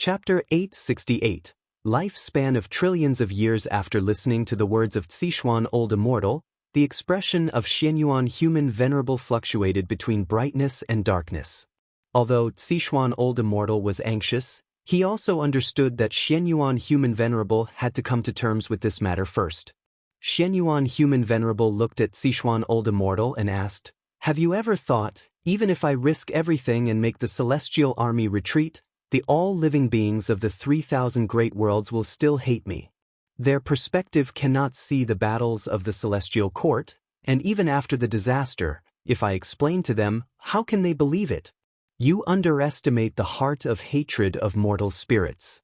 Chapter 868. Lifespan of trillions of years. After listening to the words of Sichuan Old Immortal, the expression of Xianyuan Human Venerable fluctuated between brightness and darkness. Although Sichuan Old Immortal was anxious, he also understood that Xianyuan Human Venerable had to come to terms with this matter first. Xianyuan Human Venerable looked at Sichuan Old Immortal and asked, "Have you ever thought, even if I risk everything and make the celestial army retreat, the all-living beings of the 3,000 great worlds will still hate me? Their perspective cannot see the battles of the celestial court, and even after the disaster, if I explain to them, how can they believe it? You underestimate the heart of hatred of mortal spirits."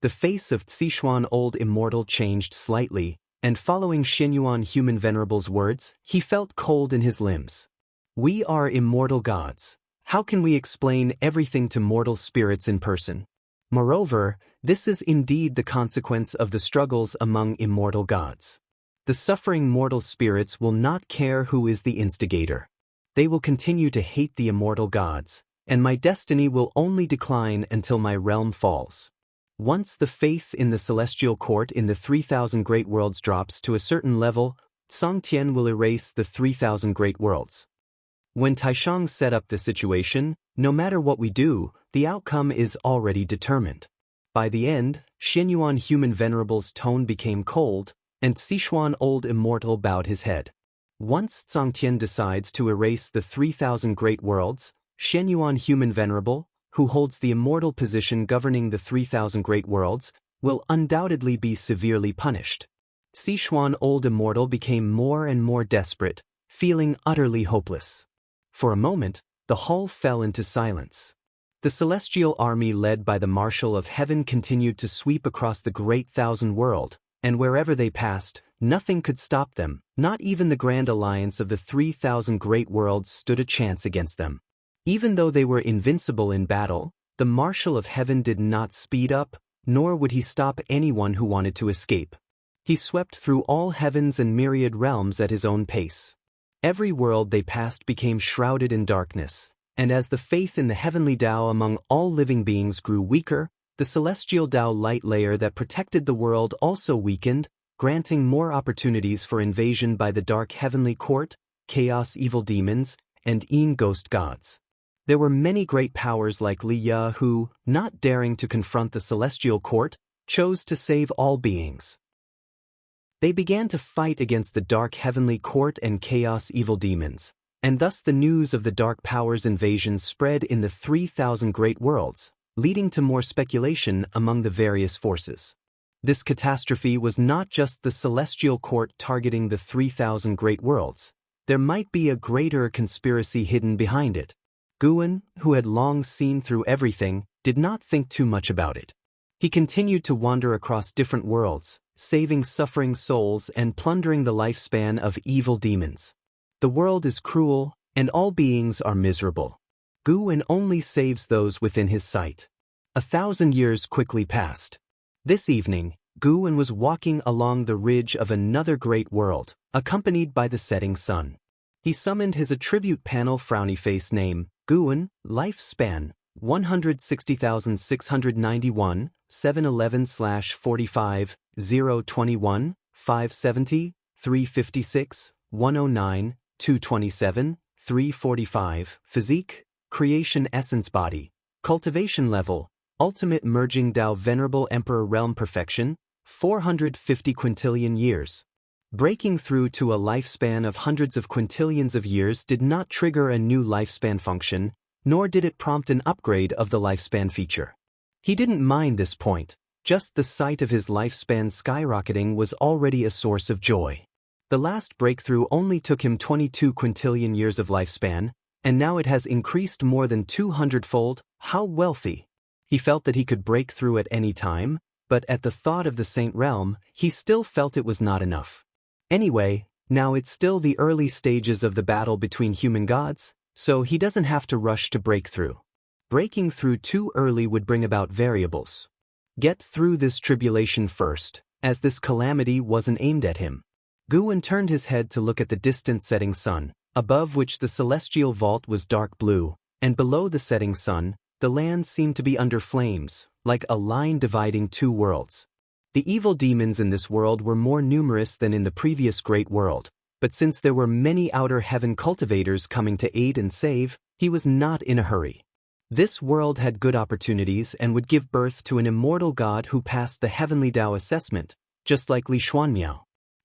The face of Sichuan Old Immortal changed slightly, and following Xianyuan Human Venerable's words, he felt cold in his limbs. We are immortal gods. How can we explain everything to mortal spirits in person? Moreover, this is indeed the consequence of the struggles among immortal gods. The suffering mortal spirits will not care who is the instigator. They will continue to hate the immortal gods, and my destiny will only decline until my realm falls. Once the faith in the celestial court in the 3,000 great worlds drops to a certain level, Songtian will erase the 3,000 great worlds. When Taishang set up the situation, no matter what we do, the outcome is already determined. By the end, Xianyuan Human Venerable's tone became cold, and Sichuan Old Immortal bowed his head. Once Songtian decides to erase the 3,000 great worlds, Xianyuan Human Venerable, who holds the immortal position governing the 3,000 great worlds, will undoubtedly be severely punished. Sichuan Old Immortal became more and more desperate, feeling utterly hopeless. For a moment, the hall fell into silence. The celestial army led by the Marshal of Heaven continued to sweep across the great thousand world, and wherever they passed, nothing could stop them, not even the grand alliance of the 3,000 great worlds stood a chance against them. Even though they were invincible in battle, the Marshal of Heaven did not speed up, nor would he stop anyone who wanted to escape. He swept through all heavens and myriad realms at his own pace. Every world they passed became shrouded in darkness, and as the faith in the heavenly Tao among all living beings grew weaker, the celestial Tao light layer that protected the world also weakened, granting more opportunities for invasion by the dark heavenly court, chaos evil demons, and Yin ghost gods. There were many great powers like Li Ya who, not daring to confront the celestial court, chose to save all beings. They began to fight against the dark heavenly court and chaos evil demons, and thus the news of the dark powers' invasion spread in the 3,000 great worlds, leading to more speculation among the various forces. This catastrophe was not just the celestial court targeting the 3,000 great worlds. There might be a greater conspiracy hidden behind it. Guan, who had long seen through everything, did not think too much about it. He continued to wander across different worlds, saving suffering souls and plundering the lifespan of evil demons. The world is cruel, and all beings are miserable. Guan only saves those within his sight. 1,000 years quickly passed. This evening, Guan was walking along the ridge of another great world, accompanied by the setting sun. He summoned his attribute panel frowny face name, Guan, lifespan, 160,691, 711/45, 021, 570, 356, 109, 227, 345, physique, creation essence body, cultivation level, ultimate merging Tao venerable emperor realm perfection, 450 quintillion years. Breaking through to a lifespan of hundreds of quintillions of years did not trigger a new lifespan function, nor did it prompt an upgrade of the lifespan feature. He didn't mind this point, just the sight of his lifespan skyrocketing was already a source of joy. The last breakthrough only took him 22 quintillion years of lifespan, and now it has increased more than 200-fold. How wealthy! He felt that he could break through at any time, but at the thought of the Saint Realm, he still felt it was not enough. Anyway, now it's still the early stages of the battle between human gods, so he doesn't have to rush to break through. Breaking through too early would bring about variables. Get through this tribulation first, as this calamity wasn't aimed at him. Guan turned his head to look at the distant setting sun, above which the celestial vault was dark blue, and below the setting sun, the land seemed to be under flames, like a line dividing two worlds. The evil demons in this world were more numerous than in the previous great world, but since there were many outer heaven cultivators coming to aid and save, he was not in a hurry. This world had good opportunities and would give birth to an immortal god who passed the heavenly Tao assessment, just like Li Xuanmiao.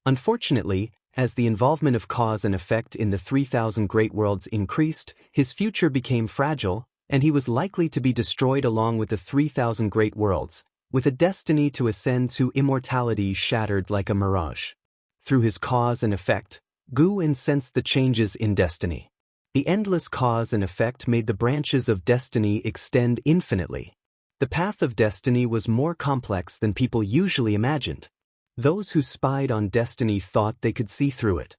Unfortunately, as the involvement of cause and effect in the 3,000 great worlds increased, his future became fragile, and he was likely to be destroyed along with the 3,000 great worlds, with a destiny to ascend to immortality shattered like a mirage. Through his cause and effect, Gu sensed the changes in destiny. The endless cause and effect made the branches of destiny extend infinitely. The path of destiny was more complex than people usually imagined. Those who spied on destiny thought they could see through it.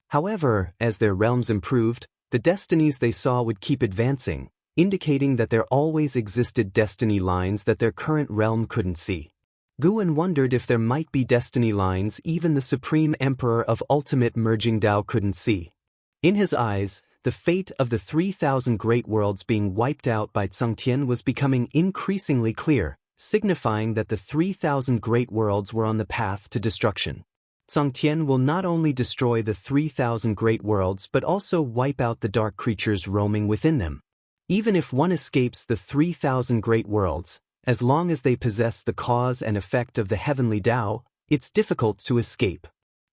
However, as their realms improved, the destinies they saw would keep advancing, indicating that there always existed destiny lines that their current realm couldn't see. Guan wondered if there might be destiny lines even the Supreme Emperor of Ultimate Merging Tao couldn't see. In his eyes, the fate of the 3,000 great worlds being wiped out by Tsangtian was becoming increasingly clear, signifying that the 3,000 great worlds were on the path to destruction. Tsangtian will not only destroy the 3,000 great worlds but also wipe out the dark creatures roaming within them. Even if one escapes the 3,000 great worlds, as long as they possess the cause and effect of the heavenly Tao, it's difficult to escape.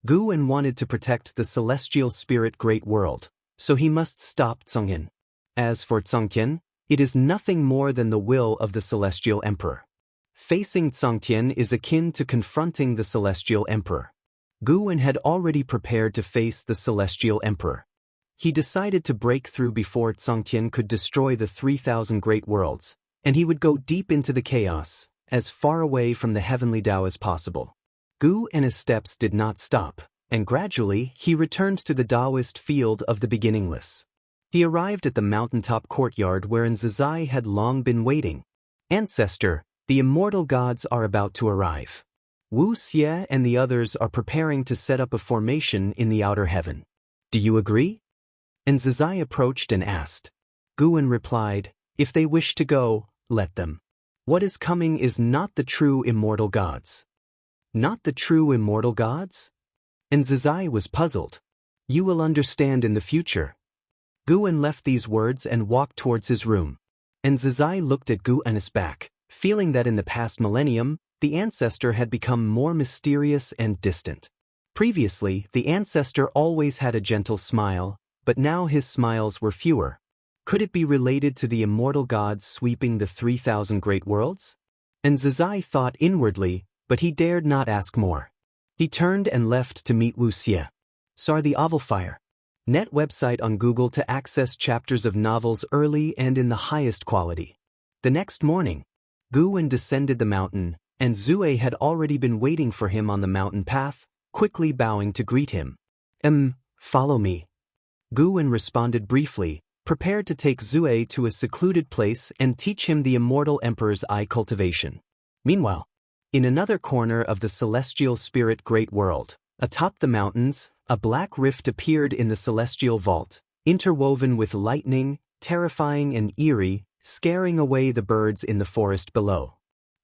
Guan wanted to protect the celestial spirit great world, so he must stop Tsangtian. As for Tsangtian, it is nothing more than the will of the celestial emperor. Facing Tsangtian is akin to confronting the celestial emperor. Guan had already prepared to face the celestial emperor. He decided to break through before Tsangtian could destroy the 3,000 great worlds, and he would go deep into the chaos, as far away from the heavenly Tao as possible. Gu and his steps did not stop, and gradually he returned to the Taoist field of the beginningless. He arrived at the mountaintop courtyard wherein Zizai had long been waiting. Ancestor, the immortal gods are about to arrive. Wu Xie and the others are preparing to set up a formation in the outer heaven. Do you agree? And Zizai approached and asked. Guan replied, if they wish to go, let them. What is coming is not the true immortal gods. Not the true immortal gods? And Zizai was puzzled. You will understand in the future. Guan left these words and walked towards his room. And Zizai looked at Guan's back, feeling that in the past millennium, the ancestor had become more mysterious and distant. Previously, the ancestor always had a gentle smile, but now his smiles were fewer. Could it be related to the immortal gods sweeping the 3,000 great worlds? And Zizai thought inwardly, but he dared not ask more. He turned and left to meet Wu Xie. Sar the Ovalfire. Net website on Google to access chapters of novels early and in the highest quality. The next morning, Guan descended the mountain, and Zue had already been waiting for him on the mountain path, quickly bowing to greet him. Follow me. Guan responded briefly, prepared to take Zue to a secluded place and teach him the immortal emperor's eye cultivation. Meanwhile, in another corner of the celestial spirit great world, atop the mountains, a black rift appeared in the celestial vault, interwoven with lightning, terrifying and eerie, scaring away the birds in the forest below.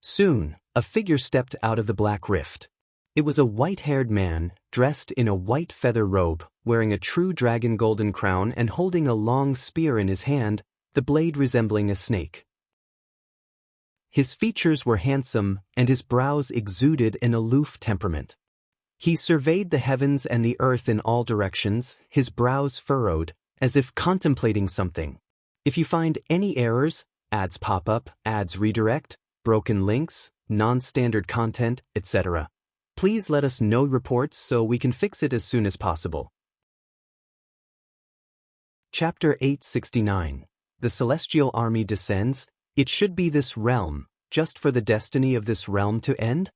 Soon, a figure stepped out of the black rift. It was a white-haired man, dressed in a white feather robe, wearing a true dragon golden crown and holding a long spear in his hand, the blade resembling a snake. His features were handsome, and his brows exuded an aloof temperament. He surveyed the heavens and the earth in all directions, his brows furrowed, as if contemplating something. If you find any errors, ads pop up, ads redirect, broken links, non-standard content, etc., please let us know reports so we can fix it as soon as possible. Chapter 869. The Celestial Army Descends. It should be this realm, just for the destiny of this realm to end?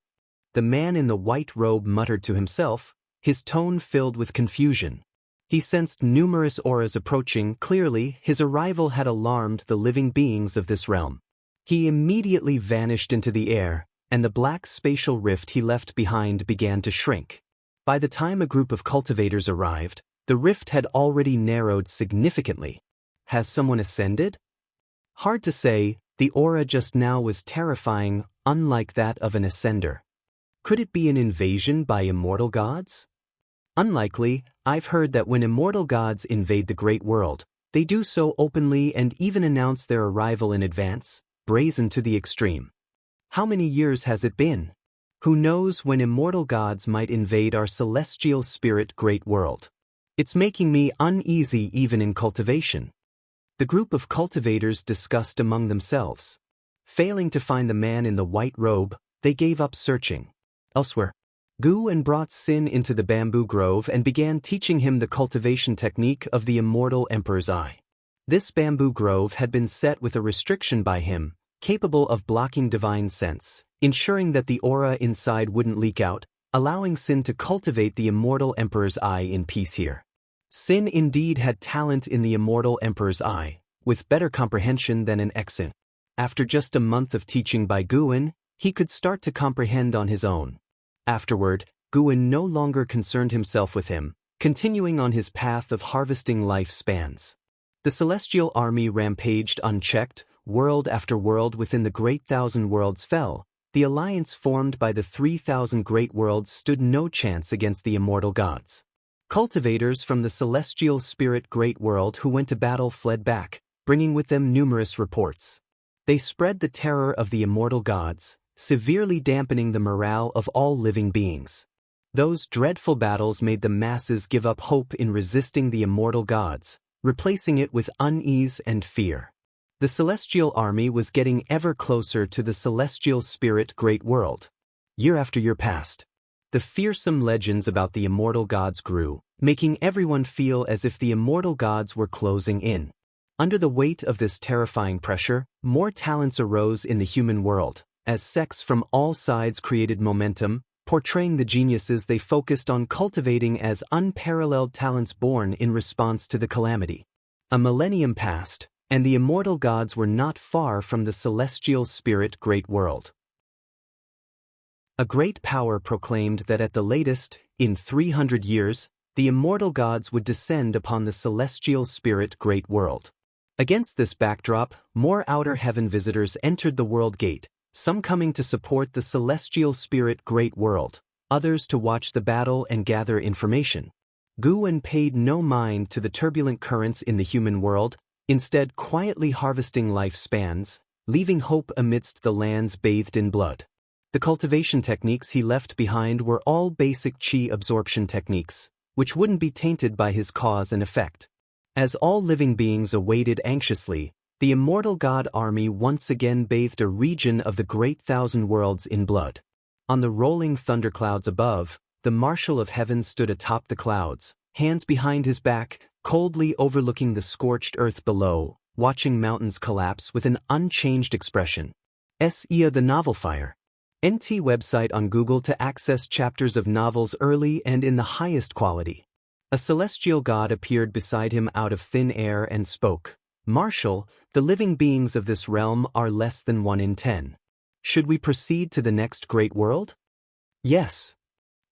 The man in the white robe muttered to himself, his tone filled with confusion. He sensed numerous auras approaching. Clearly, his arrival had alarmed the living beings of this realm. He immediately vanished into the air, and the black spatial rift he left behind began to shrink. By the time a group of cultivators arrived, the rift had already narrowed significantly. Has someone ascended? Hard to say. The aura just now was terrifying, unlike that of an ascender. Could it be an invasion by immortal gods? Unlikely. I've heard that when immortal gods invade the great world, they do so openly and even announce their arrival in advance, brazen to the extreme. How many years has it been? Who knows when immortal gods might invade our celestial spirit great world? It's making me uneasy even in cultivation. The group of cultivators discussed among themselves. Failing to find the man in the white robe, they gave up searching. Elsewhere, Groom brought Sin into the bamboo grove and began teaching him the cultivation technique of the immortal Emperor's Eye. This bamboo grove had been set with a restriction by him, capable of blocking divine sense, ensuring that the aura inside wouldn't leak out, allowing Sin to cultivate the immortal Emperor's Eye in peace here. Sin indeed had talent in the immortal Emperor's Eye, with better comprehension than an Exin. After just a month of teaching by Groom, he could start to comprehend on his own. Afterward, Groom no longer concerned himself with him, continuing on his path of harvesting life spans. The celestial army rampaged unchecked, world after world within the great 1,000 worlds fell. The alliance formed by the 3,000 great worlds stood no chance against the immortal gods. Cultivators from the celestial spirit great world who went to battle fled back, bringing with them numerous reports. They spread the terror of the immortal gods, severely dampening the morale of all living beings. Those dreadful battles made the masses give up hope in resisting the immortal gods, replacing it with unease and fear. The celestial army was getting ever closer to the celestial spirit great world. Year after year passed. The fearsome legends about the immortal gods grew, making everyone feel as if the immortal gods were closing in. Under the weight of this terrifying pressure, more talents arose in the human world, as sects from all sides created momentum, portraying the geniuses they focused on cultivating as unparalleled talents born in response to the calamity. A millennium passed, and the immortal gods were not far from the celestial spirit great world. A great power proclaimed that at the latest, in 300 years, the immortal gods would descend upon the celestial spirit great world. Against this backdrop, more outer heaven visitors entered the world gate, some coming to support the celestial spirit great world, others to watch the battle and gather information. Groom paid no mind to the turbulent currents in the human world, instead quietly harvesting life spans, leaving hope amidst the lands bathed in blood. The cultivation techniques he left behind were all basic chi absorption techniques, which wouldn't be tainted by his cause and effect. As all living beings awaited anxiously, the immortal god army once again bathed a region of the great 1,000 worlds in blood. On the rolling thunderclouds above, the Marshal of Heaven stood atop the clouds, hands behind his back, coldly overlooking the scorched earth below, watching mountains collapse with an unchanged expression. S.E.A. the Novel Fire. NT website on Google to access chapters of novels early and in the highest quality. A celestial god appeared beside him out of thin air and spoke. Marshal, the living beings of this realm are less than 1 in 10. Should we proceed to the next great world? Yes.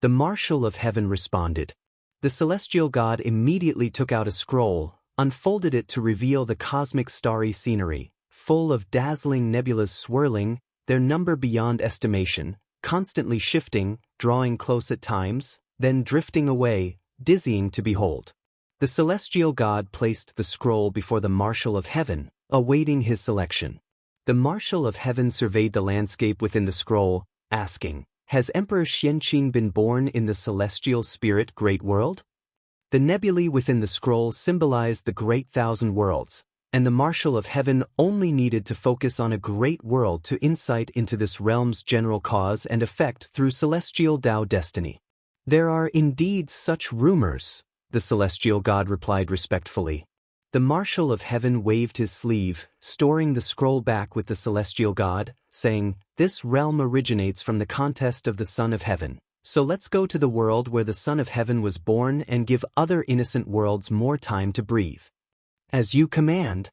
The Marshal of Heaven responded. The celestial god immediately took out a scroll, unfolded it to reveal the cosmic starry scenery, full of dazzling nebulas swirling, their number beyond estimation, constantly shifting, drawing close at times, then drifting away, dizzying to behold. The celestial god placed the scroll before the Marshal of Heaven, awaiting his selection. The Marshal of Heaven surveyed the landscape within the scroll, asking, "Has Emperor Xianqin been born in the celestial spirit great world?" The nebulae within the scroll symbolized the great 1,000 worlds, and the Marshal of Heaven only needed to focus on a great world to insight into this realm's general cause and effect through celestial Tao destiny. "There are indeed such rumors," the celestial god replied respectfully. The Marshal of Heaven waved his sleeve, storing the scroll back with the celestial god, saying, "This realm originates from the contest of the Son of Heaven, so let's go to the world where the Son of Heaven was born and give other innocent worlds more time to breathe." "As you command."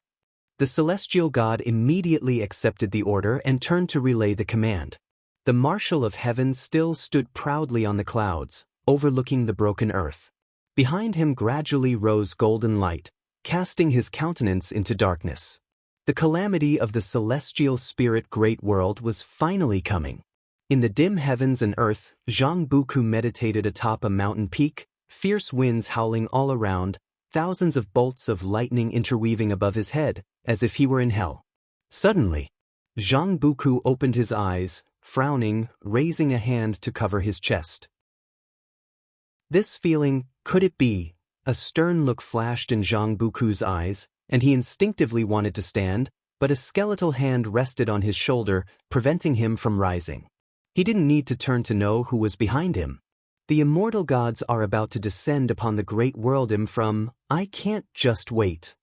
The celestial god immediately accepted the order and turned to relay the command. The Marshal of Heaven still stood proudly on the clouds, overlooking the broken earth. Behind him gradually rose golden light, casting his countenance into darkness. The calamity of the celestial spirit great world was finally coming. In the dim heavens and earth, Zhang Buku meditated atop a mountain peak, fierce winds howling all around, thousands of bolts of lightning interweaving above his head, as if he were in hell. Suddenly, Zhang Buku opened his eyes, frowning, raising a hand to cover his chest. This feeling, could it be? A stern look flashed in Zhang Buku's eyes, and he instinctively wanted to stand, but a skeletal hand rested on his shoulder, preventing him from rising. He didn't need to turn to know who was behind him. The immortal gods are about to descend upon the great world from, I can't just wait.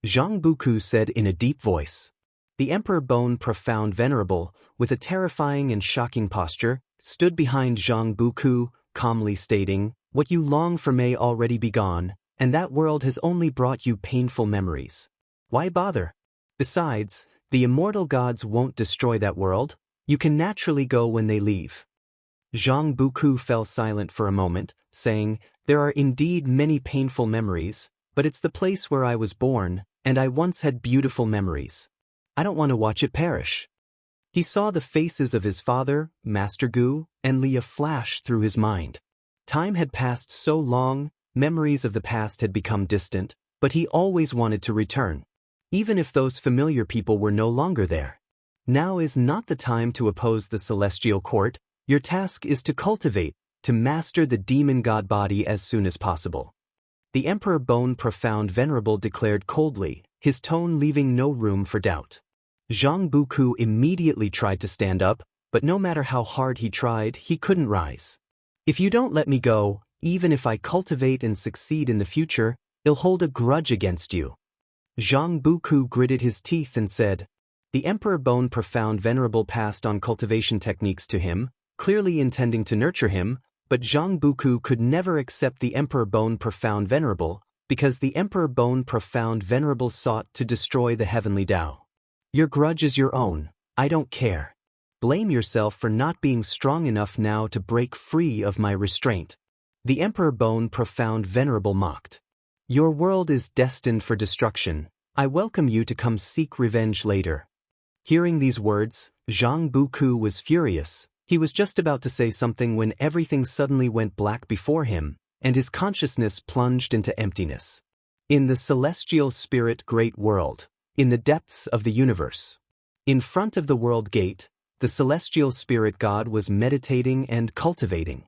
Zhang Buku said in a deep voice. The Emperor Bone Profound Venerable, with a terrifying and shocking posture, stood behind Zhang Buku, calmly stating, what you long for may already be gone, and that world has only brought you painful memories. Why bother? Besides, the immortal gods won't destroy that world. You can naturally go when they leave. Zhang Buku fell silent for a moment, saying, there are indeed many painful memories, but it's the place where I was born, and I once had beautiful memories. I don't want to watch it perish. He saw the faces of his father, Master Gu, and Leah flash through his mind. Time had passed so long, memories of the past had become distant, but he always wanted to return. Even if those familiar people were no longer there. Now is not the time to oppose the celestial court. Your task is to cultivate, to master the demon god body as soon as possible. The Emperor Bone Profound Venerable declared coldly, his tone leaving no room for doubt. Zhang Buku immediately tried to stand up, but no matter how hard he tried, he couldn't rise. If you don't let me go, even if I cultivate and succeed in the future, I'll hold a grudge against you. Zhang Buku gritted his teeth and said. The Emperor Bone Profound Venerable passed on cultivation techniques to him, clearly intending to nurture him, but Zhang Buku could never accept the Emperor Bone Profound Venerable, because the Emperor Bone Profound Venerable sought to destroy the heavenly Tao. Your grudge is your own, I don't care. Blame yourself for not being strong enough now to break free of my restraint. The Emperor Bone Profound Venerable mocked. Your world is destined for destruction. I welcome you to come seek revenge later. Hearing these words, Zhang Buku was furious. He was just about to say something when everything suddenly went black before him, and his consciousness plunged into emptiness. In the celestial spirit great world, in the depths of the universe, in front of the world gate, the celestial spirit god was meditating and cultivating.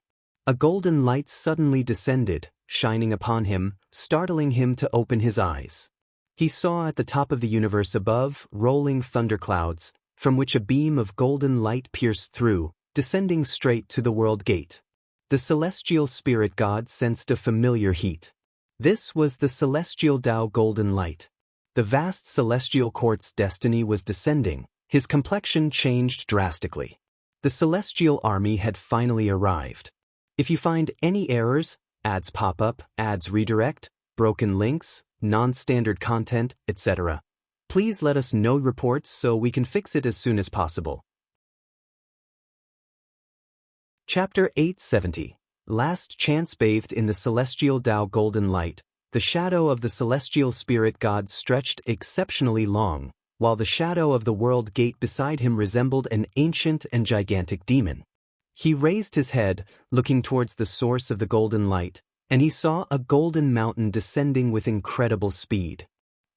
A golden light suddenly descended, shining upon him, startling him to open his eyes. He saw at the top of the universe above rolling thunderclouds, from which a beam of golden light pierced through, descending straight to the world gate. The celestial spirit god sensed a familiar heat. This was the celestial Tao golden light. The vast celestial court's destiny was descending. His complexion changed drastically. The celestial army had finally arrived. If you find any errors, ads pop up, ads redirect, broken links, non-standard content, etc., please let us know reports so we can fix it as soon as possible. Chapter 870. Last Chance. Bathed in the celestial Tao golden light, the shadow of the celestial spirit god stretched exceptionally long, while the shadow of the world gate beside him resembled an ancient and gigantic demon. He raised his head, looking towards the source of the golden light, and he saw a golden mountain descending with incredible speed.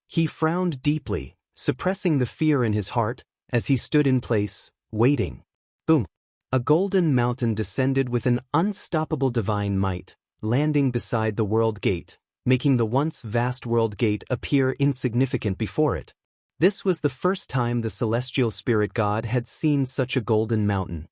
He frowned deeply, suppressing the fear in his heart, as he stood in place, waiting. Boom! A golden mountain descended with an unstoppable divine might, landing beside the world gate, making the once vast world gate appear insignificant before it. This was the first time the celestial spirit god had seen such a golden mountain.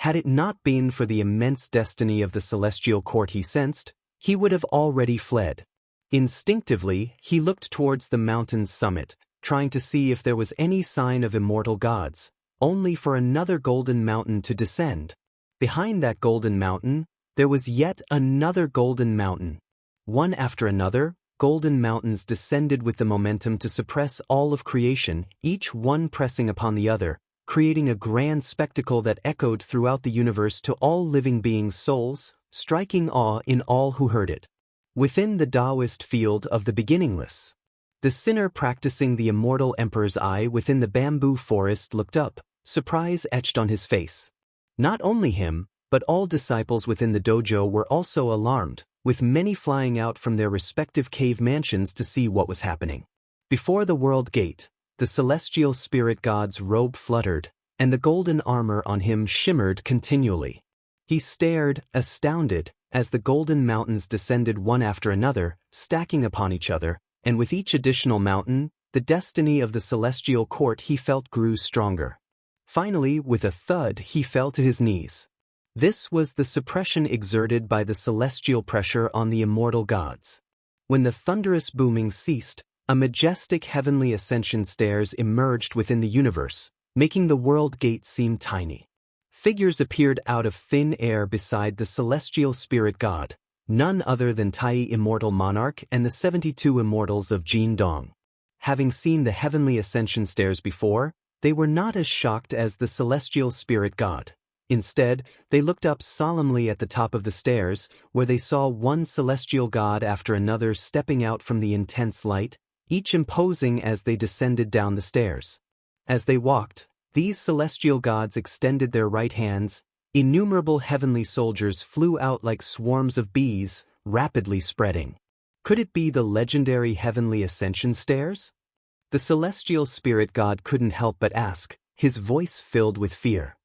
Had it not been for the immense destiny of the celestial court he sensed, he would have already fled. Instinctively, he looked towards the mountain's summit, trying to see if there was any sign of immortal gods, only for another golden mountain to descend. Behind that golden mountain, there was yet another golden mountain. One after another, golden mountains descended with the momentum to suppress all of creation, each one pressing upon the other, creating a grand spectacle that echoed throughout the universe to all living beings' souls, striking awe in all who heard it. Within the Taoist field of the beginningless, The sinner practicing the immortal emperor's eye within the bamboo forest looked up, surprise etched on his face. Not only him, but all disciples within the dojo were also alarmed, with many flying out from their respective cave mansions to see what was happening. Before the world gate, the celestial spirit god's robe fluttered, and the golden armor on him shimmered continually. He stared, astounded, as the golden mountains descended one after another, stacking upon each other, and with each additional mountain, the destiny of the celestial court he felt grew stronger. Finally, with a thud, he fell to his knees. This was the suppression exerted by the celestial pressure on the immortal gods. When the thunderous booming ceased, a majestic heavenly ascension stairs emerged within the universe, making the world gate seem tiny. Figures appeared out of thin air beside the celestial spirit god, none other than Tai Immortal Monarch and the 72 immortals of Jin Dong. Having seen the heavenly ascension stairs before, they were not as shocked as the celestial spirit god. Instead, they looked up solemnly at the top of the stairs, where they saw one celestial god after another stepping out from the intense light, each imposing as they descended down the stairs. As they walked, these celestial gods extended their right hands. Innumerable heavenly soldiers flew out like swarms of bees, rapidly spreading. Could it be the legendary heavenly ascension stairs? The celestial spirit god couldn't help but ask, his voice filled with fear.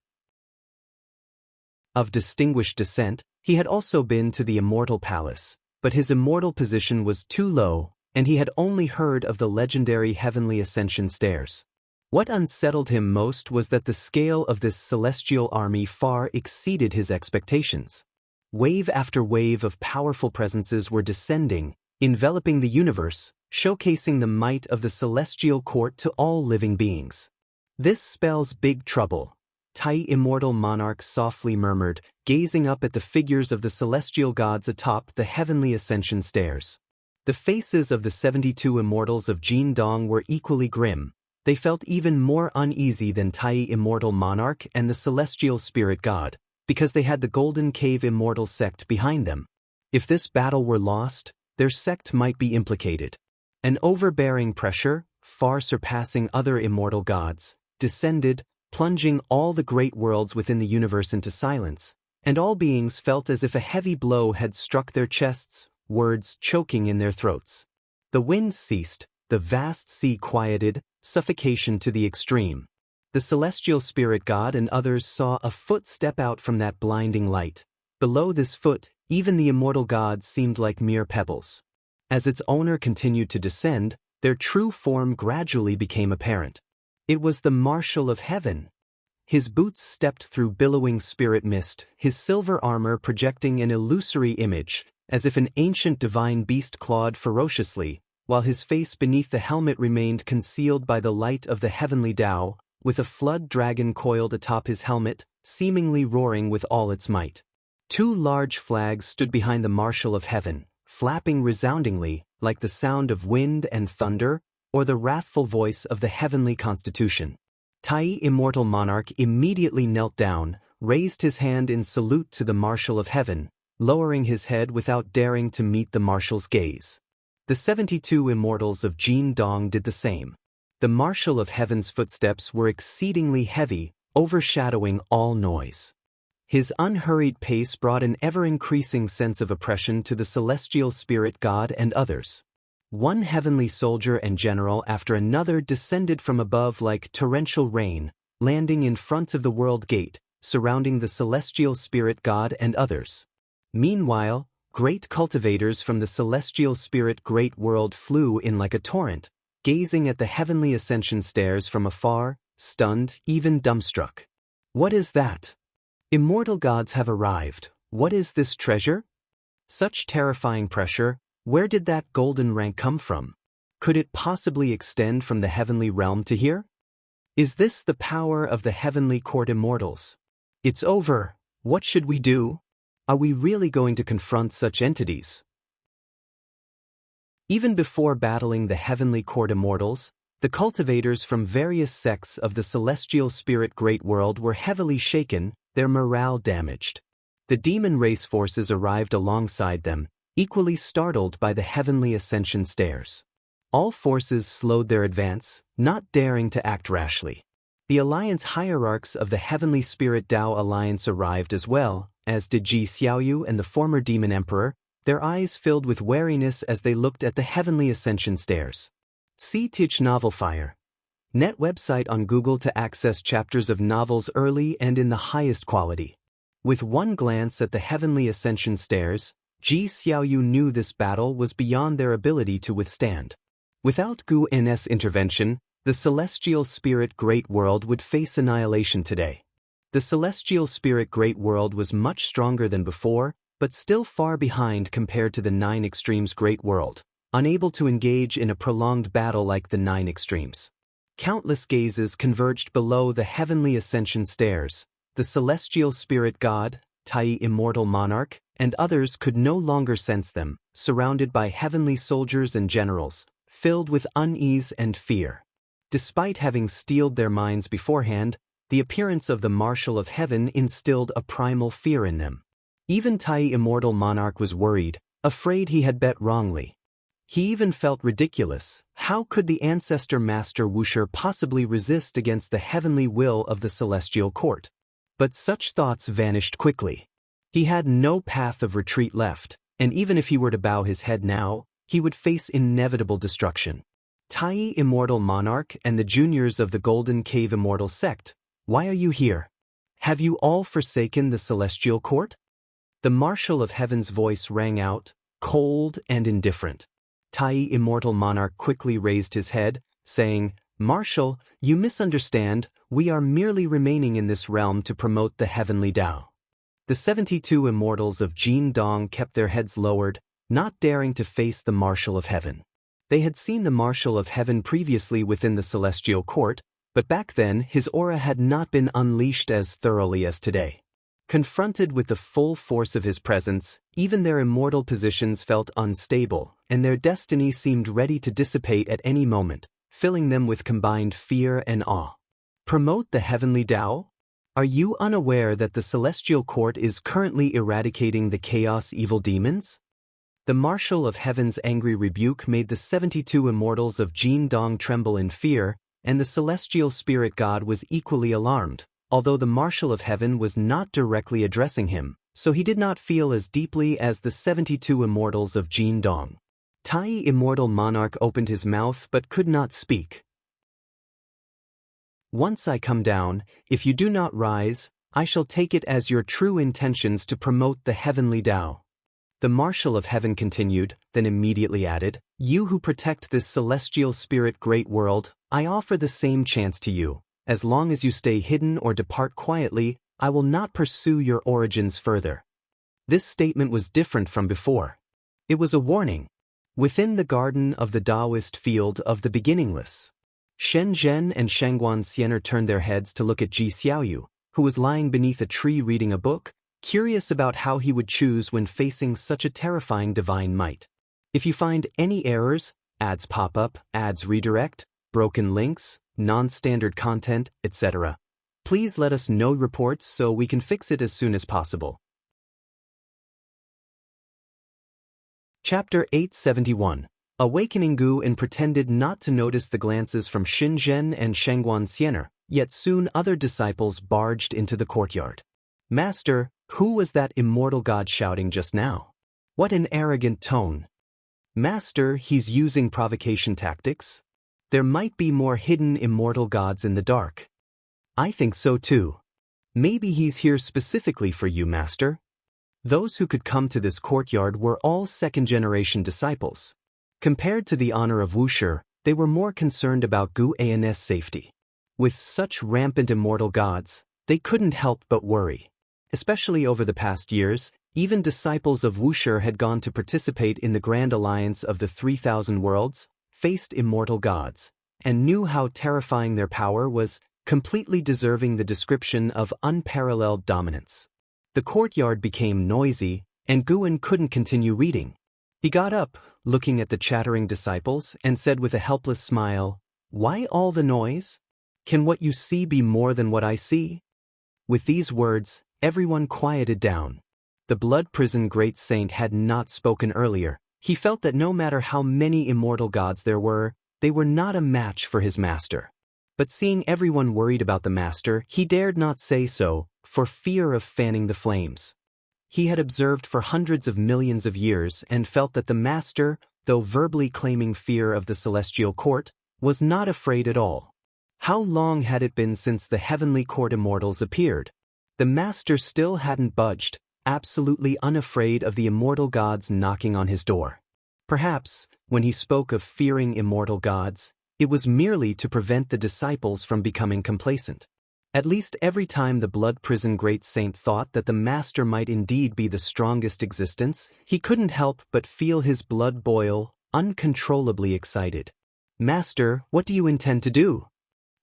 Of distinguished descent, he had also been to the immortal palace, but his immortal position was too low, and he had only heard of the legendary heavenly ascension stairs. What unsettled him most was that the scale of this celestial army far exceeded his expectations. Wave after wave of powerful presences were descending, enveloping the universe, showcasing the might of the celestial court to all living beings. This spells big trouble, Tai Immortal Monarch softly murmured, gazing up at the figures of the celestial gods atop the heavenly ascension stairs. The faces of the 72 immortals of Jin Dong were equally grim. They felt even more uneasy than Tai Immortal Monarch and the celestial spirit god, because they had the Golden Cave Immortal sect behind them. If this battle were lost, their sect might be implicated. An overbearing pressure, far surpassing other immortal gods, descended, plunging all the great worlds within the universe into silence, and all beings felt as if a heavy blow had struck their chests, words choking in their throats. The wind ceased, the vast sea quieted, suffocation to the extreme. The celestial spirit god and others saw a foot step out from that blinding light. Below this foot, even the immortal gods seemed like mere pebbles. As its owner continued to descend, their true form gradually became apparent. It was the Marshal of Heaven. His boots stepped through billowing spirit mist, his silver armor projecting an illusory image, as if an ancient divine beast clawed ferociously, while his face beneath the helmet remained concealed by the light of the heavenly Tao, with a flood dragon coiled atop his helmet, seemingly roaring with all its might. Two large flags stood behind the Marshal of Heaven, flapping resoundingly, like the sound of wind and thunder, or the wrathful voice of the heavenly constitution. Tai Immortal Monarch immediately knelt down, raised his hand in salute to the Marshal of Heaven, lowering his head without daring to meet the Marshal's gaze. The 72 immortals of Jin Dong did the same. The Marshal of Heaven's footsteps were exceedingly heavy, overshadowing all noise. His unhurried pace brought an ever-increasing sense of oppression to the celestial spirit god and others. One heavenly soldier and general after another descended from above like torrential rain, landing in front of the world gate, surrounding the celestial spirit god and others. Meanwhile, great cultivators from the celestial spirit great world flew in like a torrent, gazing at the heavenly ascension stairs from afar, stunned, even dumbstruck. What is that? Immortal gods have arrived. What is this treasure? Such terrifying pressure. Where did that golden rank come from? Could it possibly extend from the heavenly realm to here? Is this the power of the heavenly court immortals? It's over. What should we do? Are we really going to confront such entities? Even before battling the heavenly court immortals, the cultivators from various sects of the celestial spirit great world were heavily shaken, their morale damaged. The demon race forces arrived alongside them, equally startled by the heavenly ascension stairs. All forces slowed their advance, not daring to act rashly. The alliance hierarchs of the Heavenly Spirit Tao Alliance arrived as well, as did Ji Xiaoyu and the former Demon Emperor, their eyes filled with wariness as they looked at the Heavenly Ascension stairs. See Teach Novel Fire. Net website on Google to access chapters of novels early and in the highest quality. With one glance at the Heavenly Ascension stairs, Ji Xiaoyu knew this battle was beyond their ability to withstand. Without Gu N's intervention, the Celestial Spirit Great World would face annihilation today. The Celestial Spirit Great World was much stronger than before, but still far behind compared to the Nine Extremes Great World, unable to engage in a prolonged battle like the Nine Extremes. Countless gazes converged below the Heavenly Ascension stairs. The Celestial Spirit God, Tai Immortal Monarch, and others could no longer sense them, surrounded by heavenly soldiers and generals, filled with unease and fear. Despite having steeled their minds beforehand, the appearance of the Marshal of Heaven instilled a primal fear in them. Even Tai Immortal Monarch was worried, afraid he had bet wrongly. He even felt ridiculous. How could the Ancestor Master Wuxia possibly resist against the heavenly will of the Celestial Court? But such thoughts vanished quickly. He had no path of retreat left, and even if he were to bow his head now, he would face inevitable destruction. Tai Immortal Monarch and the juniors of the Golden Cave Immortal Sect, why are you here? Have you all forsaken the Celestial Court? The Marshal of Heaven's voice rang out, cold and indifferent. Tai Immortal Monarch quickly raised his head, saying, Marshal, you misunderstand, we are merely remaining in this realm to promote the Heavenly Tao. The 72 Immortals of Jin Dong kept their heads lowered, not daring to face the Marshal of Heaven. They had seen the Marshal of Heaven previously within the Celestial Court, but back then his aura had not been unleashed as thoroughly as today. Confronted with the full force of his presence, even their immortal positions felt unstable, and their destiny seemed ready to dissipate at any moment, filling them with combined fear and awe. Promote the Heavenly Tao? Are you unaware that the Celestial Court is currently eradicating the Chaos Evil Demons? The Marshal of Heaven's angry rebuke made the 72 Immortals of Jin Dong tremble in fear, and the Celestial Spirit God was equally alarmed, although the Marshal of Heaven was not directly addressing him, so he did not feel as deeply as the 72 Immortals of Jin Dong. Tai Immortal Monarch opened his mouth but could not speak. Once I come down, if you do not rise, I shall take it as your true intentions to promote the Heavenly Tao. The Marshal of Heaven continued, then immediately added, You who protect this Celestial Spirit Great World, I offer the same chance to you. As long as you stay hidden or depart quietly, I will not pursue your origins further. This statement was different from before. It was a warning. Within the garden of the Taoist field of the beginningless, Shen Zhen and Shangguan Xianer turned their heads to look at Ji Xiaoyu, who was lying beneath a tree reading a book, curious about how he would choose when facing such a terrifying divine might. If you find any errors, ads pop up, ads redirect, broken links, non-standard content, etc., please let us know reports so we can fix it as soon as possible. Chapter 871. Awakening Gu and pretended not to notice the glances from Xin Zhen and Shangguan Xianer, yet soon other disciples barged into the courtyard. Master, who was that immortal god shouting just now? What an arrogant tone. Master, he's using provocation tactics? There might be more hidden immortal gods in the dark. I think so too. Maybe he's here specifically for you, Master. Those who could come to this courtyard were all second-generation disciples. Compared to the honor of Wuxia, they were more concerned about Gu An's safety. With such rampant immortal gods, they couldn't help but worry. Especially over the past years, even disciples of Wuxia had gone to participate in the Grand Alliance of the 3,000 Worlds, faced immortal gods, and knew how terrifying their power was, completely deserving the description of unparalleled dominance. The courtyard became noisy, and Guan couldn't continue reading. He got up, looking at the chattering disciples, and said with a helpless smile, Why all the noise? Can what you see be more than what I see? With these words, everyone quieted down. The blood prison great saint had not spoken earlier, He felt that no matter how many immortal gods there were, they were not a match for his master. But seeing everyone worried about the master, he dared not say so, for fear of fanning the flames. He had observed for hundreds of millions of years and felt that the master, though verbally claiming fear of the celestial court, was not afraid at all. How long had it been since the heavenly court immortals appeared? The master still hadn't budged, absolutely unafraid of the immortal gods knocking on his door. Perhaps, when he spoke of fearing immortal gods, it was merely to prevent the disciples from becoming complacent. At least every time the blood prison great saint thought that the master might indeed be the strongest existence, he couldn't help but feel his blood boil, uncontrollably excited. "Master, what do you intend to do?"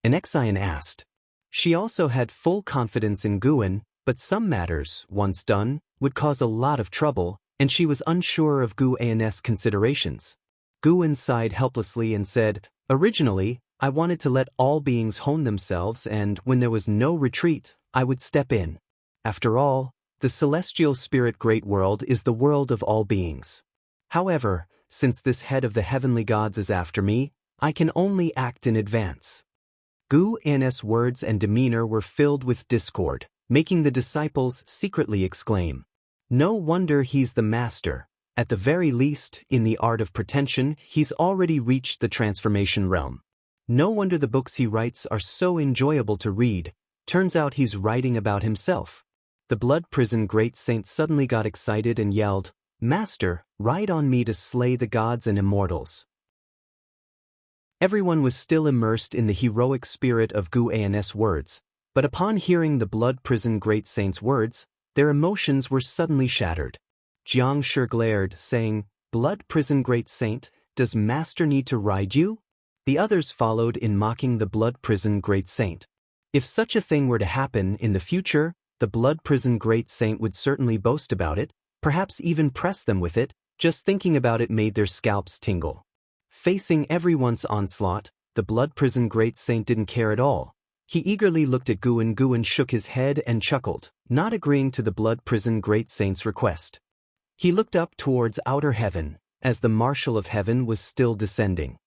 an Exian asked. She also had full confidence in Guin, but some matters, once done, would cause a lot of trouble, and she was unsure of Guin's considerations. Guin sighed helplessly and said, "Originally, I wanted to let all beings hone themselves, and when there was no retreat, I would step in. After all, the celestial spirit great world is the world of all beings. However, since this head of the heavenly gods is after me, I can only act in advance." Guin's words and demeanor were filled with discord, making the disciples secretly exclaim, "No wonder he's the master. At the very least, in the art of pretension, he's already reached the transformation realm. No wonder the books he writes are so enjoyable to read. Turns out he's writing about himself." The blood prison great saint suddenly got excited and yelled, "Master, ride on me to slay the gods and immortals." Everyone was still immersed in the heroic spirit of Guin's words, but upon hearing the blood prison great saint's words, their emotions were suddenly shattered. Jiang Shi glared, saying, "Blood prison great saint, does master need to ride you?" The others followed in mocking the blood prison great saint. If such a thing were to happen in the future, the blood prison great saint would certainly boast about it, perhaps even press them with it. Just thinking about it made their scalps tingle. Facing everyone's onslaught, the blood prison great saint didn't care at all. He eagerly looked at Guin. Guin shook his head and chuckled, not agreeing to the blood prison great saint's request. He looked up towards outer heaven, as the marshal of heaven was still descending.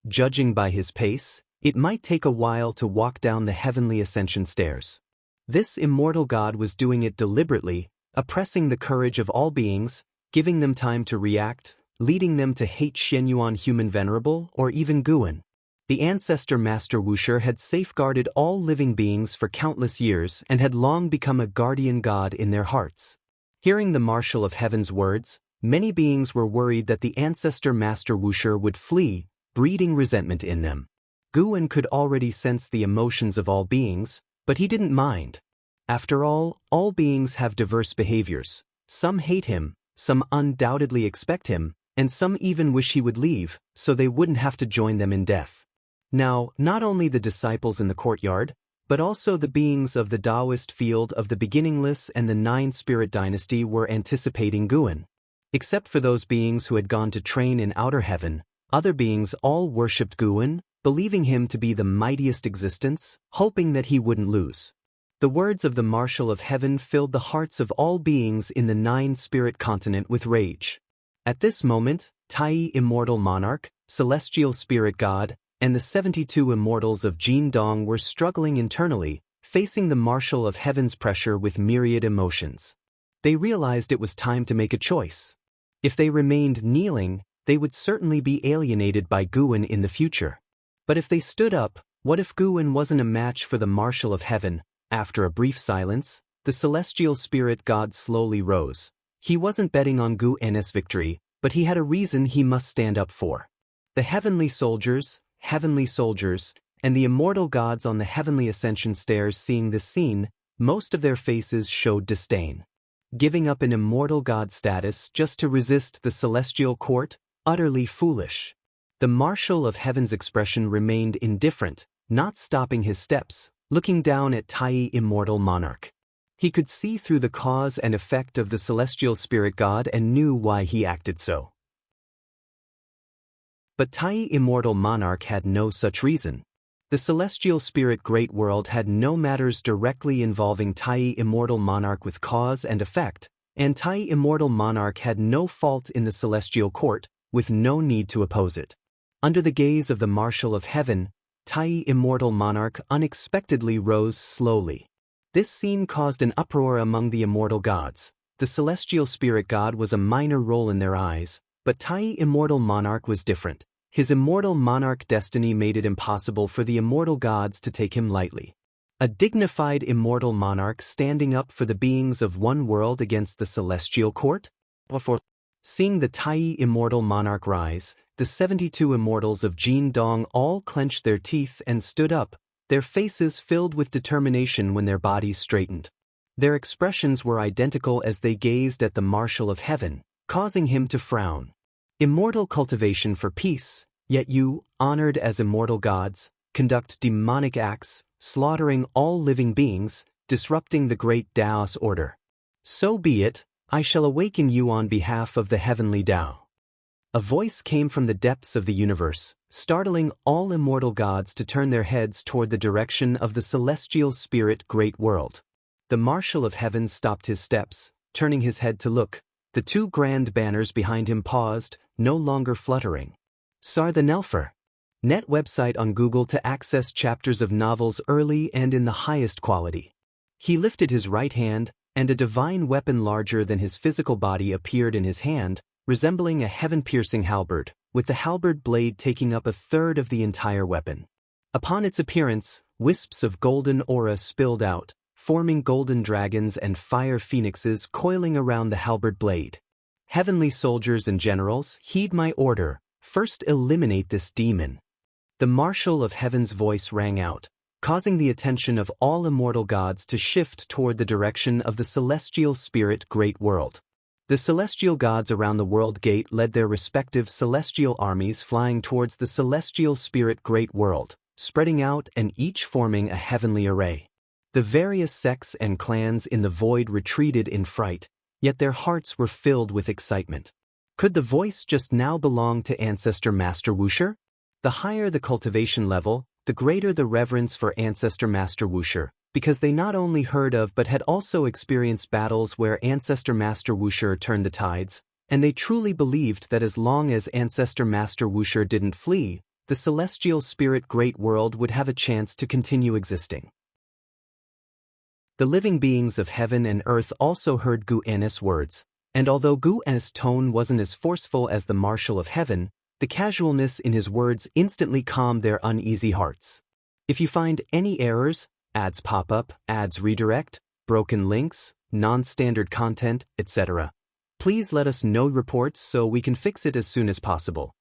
Judging by his pace, it might take a while to walk down the heavenly ascension stairs. This immortal god was doing it deliberately, oppressing the courage of all beings, giving them time to react, leading them to hate Xianyuan human venerable or even Guin. The ancestor Master Wuxia had safeguarded all living beings for countless years and had long become a guardian god in their hearts. Hearing the Marshal of Heaven's words, many beings were worried that the ancestor Master Wuxia would flee, breeding resentment in them. Guin could already sense the emotions of all beings, but he didn't mind. After all beings have diverse behaviors. Some hate him, some undoubtedly expect him, and some even wish he would leave, so they wouldn't have to join them in death. Now, not only the disciples in the courtyard, but also the beings of the Taoist field of the beginningless and the Nine-Spirit dynasty were anticipating Guin. Except for those beings who had gone to train in outer heaven, other beings all worshipped Guin, believing him to be the mightiest existence, hoping that he wouldn't lose. The words of the Marshal of Heaven filled the hearts of all beings in the Nine-Spirit continent with rage. At this moment, Tai, immortal monarch, celestial spirit god, and the 72 immortals of Jin Dong were struggling internally, facing the Marshal of Heaven's pressure with myriad emotions. They realized it was time to make a choice. If they remained kneeling, they would certainly be alienated by Guin in the future. But if they stood up, what if Guin wasn't a match for the Marshal of Heaven? After a brief silence, the celestial spirit god slowly rose. He wasn't betting on Guin's victory, but he had a reason he must stand up for. The heavenly soldiers, and the immortal gods on the heavenly ascension stairs seeing this scene, most of their faces showed disdain. Giving up an immortal god status just to resist the celestial court? Utterly foolish. The Marshal of Heaven's expression remained indifferent, not stopping his steps, looking down at Tai, immortal monarch. He could see through the cause and effect of the celestial spirit god and knew why he acted so. But Tai, immortal monarch, had no such reason. The celestial spirit great world had no matters directly involving Tai, immortal monarch with cause and effect, Anti-immortal monarch had no fault in the celestial court, with no need to oppose it. Under the gaze of the Marshal of Heaven, Tai immortal monarch unexpectedly rose slowly. This scene caused an uproar among the immortal gods. The celestial spirit god was a minor role in their eyes, but Tai immortal monarch was different. His immortal monarch destiny made it impossible for the immortal gods to take him lightly. A dignified immortal monarch standing up for the beings of one world against the celestial court? Seeing the Tai immortal monarch rise, the 72 immortals of Jin Dong all clenched their teeth and stood up, their faces filled with determination when their bodies straightened. Their expressions were identical as they gazed at the Marshal of Heaven, causing him to frown. Immortal cultivation for peace, yet you, honored as immortal gods, conduct demonic acts, slaughtering all living beings, disrupting the great Taoist order. So be it, I shall awaken you on behalf of the heavenly Tao. A voice came from the depths of the universe, startling all immortal gods to turn their heads toward the direction of the celestial spirit great world. The Marshal of Heaven stopped his steps, turning his head to look. The two grand banners behind him paused, no longer fluttering. Sar the Nelfer. Net website on Google to access chapters of novels early and in the highest quality. He lifted his right hand, and a divine weapon larger than his physical body appeared in his hand, resembling a heaven-piercing halberd, with the halberd blade taking up a third of the entire weapon. Upon its appearance, wisps of golden aura spilled out, forming golden dragons and fire phoenixes coiling around the halberd blade. Heavenly soldiers and generals, heed my order, first eliminate this demon. The Marshal of Heaven's voice rang out, causing the attention of all immortal gods to shift toward the direction of the celestial spirit great world. The celestial gods around the world gate led their respective celestial armies flying towards the celestial spirit great world, spreading out and each forming a heavenly array. The various sects and clans in the void retreated in fright, yet their hearts were filled with excitement. Could the voice just now belong to Ancestor Master Wusher? The higher the cultivation level, the greater the reverence for Ancestor Master Wusher, because they not only heard of but had also experienced battles where Ancestor Master Wusher turned the tides, and they truly believed that as long as Ancestor Master Wusher didn't flee, the celestial spirit great world would have a chance to continue existing. The living beings of heaven and earth also heard Gu An's words, and although Gu An's tone wasn't as forceful as the Marshal of Heaven, the casualness in his words instantly calmed their uneasy hearts. If you find any errors, ads pop up, ads redirect, broken links, non-standard content, etc., please let us know reports so we can fix it as soon as possible.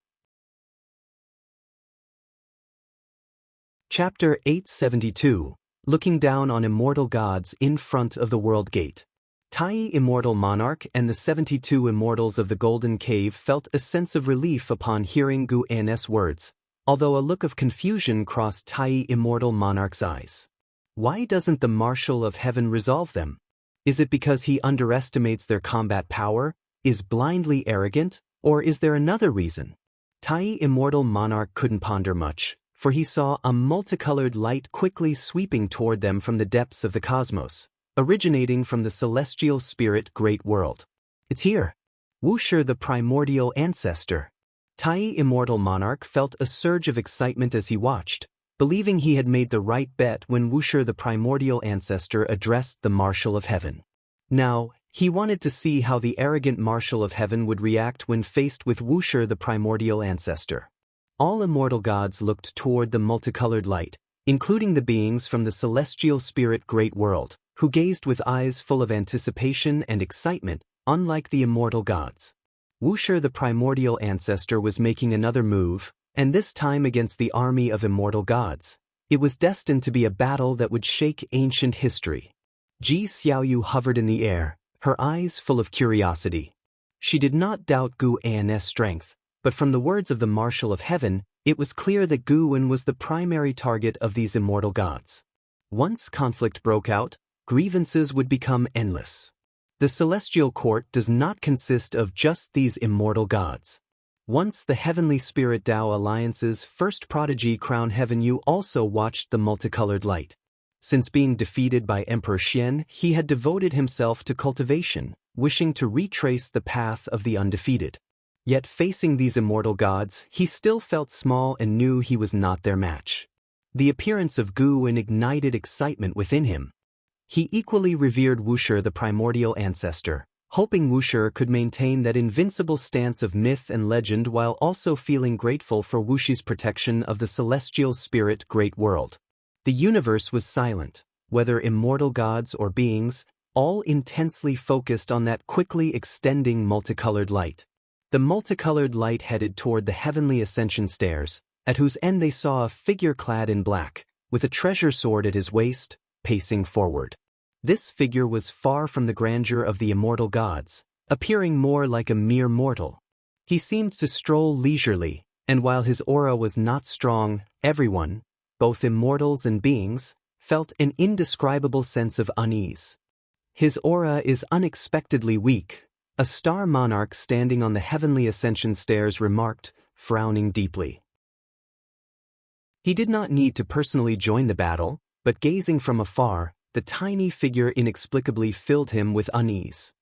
Chapter 872. Looking down on immortal gods in front of the world gate. Tai immortal monarch and the 72 immortals of the Golden Cave felt a sense of relief upon hearing Gu An's words, although a look of confusion crossed Tai immortal monarch's eyes. Why doesn't the Marshal of Heaven resolve them? Is it because he underestimates their combat power, is blindly arrogant, or is there another reason? Tai immortal monarch couldn't ponder much, for he saw a multicolored light quickly sweeping toward them from the depths of the cosmos, originating from the celestial spirit great world. It's here. Wusher the primordial ancestor. Tai immortal monarch felt a surge of excitement as he watched, believing he had made the right bet when Wusher the primordial ancestor addressed the Marshal of Heaven. Now, he wanted to see how the arrogant Marshal of Heaven would react when faced with Wusher the primordial ancestor. All immortal gods looked toward the multicolored light, including the beings from the celestial spirit great world, who gazed with eyes full of anticipation and excitement, unlike the immortal gods. Wusher the primordial ancestor was making another move, and this time against the army of immortal gods. It was destined to be a battle that would shake ancient history. Ji Xiaoyu hovered in the air, her eyes full of curiosity. She did not doubt Gu An's strength, but from the words of the Marshal of Heaven, it was clear that Gu An was the primary target of these immortal gods. Once conflict broke out, grievances would become endless. The celestial court does not consist of just these immortal gods. Once the Heavenly Spirit Tao Alliance's first prodigy Crown Heaven Yu also watched the multicolored light. Since being defeated by Emperor Xian, he had devoted himself to cultivation, wishing to retrace the path of the undefeated. Yet facing these immortal gods, he still felt small and knew he was not their match. The appearance of Groom ignited excitement within him. He equally revered Wuxia, the primordial ancestor, hoping Wuxia could maintain that invincible stance of myth and legend while also feeling grateful for Wuxi's protection of the celestial spirit great world. The universe was silent, whether immortal gods or beings, all intensely focused on that quickly extending multicolored light. The multicolored light headed toward the heavenly ascension stairs, at whose end they saw a figure clad in black, with a treasure sword at his waist, pacing forward. This figure was far from the grandeur of the immortal gods, appearing more like a mere mortal. He seemed to stroll leisurely, and while his aura was not strong, everyone, both immortals and beings, felt an indescribable sense of unease. His aura is unexpectedly weak, a star monarch standing on the heavenly ascension stairs remarked, frowning deeply. He did not need to personally join the battle, but gazing from afar, the tiny figure inexplicably filled him with unease.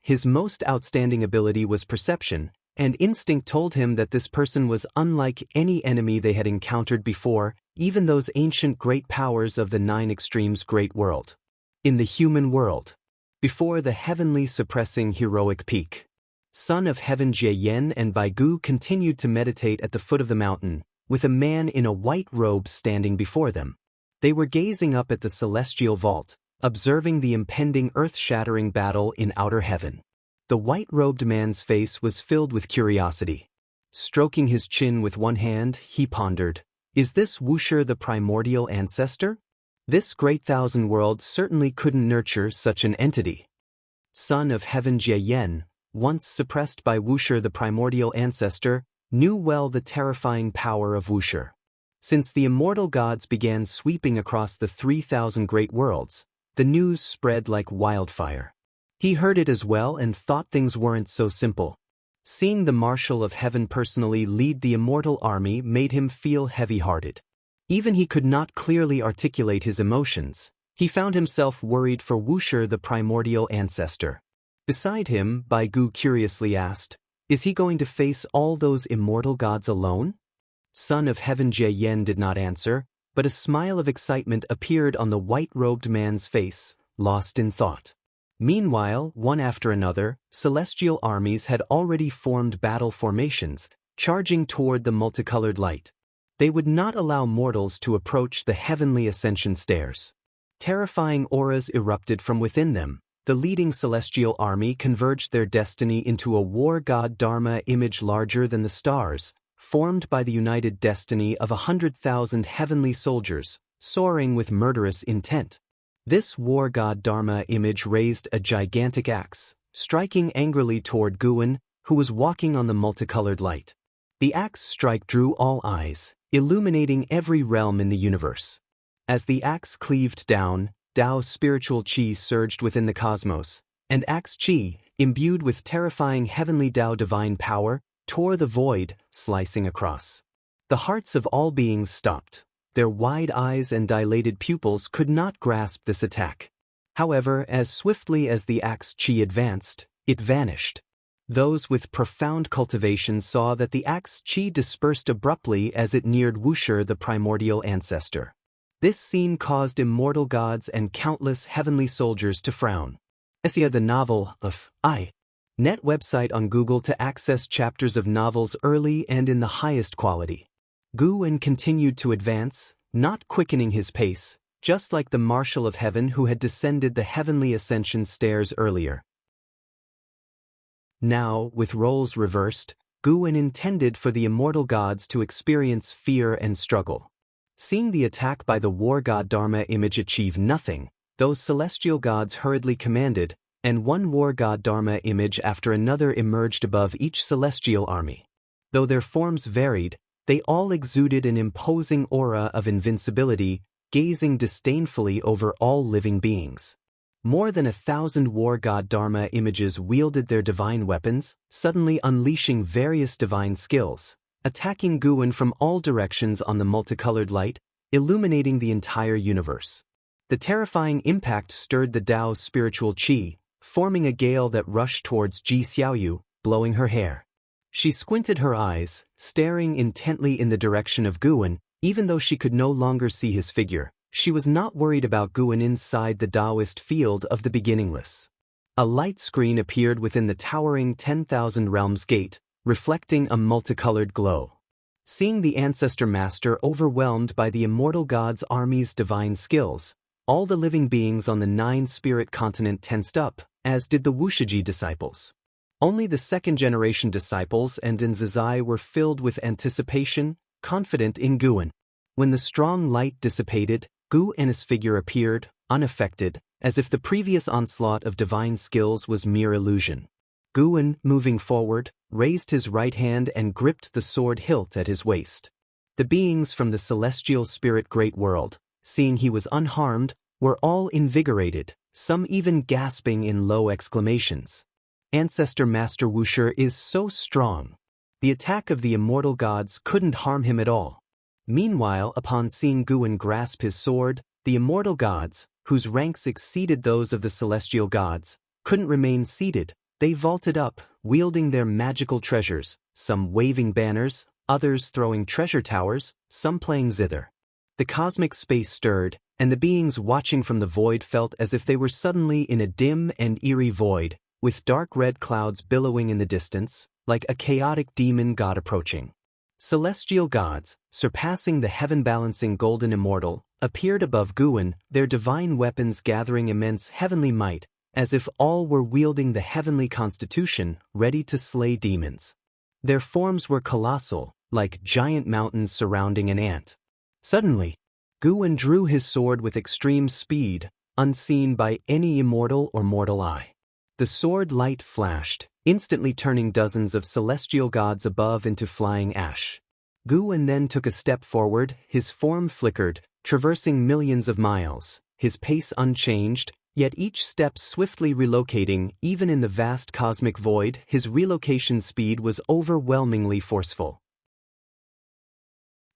His most outstanding ability was perception, and instinct told him that this person was unlike any enemy they had encountered before, even those ancient great powers of the Nine Extremes great world. In the human world, before the heavenly suppressing heroic peak, Son of Heaven Jie and Baigu continued to meditate at the foot of the mountain, with a man in a white robe standing before them. They were gazing up at the celestial vault, observing the impending earth-shattering battle in outer heaven. The white-robed man's face was filled with curiosity. Stroking his chin with one hand, he pondered, "Is this Wuxia the primordial ancestor? This great thousand world certainly couldn't nurture such an entity." Son of Heaven Jie, once suppressed by Wuxia the primordial ancestor, knew well the terrifying power of Wuxia. Since the immortal gods began sweeping across the 3,000 great worlds, the news spread like wildfire. He heard it as well and thought things weren't so simple. Seeing the Marshal of Heaven personally lead the immortal army made him feel heavy-hearted. Even he could not clearly articulate his emotions. He found himself worried for Wuxia the primordial ancestor. Beside him, Baigu curiously asked, "Is he going to face all those immortal gods alone?" Son of Heaven Jie did not answer, but a smile of excitement appeared on the white-robed man's face, lost in thought. Meanwhile, one after another, celestial armies had already formed battle formations, charging toward the multicolored light. They would not allow mortals to approach the heavenly ascension stairs. Terrifying auras erupted from within them. The leading celestial army converged their destiny into a war god Dharma image larger than the stars, formed by the united destiny of 100,000 heavenly soldiers, soaring with murderous intent. This war god Dharma image raised a gigantic axe, striking angrily toward Groom, who was walking on the multicolored light. The axe strike drew all eyes, illuminating every realm in the universe. As the axe cleaved down, Tao's spiritual qi surged within the cosmos, and axe qi, imbued with terrifying heavenly Tao divine power, tore the void, slicing across. The hearts of all beings stopped. Their wide eyes and dilated pupils could not grasp this attack. However, as swiftly as the axe qi advanced, it vanished. Those with profound cultivation saw that the axe qi dispersed abruptly as it neared Wuxia the primordial ancestor. This scene caused immortal gods and countless heavenly soldiers to frown. Essia the novel of I.net website on Google to access chapters of novels early and in the highest quality. Groom continued to advance, not quickening his pace, just like the Marshal of Heaven who had descended the heavenly ascension stairs earlier. Now, with roles reversed, Groom intended for the immortal gods to experience fear and struggle. Seeing the attack by the war god Dharma image achieve nothing, those celestial gods hurriedly commanded, and one war god Dharma image after another emerged above each celestial army. Though their forms varied, they all exuded an imposing aura of invincibility, gazing disdainfully over all living beings. More than 1,000 war god Dharma images wielded their divine weapons, suddenly unleashing various divine skills, attacking Groom from all directions on the multicolored light, illuminating the entire universe. The terrifying impact stirred the Tao's spiritual qi, forming a gale that rushed towards Ji Xiaoyu, blowing her hair. She squinted her eyes, staring intently in the direction of Guan, even though she could no longer see his figure. She was not worried about Guan inside the Taoist field of the beginningless. A light screen appeared within the towering 10,000 Realms gate, reflecting a multicolored glow. Seeing the Ancestor Master overwhelmed by the Immortal God's army's divine skills, all the living beings on the 9-spirit continent tensed up, as did the Wushiji disciples. Only the second-generation disciples and Nzazai were filled with anticipation, confident in Guan. When the strong light dissipated, Gu and his figure appeared, unaffected, as if the previous onslaught of divine skills was mere illusion. Guan, moving forward, raised his right hand and gripped the sword hilt at his waist. The beings from the celestial spirit great world, seeing he was unharmed, were all invigorated, some even gasping in low exclamations. Ancestor Master Wuxia is so strong. The attack of the immortal gods couldn't harm him at all. Meanwhile, upon seeing Guan grasp his sword, the immortal gods, whose ranks exceeded those of the celestial gods, couldn't remain seated. They vaulted up, wielding their magical treasures, some waving banners, others throwing treasure towers, some playing zither. The cosmic space stirred, and the beings watching from the void felt as if they were suddenly in a dim and eerie void, with dark red clouds billowing in the distance, like a chaotic demon god approaching. Celestial gods, surpassing the heaven-balancing golden immortal, appeared above Guan, their divine weapons gathering immense heavenly might, as if all were wielding the heavenly constitution, ready to slay demons. Their forms were colossal, like giant mountains surrounding an ant. Suddenly, Guan drew his sword with extreme speed, unseen by any immortal or mortal eye. The sword light flashed, instantly turning dozens of celestial gods above into flying ash. Guan then took a step forward, his form flickered, traversing millions of miles, his pace unchanged, yet each step swiftly relocating. Even in the vast cosmic void, his relocation speed was overwhelmingly forceful.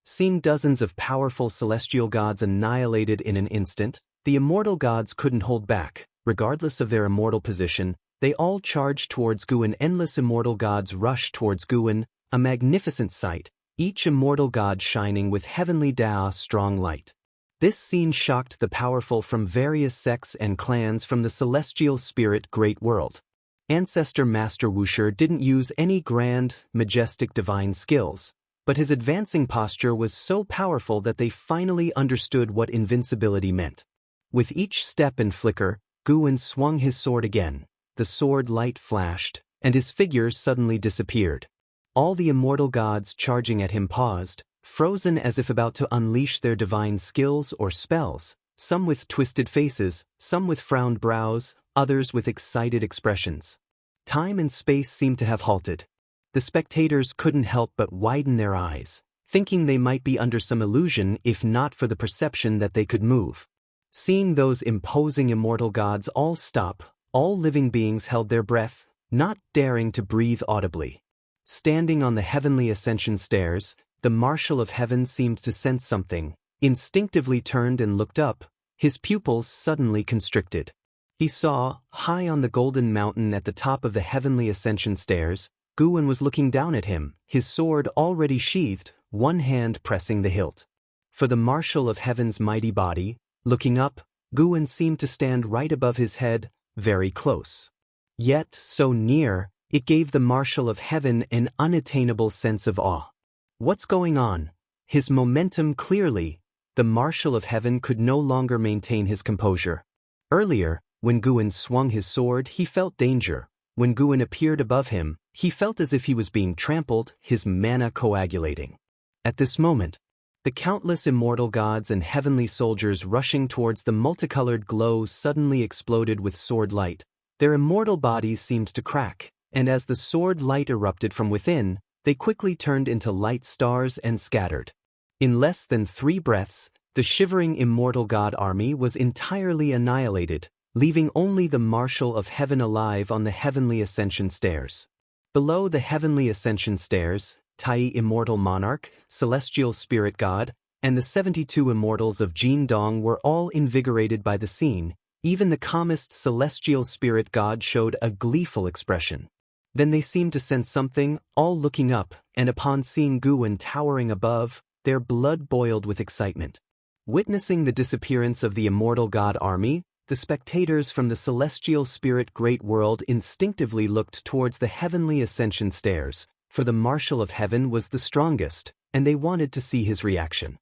Seeing dozens of powerful celestial gods annihilated in an instant, the immortal gods couldn't hold back. Regardless of their immortal position, they all charged towards Guan. Endless immortal gods rushed towards Guan, a magnificent sight, each immortal god shining with heavenly Dao's strong light. This scene shocked the powerful from various sects and clans from the celestial spirit great world. Ancestor Master Wuxia didn't use any grand, majestic divine skills, but his advancing posture was so powerful that they finally understood what invincibility meant. With each step and flicker, Guan swung his sword again. The sword light flashed, and his figure suddenly disappeared. All the immortal gods charging at him paused, frozen as if about to unleash their divine skills or spells, some with twisted faces, some with frowned brows, others with excited expressions. Time and space seemed to have halted. The spectators couldn't help but widen their eyes, thinking they might be under some illusion if not for the perception that they could move. Seeing those imposing immortal gods all stop, all living beings held their breath, not daring to breathe audibly. Standing on the heavenly ascension stairs, the Marshal of Heaven seemed to sense something, instinctively turned and looked up, his pupils suddenly constricted. He saw, high on the golden mountain at the top of the heavenly ascension stairs, Guan was looking down at him, his sword already sheathed, one hand pressing the hilt. For the Marshal of Heaven's mighty body, looking up, Guan seemed to stand right above his head, very close. Yet, so near, it gave the Marshal of Heaven an unattainable sense of awe. What's going on? His momentum clearly. The Marshal of Heaven could no longer maintain his composure. Earlier, when Guan swung his sword, he felt danger. When Guan appeared above him, he felt as if he was being trampled, his mana coagulating. At this moment, the countless immortal gods and heavenly soldiers rushing towards the multicolored glow suddenly exploded with sword light. Their immortal bodies seemed to crack, and as the sword light erupted from within, they quickly turned into light stars and scattered. In less than 3 breaths, the shivering immortal god army was entirely annihilated, leaving only the Marshal of Heaven alive on the heavenly ascension stairs. Below the heavenly ascension stairs, Tai Immortal Monarch, Celestial Spirit God, and the 72 immortals of Jin Dong were all invigorated by the scene, Even the calmest celestial spirit god showed a gleeful expression. Then they seemed to sense something, all looking up, and upon seeing Guwen towering above, their blood boiled with excitement. Witnessing the disappearance of the immortal god army, the spectators from the celestial spirit great world instinctively looked towards the heavenly ascension stairs, for the Marshal of Heaven was the strongest, and they wanted to see his reaction.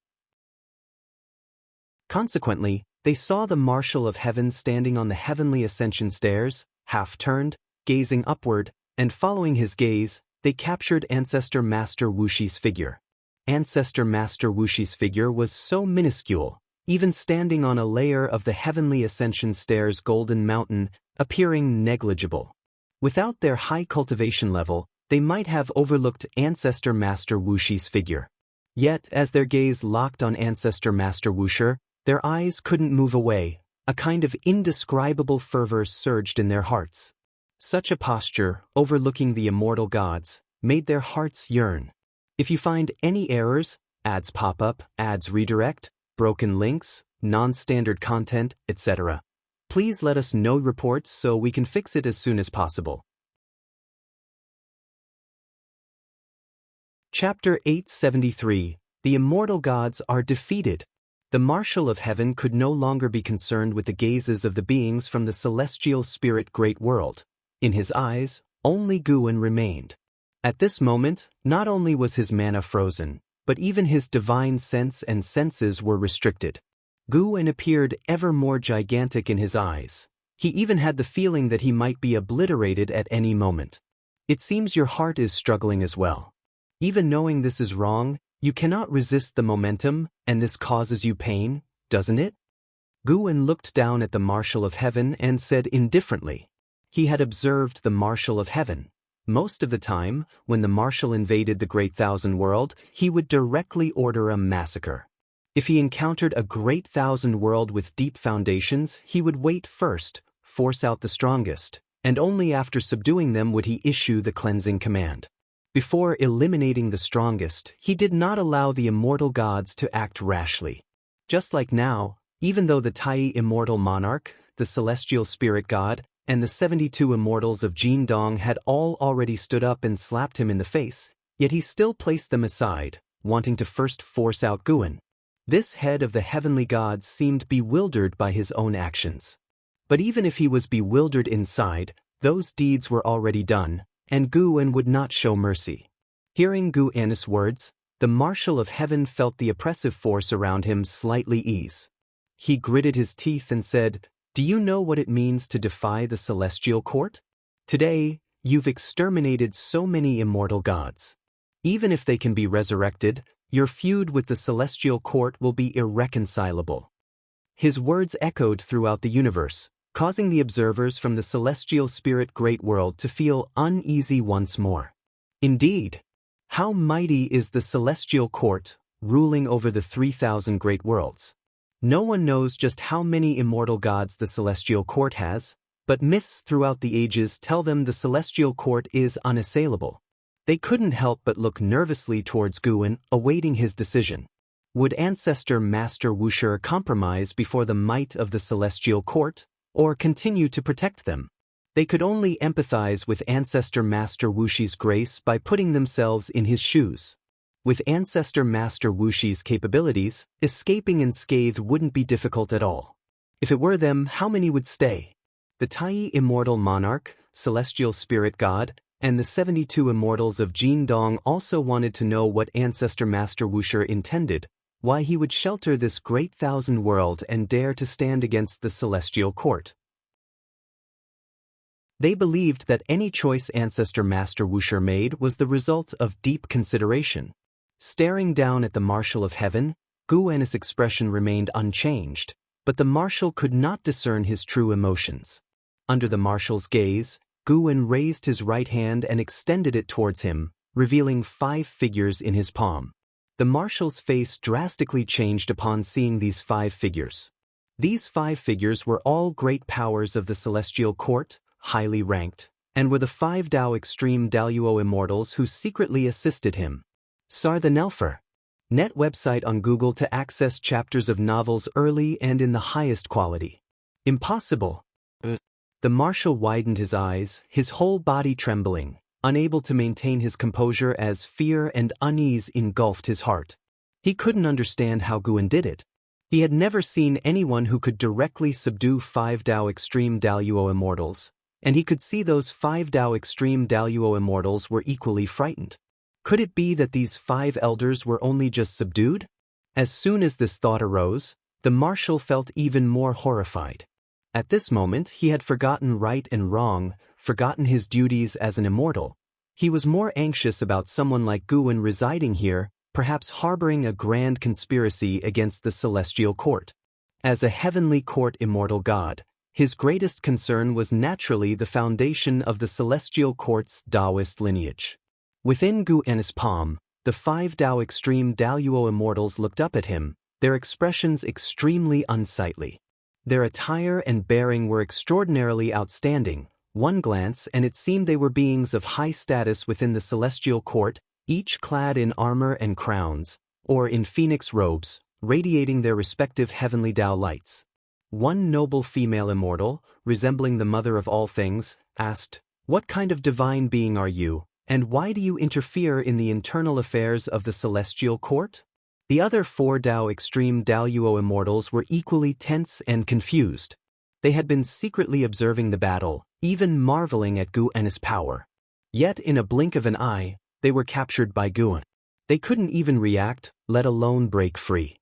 Consequently, they saw the Marshal of Heaven standing on the heavenly ascension stairs, half-turned, gazing upward, and following his gaze, they captured Ancestor Master Wushi's figure. Ancestor Master Wushi's figure was so minuscule, even standing on a layer of the heavenly ascension stairs' golden mountain, appearing negligible. Without their high cultivation level, they might have overlooked Ancestor Master Wushi's figure. Yet, as their gaze locked on Ancestor Master Wushi, their eyes couldn't move away. A kind of indescribable fervor surged in their hearts. Such a posture, overlooking the immortal gods, made their hearts yearn. If you find any errors, ads pop up, ads redirect, broken links, non-standard content, etc., please let us know reports so we can fix it as soon as possible. Chapter 873. The Immortal Gods are defeated. The Marshal of Heaven could no longer be concerned with the gazes of the beings from the celestial spirit great world. In his eyes, only Guwen remained. At this moment, not only was his mana frozen, but even his divine sense and senses were restricted. Guwen appeared ever more gigantic in his eyes. He even had the feeling that he might be obliterated at any moment. It seems your heart is struggling as well. Even knowing this is wrong, you cannot resist the momentum, and this causes you pain, doesn't it? Guwen looked down at the Marshal of Heaven and said indifferently. He had observed the Marshal of Heaven. Most of the time, when the Marshal invaded the Great Thousand World, he would directly order a massacre. If he encountered a Great Thousand World with deep foundations, he would wait first, force out the strongest, and only after subduing them would he issue the cleansing command. Before eliminating the strongest, he did not allow the immortal gods to act rashly. Just like now, even though the Tai Immortal Monarch, the Celestial Spirit God, and the 72 immortals of Jin-dong had all already stood up and slapped him in the face, yet he still placed them aside, wanting to first force out Guwen. This head of the heavenly gods seemed bewildered by his own actions. But even if he was bewildered inside, those deeds were already done, and Guwen would not show mercy. Hearing Guwen's words, the Marshal of Heaven felt the oppressive force around him slightly ease. He gritted his teeth and said, "Do you know what it means to defy the celestial court? Today, you've exterminated so many immortal gods. Even if they can be resurrected, your feud with the celestial court will be irreconcilable." His words echoed throughout the universe, causing the observers from the celestial spirit great world to feel uneasy once more. Indeed, how mighty is the celestial court, ruling over the 3,000 great worlds. No one knows just how many immortal gods the celestial court has, but myths throughout the ages tell them the celestial court is unassailable. They couldn't help but look nervously towards Guwen, awaiting his decision. Would Ancestor Master Wushi compromise before the might of the celestial court, or continue to protect them? They could only empathize with Ancestor Master Wushi's grace by putting themselves in his shoes. With Ancestor Master Wushi's capabilities, escaping unscathed wouldn't be difficult at all. If it were them, how many would stay? The Tai Immortal Monarch, Celestial Spirit God, and the 72 immortals of Jin-dong also wanted to know what Ancestor Master Wushi intended, why he would shelter this great thousand world and dare to stand against the celestial court. They believed that any choice Ancestor Master Wushi made was the result of deep consideration. Staring down at the Marshal of Heaven, Guwen's expression remained unchanged, but the Marshal could not discern his true emotions. Under the Marshal's gaze, Guwen raised his right hand and extended it towards him, revealing 5 figures in his palm. The Marshal's face drastically changed upon seeing these 5 figures. These 5 figures were all great powers of the Celestial Court, highly ranked, and were the 5 Dao Extreme Daluo Immortals who secretly assisted him. Sar the Nelfer. Net website on Google to access chapters of novels early and in the highest quality. Impossible. The marshal widened his eyes, his whole body trembling, unable to maintain his composure as fear and unease engulfed his heart. He couldn't understand how Guan did it. He had never seen anyone who could directly subdue 5 Dao Extreme Daluo Immortals, and he could see those 5 Dao Extreme Daluo Immortals were equally frightened. Could it be that these 5 elders were only just subdued? As soon as this thought arose, the marshal felt even more horrified. At this moment he had forgotten right and wrong, forgotten his duties as an immortal. He was more anxious about someone like Guan residing here, perhaps harboring a grand conspiracy against the celestial court. As a heavenly court immortal god, his greatest concern was naturally the foundation of the celestial court's Taoist lineage. Within Guan's palm, the 5 Dao Extreme Daluo Immortals looked up at him, their expressions extremely unsightly. Their attire and bearing were extraordinarily outstanding. One glance and it seemed they were beings of high status within the celestial court, each clad in armor and crowns, or in phoenix robes, radiating their respective heavenly Tao lights. One noble female immortal, resembling the mother of all things, asked, "What kind of divine being are you, and why do you interfere in the internal affairs of the celestial court?" The other 4 Dao Extreme Daluo Immortals were equally tense and confused. They had been secretly observing the battle, even marveling at Guan's power. Yet in a blink of an eye, they were captured by Guan. They couldn't even react, let alone break free.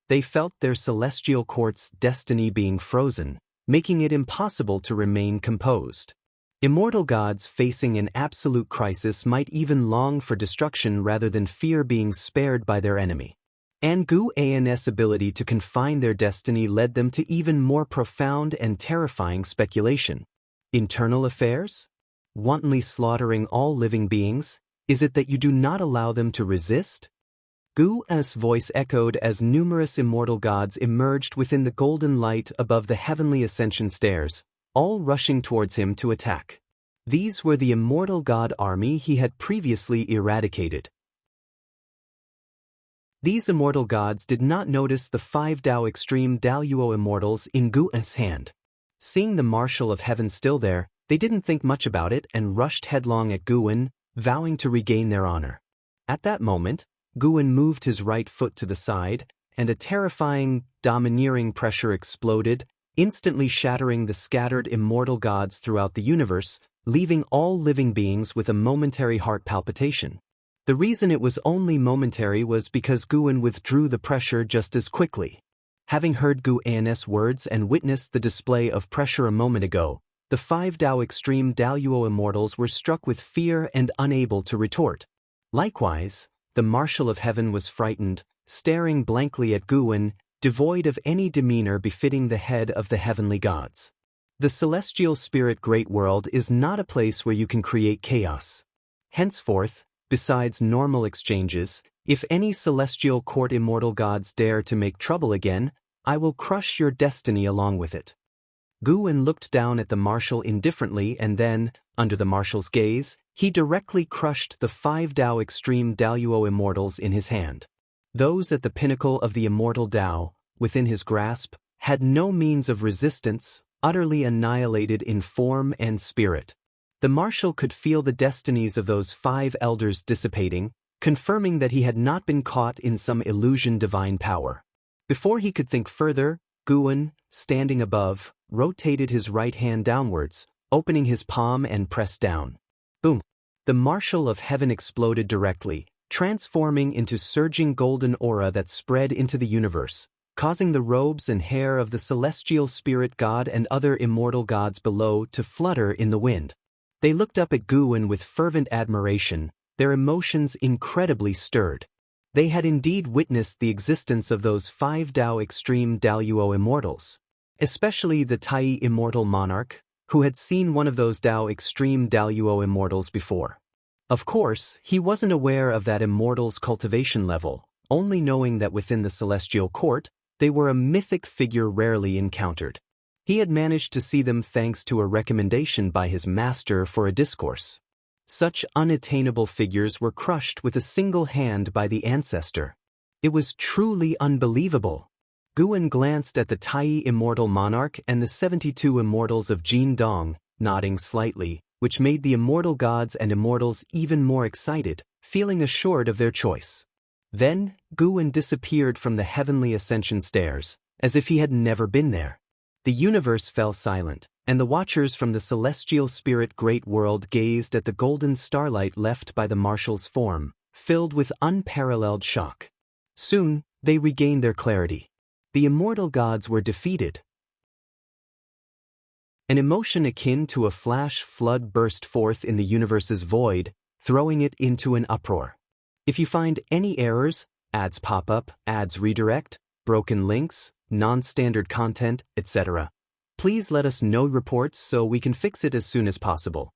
They felt their celestial court's destiny being frozen, making it impossible to remain composed. Immortal gods facing an absolute crisis might even long for destruction rather than fear being spared by their enemy. And Guan's ability to confine their destiny led them to even more profound and terrifying speculation. Internal affairs? Wantonly slaughtering all living beings? Is it that you do not allow them to resist? Gu's voice echoed as numerous immortal gods emerged within the golden light above the heavenly ascension stairs, all rushing towards him to attack. These were the immortal god army he had previously eradicated. These immortal gods did not notice the 5 Dao Extreme Daluo Immortals in Gu's hand. Seeing the Marshal of Heaven still there, they didn't think much about it and rushed headlong at Guan, vowing to regain their honor. At that moment, Guan moved his right foot to the side, and a terrifying, domineering pressure exploded, instantly shattering the scattered immortal gods throughout the universe, leaving all living beings with a momentary heart palpitation. The reason it was only momentary was because Guan withdrew the pressure just as quickly. Having heard Guan's words and witnessed the display of pressure a moment ago, the 5 Dao Extreme Daluo Immortals were struck with fear and unable to retort. Likewise, the Marshal of Heaven was frightened, staring blankly at Guan, devoid of any demeanor befitting the head of the heavenly gods. The celestial spirit great world is not a place where you can create chaos. Henceforth, besides normal exchanges, if any celestial court immortal gods dare to make trouble again, I will crush your destiny along with it. Guan looked down at the marshal indifferently and then, under the marshal's gaze, he directly crushed the 5 Dao Extreme Daluo Immortals in his hand. Those at the pinnacle of the immortal Dao, within his grasp, had no means of resistance, utterly annihilated in form and spirit. The marshal could feel the destinies of those 5 elders dissipating, confirming that he had not been caught in some illusion divine power. Before he could think further, Guan, standing above, rotated his right hand downwards, opening his palm and pressed down. Boom! The Marshal of Heaven exploded directly, transforming into surging golden aura that spread into the universe, causing the robes and hair of the celestial spirit god and other immortal gods below to flutter in the wind. They looked up at Guan with fervent admiration, their emotions incredibly stirred. They had indeed witnessed the existence of those 5 Dao Extreme Daluo Immortals, especially the Tai Immortal Monarch, who had seen one of those Dao Extreme Daluo Immortals before. Of course, he wasn't aware of that immortal's cultivation level, only knowing that within the celestial court, they were a mythic figure rarely encountered. He had managed to see them thanks to a recommendation by his master for a discourse. Such unattainable figures were crushed with a single hand by the ancestor. It was truly unbelievable. Guan glanced at the Tai immortal monarch and the 72 immortals of Jin Dong, nodding slightly, which made the immortal gods and immortals even more excited, feeling assured of their choice. Then, Guan disappeared from the heavenly ascension stairs, as if he had never been there. The universe fell silent, and the watchers from the celestial spirit great world gazed at the golden starlight left by the marshal's form, filled with unparalleled shock. Soon, they regained their clarity. The immortal gods were defeated. An emotion akin to a flash flood burst forth in the universe's void, throwing it into an uproar. If you find any errors, ads pop up, ads redirect, broken links, non-standard content, etc., please let us know reports so we can fix it as soon as possible.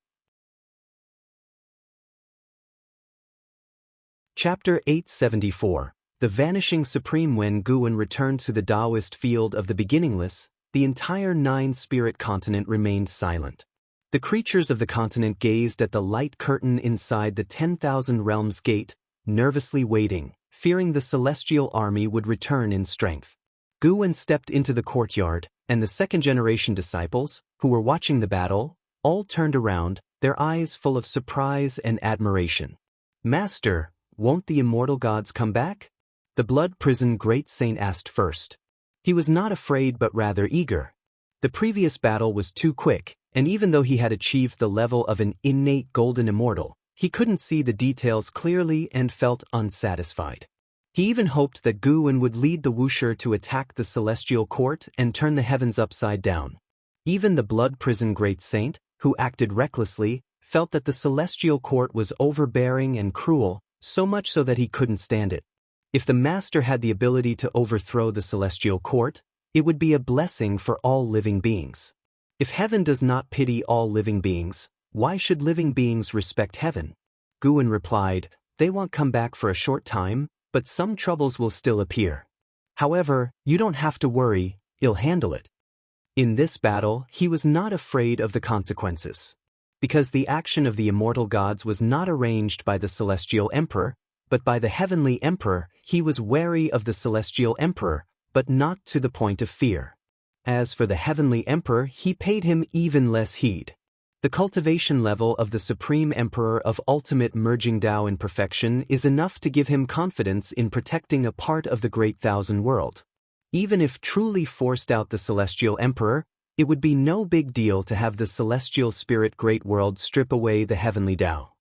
Chapter 874. The Vanishing Supreme. When Guan returned to the Taoist field of the beginningless, the entire nine-spirit continent remained silent. The creatures of the continent gazed at the light curtain inside the 10,000 Realms Gate, nervously waiting, fearing the celestial army would return in strength. Guan stepped into the courtyard, and the second-generation disciples, who were watching the battle, all turned around, their eyes full of surprise and admiration. "Master, won't the immortal gods come back?" The blood prison great saint asked first. He was not afraid but rather eager. The previous battle was too quick, and even though he had achieved the level of an innate golden immortal, he couldn't see the details clearly and felt unsatisfied. He even hoped that Guan would lead the Wuxia to attack the celestial court and turn the heavens upside down. Even the blood prison great saint, who acted recklessly, felt that the celestial court was overbearing and cruel, so much so that he couldn't stand it. If the master had the ability to overthrow the celestial court, it would be a blessing for all living beings. If heaven does not pity all living beings, why should living beings respect heaven? Guan replied, "They won't come back for a short time, but some troubles will still appear. However, you don't have to worry, you'll handle it." In this battle, he was not afraid of the consequences. Because the action of the immortal gods was not arranged by the celestial emperor, but by the heavenly emperor, he was wary of the celestial emperor, but not to the point of fear. As for the heavenly emperor, he paid him even less heed. The cultivation level of the supreme emperor of ultimate merging Tao in perfection is enough to give him confidence in protecting a part of the great thousand world. Even if truly forced out the celestial emperor, it would be no big deal to have the celestial spirit great world strip away the heavenly Tao.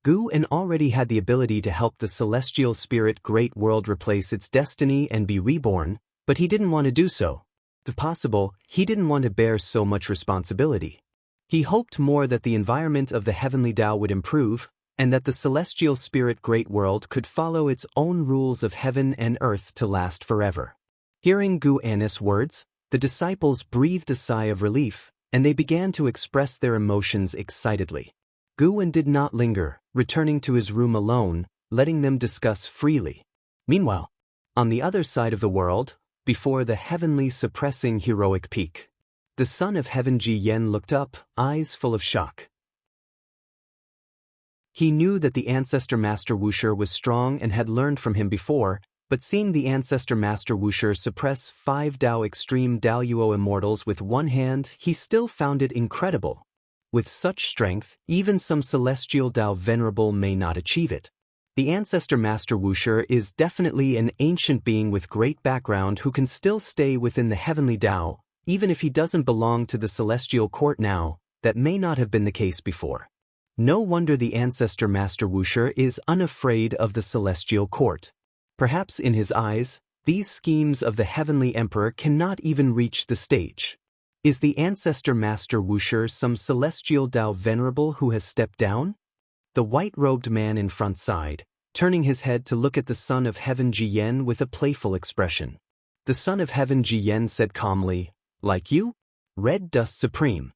Guan already had the ability to help the celestial spirit great world replace its destiny and be reborn, but he didn't want to do so. If possible, he didn't want to bear so much responsibility. He hoped more that the environment of the heavenly Tao would improve, and that the celestial spirit great world could follow its own rules of heaven and earth to last forever. Hearing Guan's words, the disciples breathed a sigh of relief, and they began to express their emotions excitedly. Guan did not linger, returning to his room alone, letting them discuss freely. Meanwhile, on the other side of the world, before the heavenly suppressing heroic peak, the son of heaven Ji Yen looked up, eyes full of shock. He knew that the ancestor Master Wuxia was strong and had learned from him before, but seeing the ancestor Master Wuxia suppress 5 Tao extreme Daoyuo immortals with one hand, he still found it incredible. With such strength, even some celestial Tao venerable may not achieve it. The ancestor Master Wuxia is definitely an ancient being with great background who can still stay within the heavenly Tao, even if he doesn't belong to the celestial court now. That may not have been the case before. No wonder the ancestor Master Wuxia is unafraid of the celestial court. Perhaps in his eyes, these schemes of the heavenly emperor cannot even reach the stage. Is the ancestor Master Wuxia some celestial Tao venerable who has stepped down? The white-robed man in front sighed, turning his head to look at the son of heaven Ji Yen with a playful expression. The son of heaven Ji Yen said calmly, "Like you? Red Dust Supreme."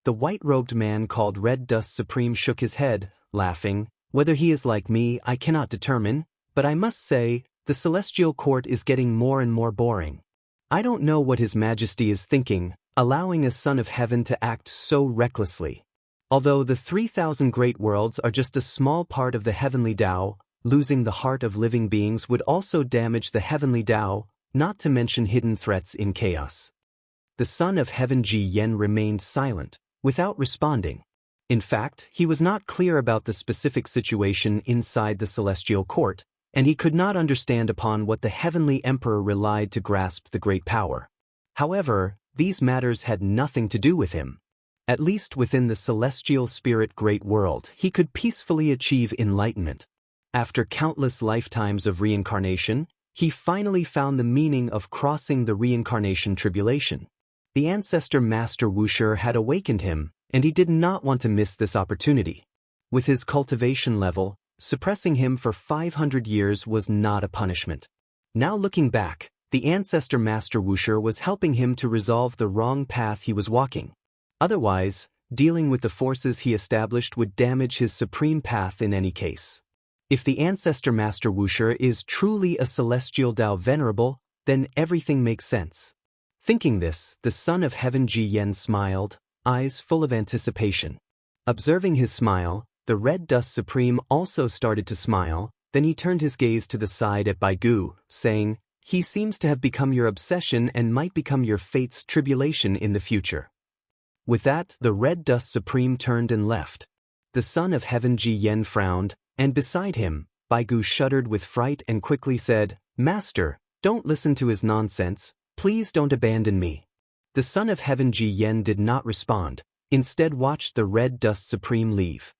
The white-robed man called Red Dust Supreme shook his head, laughing. "Whether he is like me, I cannot determine, but I must say, the celestial court is getting more and more boring. I don't know what His Majesty is thinking, allowing a son of heaven to act so recklessly. Although the 3,000 great worlds are just a small part of the heavenly Tao, losing the heart of living beings would also damage the heavenly Tao, not to mention hidden threats in chaos. The son of heaven Ji Yen remained silent, without responding. In fact, he was not clear about the specific situation inside the celestial court, and he could not understand upon what the heavenly emperor relied to grasp the great power. However, these matters had nothing to do with him. At least within the celestial spirit great world, he could peacefully achieve enlightenment. After countless lifetimes of reincarnation, he finally found the meaning of crossing the reincarnation tribulation. The ancestor Master Wuxia had awakened him, and he did not want to miss this opportunity. With his cultivation level, suppressing him for 500 years was not a punishment. Now looking back, the ancestor Master Wuxia was helping him to resolve the wrong path he was walking. Otherwise, dealing with the forces he established would damage his supreme path in any case. If the ancestor Master Wuxia is truly a celestial Tao venerable, then everything makes sense. Thinking this, the son of heaven Ji Yen smiled, eyes full of anticipation. Observing his smile, the Red Dust Supreme also started to smile, then he turned his gaze to the side at Baigu, saying, "He seems to have become your obsession and might become your fate's tribulation in the future." With that, the Red Dust Supreme turned and left. The son of heaven Ji Yen frowned, and beside him, Baigu shuddered with fright and quickly said, "Master, don't listen to his nonsense. Please don't abandon me." The son of heaven Ji Yen did not respond, instead watched the Red Dust Supreme leave.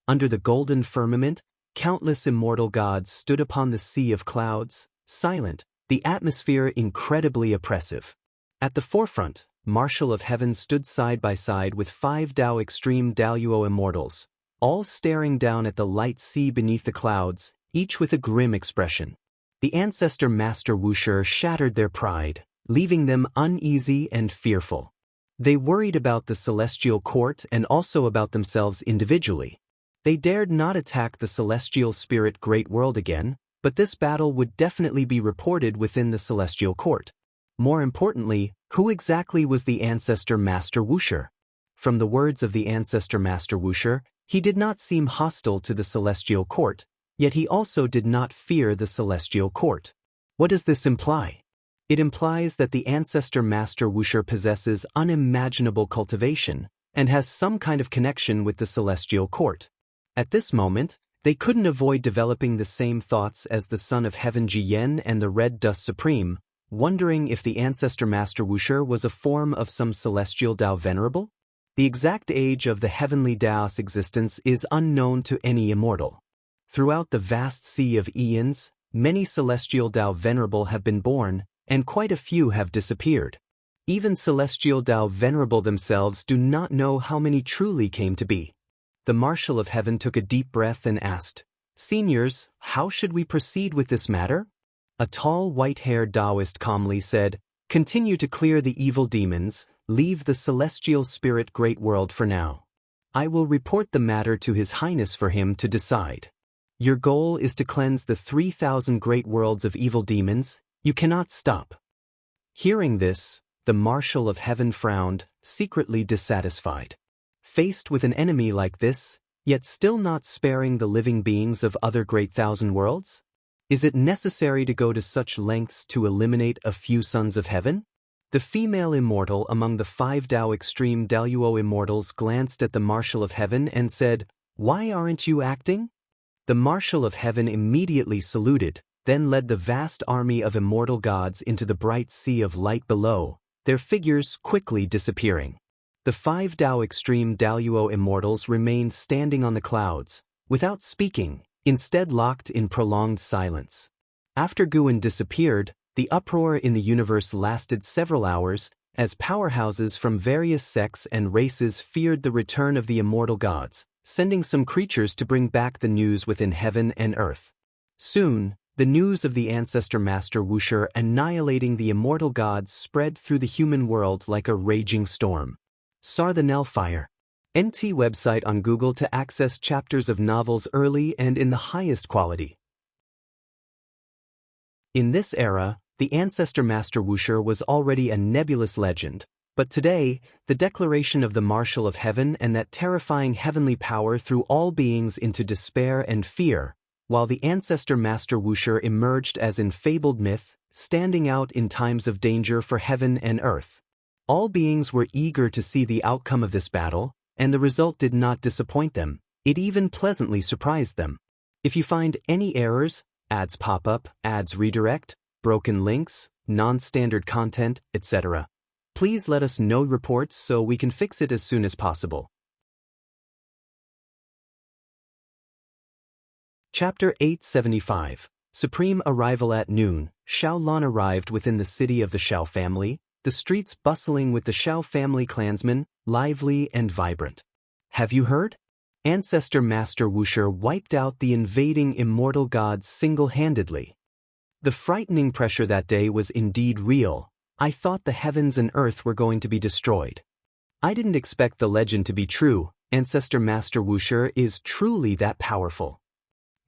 Under the golden firmament, countless immortal gods stood upon the sea of clouds, silent, the atmosphere incredibly oppressive. At the forefront, Marshal of Heaven stood side by side with 5 Tao Extreme Daluo immortals, all staring down at the light sea beneath the clouds, each with a grim expression. The ancestor Master Wuxia shattered their pride, leaving them uneasy and fearful. They worried about the celestial court and also about themselves individually. They dared not attack the celestial spirit great world again, but this battle would definitely be reported within the celestial court. More importantly, who exactly was the ancestor Master Wuxia? From the words of the ancestor Master Wuxia, he did not seem hostile to the celestial court, yet he also did not fear the celestial court. What does this imply? It implies that the ancestor Master Wuxia possesses unimaginable cultivation and has some kind of connection with the celestial court. At this moment, they couldn't avoid developing the same thoughts as the son of heaven Ji Yen and the Red Dust Supreme, wondering if the ancestor Master Wuxia was a form of some celestial Tao venerable. The exact age of the heavenly Tao's existence is unknown to any immortal. Throughout the vast sea of eons, many celestial Tao venerable have been born, and quite a few have disappeared. Even celestial Tao venerable themselves do not know how many truly came to be. The Marshal of Heaven took a deep breath and asked, "Seniors, how should we proceed with this matter?" A tall white-haired Taoist calmly said, "Continue to clear the evil demons, leave the celestial spirit great world for now. I will report the matter to His Highness for him to decide. Your goal is to cleanse the 3,000 great worlds of evil demons. You cannot stop." Hearing this, the Marshal of Heaven frowned, secretly dissatisfied. Faced with an enemy like this, yet still not sparing the living beings of other great thousand worlds? Is it necessary to go to such lengths to eliminate a few sons of heaven? The female immortal among the 5 Tao Extreme Daluo immortals glanced at the Marshal of Heaven and said, "Why aren't you acting?" The Marshal of Heaven immediately saluted, then led the vast army of immortal gods into the bright sea of light below, their figures quickly disappearing. The 5 Tao Extreme Daluo immortals remained standing on the clouds, without speaking, instead locked in prolonged silence. After Guan disappeared, the uproar in the universe lasted several hours, as powerhouses from various sects and races feared the return of the immortal gods, sending some creatures to bring back the news within heaven and earth. Soon, the news of the ancestor Master Wuxia annihilating the immortal gods spread through the human world like a raging storm. Sarthanel Fire. NT website on Google to access chapters of novels early and in the highest quality. In this era, the ancestor Master Wuxia was already a nebulous legend, but today, the declaration of the Marshal of Heaven and that terrifying heavenly power threw all beings into despair and fear, while the ancestor Master Wuxia emerged as in fabled myth, standing out in times of danger for heaven and earth. All beings were eager to see the outcome of this battle, and the result did not disappoint them. It even pleasantly surprised them. If you find any errors, ads pop up, ads redirect, broken links, non-standard content, etc., please let us know reports so we can fix it as soon as possible. Chapter 875. Supreme Arrival. At noon, Xiaolan arrived within the city of the Xiao family, the streets bustling with the Xiao family clansmen, lively and vibrant. Have you heard? Ancestor Master Wuxia wiped out the invading immortal gods single-handedly. The frightening pressure that day was indeed real. I thought the heavens and earth were going to be destroyed. I didn't expect the legend to be true. Ancestor Master Wuxia is truly that powerful.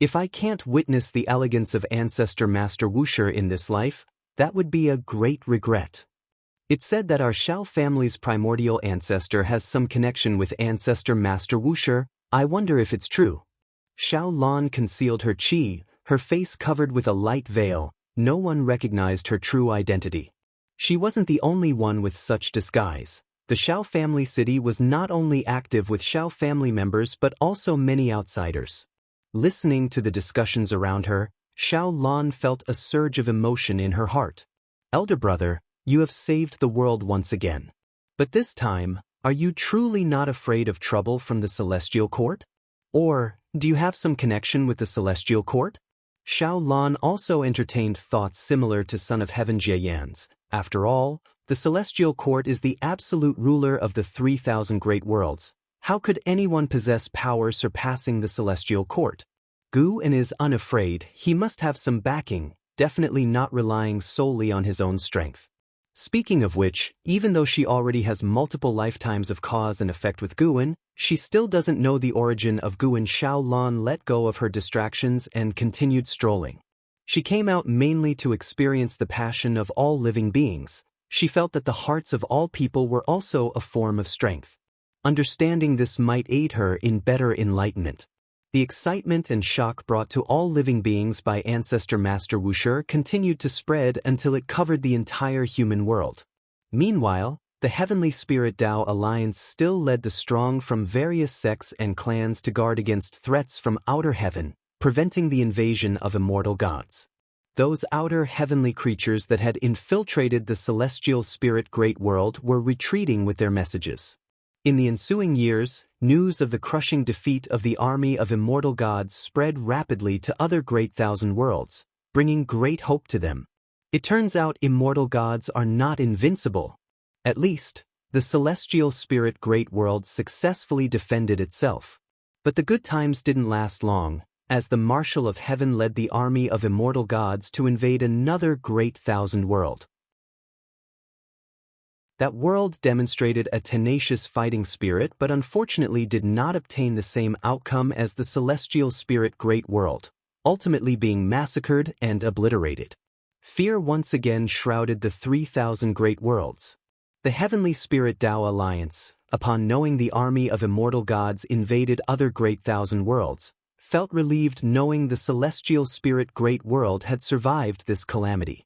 If I can't witness the elegance of Ancestor Master Wuxia in this life, that would be a great regret. It's said that our Xiao family's primordial ancestor has some connection with Ancestor Master Wuxia. I wonder if it's true. Xiaolan concealed her qi, her face covered with a light veil. No one recognized her true identity. She wasn't the only one with such disguise. The Xiao family city was not only active with Xiao family members but also many outsiders. Listening to the discussions around her, Xiaolan felt a surge of emotion in her heart. Elder brother, you have saved the world once again. But this time, are you truly not afraid of trouble from the Celestial Court? Or, do you have some connection with the Celestial Court? Xiaolan also entertained thoughts similar to Son of Heaven Jieyan's. After all, the Celestial Court is the absolute ruler of the 3,000 great worlds. How could anyone possess power surpassing the Celestial Court? Guan is unafraid. He must have some backing, definitely not relying solely on his own strength. Speaking of which, even though she already has multiple lifetimes of cause and effect with Guan, she still doesn't know the origin of Guan. Xiaolan let go of her distractions and continued strolling. She came out mainly to experience the passion of all living beings. She felt that the hearts of all people were also a form of strength. Understanding this might aid her in better enlightenment. The excitement and shock brought to all living beings by Ancestor Master Wuxia continued to spread until it covered the entire human world. Meanwhile, the Heavenly Spirit Tao Alliance still led the strong from various sects and clans to guard against threats from outer heaven, preventing the invasion of immortal gods. Those outer heavenly creatures that had infiltrated the celestial spirit great world were retreating with their messages. In the ensuing years, news of the crushing defeat of the army of immortal gods spread rapidly to other great thousand worlds, bringing great hope to them. It turns out immortal gods are not invincible. At least, the celestial spirit great world successfully defended itself. But the good times didn't last long, as the Marshal of Heaven led the army of immortal gods to invade another great thousand world. That world demonstrated a tenacious fighting spirit but unfortunately did not obtain the same outcome as the celestial spirit great world, ultimately being massacred and obliterated. Fear once again shrouded the 3,000 great worlds. The Heavenly Spirit Tao Alliance, upon knowing the army of immortal gods invaded other great thousand worlds, felt relieved knowing the celestial spirit great world had survived this calamity.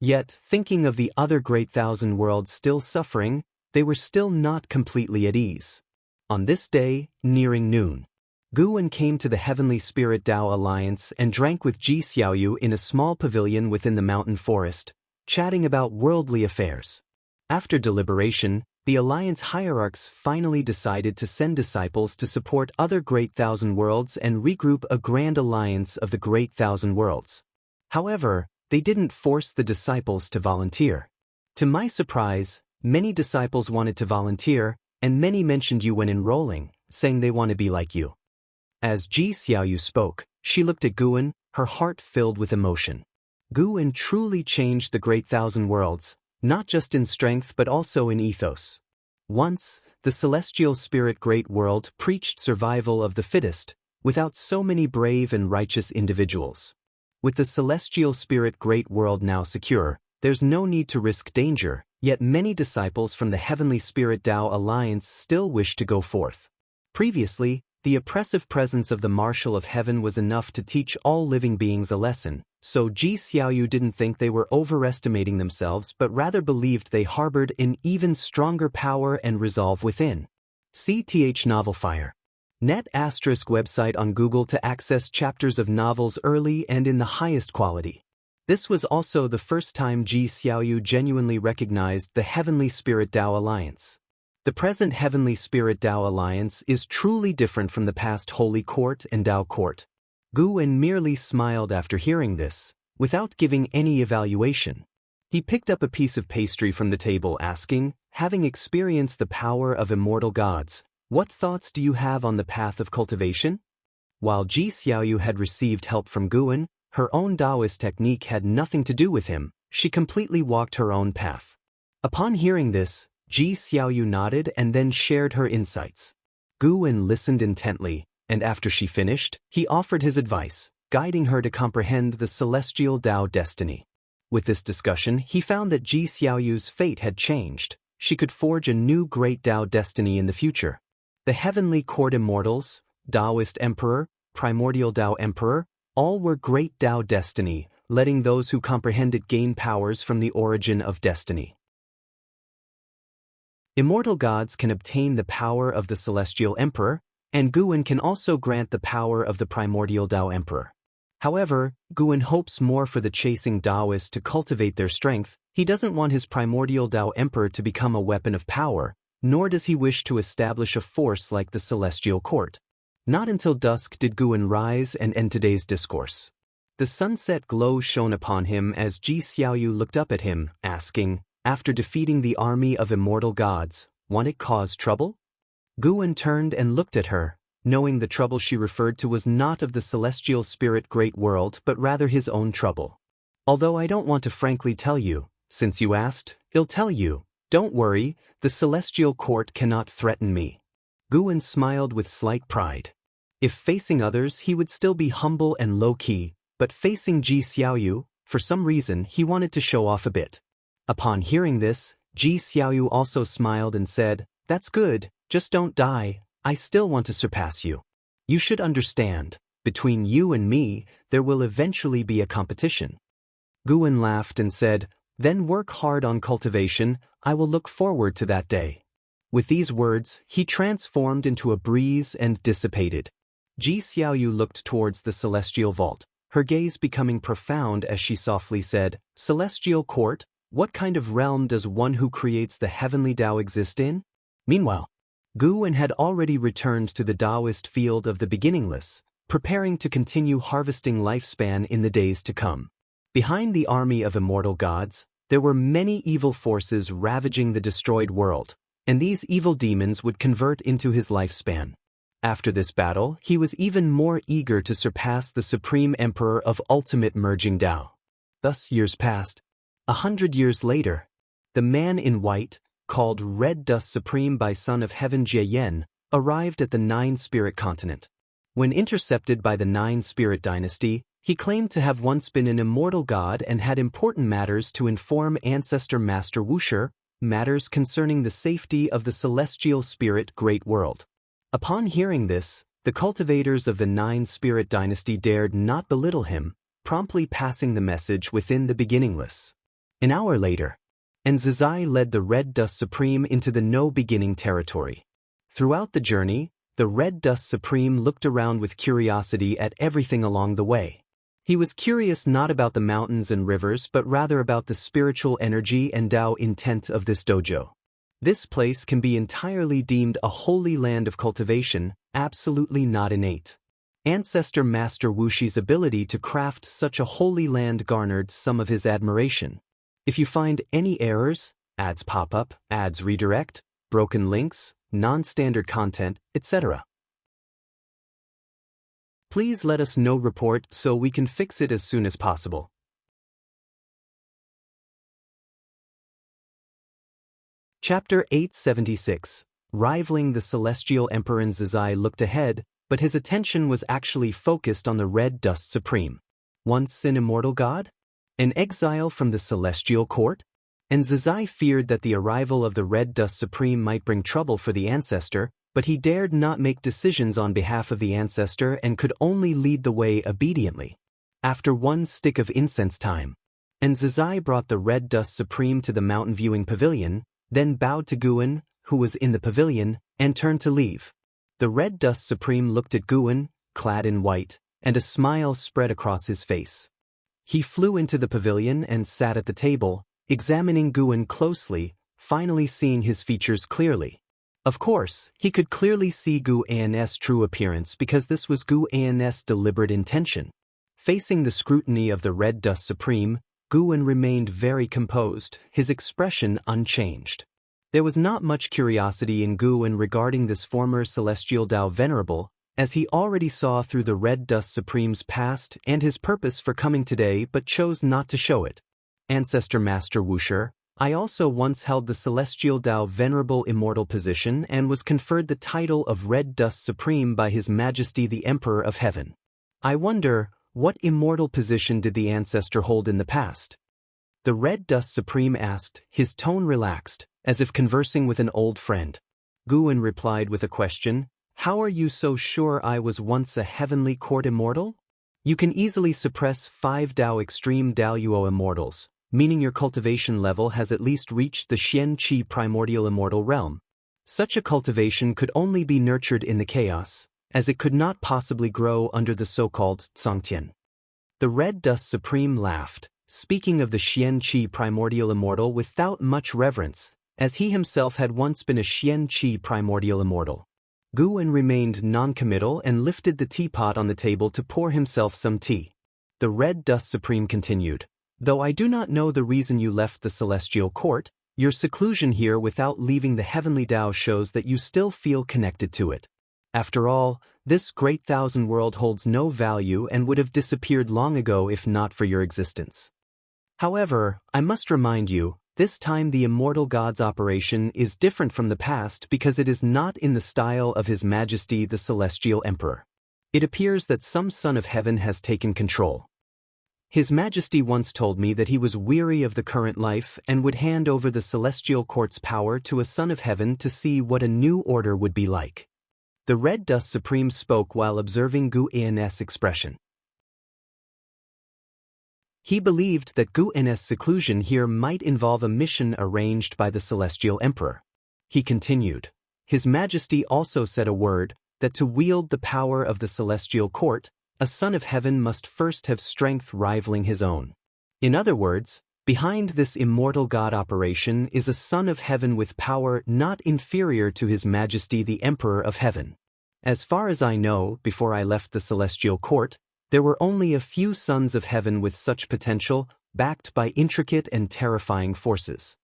Yet, thinking of the other great thousand worlds still suffering, they were still not completely at ease. On this day, nearing noon, Guan came to the Heavenly Spirit Tao Alliance and drank with Ji Xiaoyu in a small pavilion within the mountain forest, chatting about worldly affairs. After deliberation, the Alliance hierarchs finally decided to send disciples to support other great thousand worlds and regroup a grand alliance of the great thousand worlds. However, they didn't force the disciples to volunteer. To my surprise, many disciples wanted to volunteer, and many mentioned you when enrolling, saying they want to be like you. As Ji Xiaoyu spoke, she looked at Guan, her heart filled with emotion. Guan truly changed the great thousand worlds, not just in strength but also in ethos. Once, the celestial spirit great world preached survival of the fittest, without so many brave and righteous individuals. With the celestial spirit great world now secure, there's no need to risk danger, yet many disciples from the Heavenly Spirit Tao Alliance still wish to go forth. Previously, The oppressive presence of the Marshal of Heaven was enough to teach all living beings a lesson, so Ji Xiaoyu didn't think they were overestimating themselves but rather believed they harbored an even stronger power and resolve within. CTH Novel Fire. Net ** website on Google to access chapters of novels early and in the highest quality. This was also the first time Ji Xiaoyu genuinely recognized the Heavenly Spirit Tao Alliance. The present Heavenly Spirit Tao Alliance is truly different from the past Holy Court and Tao Court. Guwen merely smiled after hearing this, without giving any evaluation. He picked up a piece of pastry from the table asking, having experienced the power of immortal gods, what thoughts do you have on the path of cultivation? While Ji Xiaoyu had received help from Guwen, her own Taoist technique had nothing to do with him, she completely walked her own path. Upon hearing this, Ji Xiaoyu nodded and then shared her insights. Guwen listened intently, and after she finished, he offered his advice, guiding her to comprehend the celestial Tao destiny. With this discussion, he found that Ji Xiaoyu's fate had changed. She could forge a new great Tao destiny in the future. The Heavenly Court Immortals, Taoist Emperor, Primordial Tao Emperor, all were great Tao destiny, letting those who comprehend it gain powers from the origin of destiny. Immortal gods can obtain the power of the Celestial Emperor, and Guwen can also grant the power of the Primordial Tao Emperor. However, Guwen hopes more for the chasing Taoists to cultivate their strength. He doesn't want his Primordial Tao Emperor to become a weapon of power, nor does he wish to establish a force like the Celestial Court. Not until dusk did Guwen rise and end today's discourse. The sunset glow shone upon him as Ji Xiaoyu looked up at him, asking, after defeating the army of immortal gods, won't it cause trouble? Guwen turned and looked at her, knowing the trouble she referred to was not of the celestial spirit great world but rather his own trouble. Although I don't want to frankly tell you, since you asked, I'll tell you, don't worry, the celestial court cannot threaten me. Guwen smiled with slight pride. If facing others he would still be humble and low-key, but facing Ji Xiaoyu, for some reason he wanted to show off a bit. Upon hearing this, Ji Xiaoyu also smiled and said, that's good, just don't die, I still want to surpass you. You should understand, between you and me, there will eventually be a competition. Guwen laughed and said, then work hard on cultivation, I will look forward to that day. With these words, he transformed into a breeze and dissipated. Ji Xiaoyu looked towards the celestial vault, her gaze becoming profound as she softly said, Celestial Court, what kind of realm does one who creates the heavenly Tao exist in? Meanwhile, Guwen had already returned to the Taoist field of the beginningless, preparing to continue harvesting lifespan in the days to come. Behind the army of immortal gods, there were many evil forces ravaging the destroyed world, and these evil demons would convert into his lifespan. After this battle, he was even more eager to surpass the Supreme Emperor of ultimate merging Tao. Thus years passed. 100 years later, the man in white, called Red Dust Supreme by Son of Heaven Jieyen, arrived at the Nine-Spirit continent. When intercepted by the Nine-Spirit dynasty, he claimed to have once been an immortal god and had important matters to inform Ancestor Master Wusher, matters concerning the safety of the celestial spirit great world. Upon hearing this, the cultivators of the Nine-Spirit dynasty dared not belittle him, promptly passing the message within the beginningless. An hour later, Zizai led the Red Dust Supreme into the no-beginning territory. Throughout the journey, the Red Dust Supreme looked around with curiosity at everything along the way. He was curious not about the mountains and rivers but rather about the spiritual energy and Tao intent of this dojo. This place can be entirely deemed a holy land of cultivation, absolutely not innate. Ancestor Master Wushi's ability to craft such a holy land garnered some of his admiration. If you find any errors, ads pop up, ads redirect, broken links, non-standard content, etc., please let us know report so we can fix it as soon as possible. Chapter 876. Rivaling the Celestial Emperor. Zizai looked ahead, but his attention was actually focused on the Red Dust Supreme. Once an immortal god? An exile from the Celestial Court? And Zizai feared that the arrival of the Red Dust Supreme might bring trouble for the ancestor, but he dared not make decisions on behalf of the ancestor and could only lead the way obediently. After one stick of incense time, and Zazai brought the red dust supreme to the mountain viewing pavilion, then bowed to Guin, who was in the pavilion, and turned to leave. The red dust supreme looked at Guin, clad in white, and a smile spread across his face. He flew into the pavilion and sat at the table, examining Guin closely, finally seeing his features clearly. Of course, he could clearly see Guin's true appearance because this was Guin's deliberate intention. Facing the scrutiny of the red dust supreme, Guin remained very composed, his expression unchanged. There was not much curiosity in Guin regarding this former celestial Tao venerable, as he already saw through the red dust supreme's past and his purpose for coming today but chose not to show it. Ancestor Master Wusher, I also once held the celestial Tao venerable immortal position and was conferred the title of Red Dust Supreme by His Majesty the Emperor of Heaven. I wonder, what immortal position did the ancestor hold in the past? The Red Dust Supreme asked, his tone relaxed, as if conversing with an old friend. Guin replied with a question, "How are you so sure I was once a heavenly court immortal? You can easily suppress 5 Tao extreme Daoyuo immortals, meaning your cultivation level has at least reached the Xian Qi primordial immortal realm. Such a cultivation could only be nurtured in the chaos, as it could not possibly grow under the so-called Tsangtian." The Red Dust Supreme laughed, speaking of the Xian Qi primordial immortal without much reverence, as he himself had once been a Xian Qi primordial immortal. Guin remained non-committal and lifted the teapot on the table to pour himself some tea. The Red Dust Supreme continued, "Though I do not know the reason you left the celestial court, your seclusion here without leaving the heavenly Tao shows that you still feel connected to it. After all, this great thousand world holds no value and would have disappeared long ago if not for your existence. However, I must remind you, this time the immortal God's operation is different from the past because it is not in the style of His Majesty the Celestial Emperor. It appears that some son of heaven has taken control. His Majesty once told me that he was weary of the current life and would hand over the celestial court's power to a son of heaven to see what a new order would be like." The Red Dust Supreme spoke while observing Guin's expression. He believed that Guin's seclusion here might involve a mission arranged by the Celestial Emperor. He continued, "His Majesty also said a word, that to wield the power of the Celestial Court, a son of heaven must first have strength rivaling his own. In other words, behind this immortal God operation is a son of heaven with power not inferior to His Majesty the Emperor of Heaven. As far as I know, before I left the Celestial Court, there were only a few sons of heaven with such potential, backed by intricate and terrifying forces."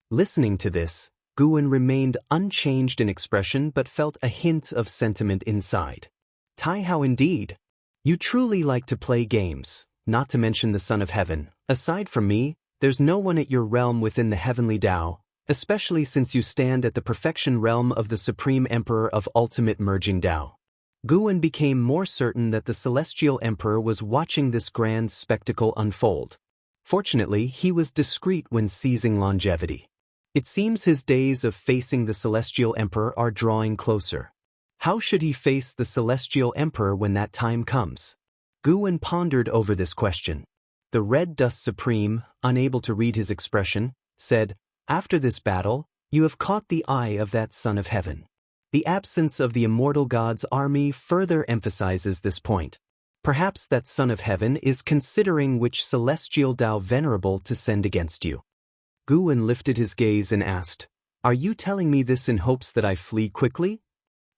Listening to this, Guin remained unchanged in expression but felt a hint of sentiment inside. "Tai Hao indeed. You truly like to play games, not to mention the Son of Heaven. Aside from me, there's no one at your realm within the heavenly Tao, especially since you stand at the perfection realm of the Supreme Emperor of Ultimate Merging Tao." Guin became more certain that the Celestial Emperor was watching this grand spectacle unfold. Fortunately, he was discreet when seizing longevity. It seems his days of facing the Celestial Emperor are drawing closer. How should he face the Celestial Emperor when that time comes? Guin pondered over this question. The Red Dust Supreme, unable to read his expression, said, "After this battle, you have caught the eye of that Son of Heaven. The absence of the immortal God's army further emphasizes this point. Perhaps that Son of Heaven is considering which celestial Tao venerable to send against you." Guin lifted his gaze and asked, "Are you telling me this in hopes that I flee quickly?"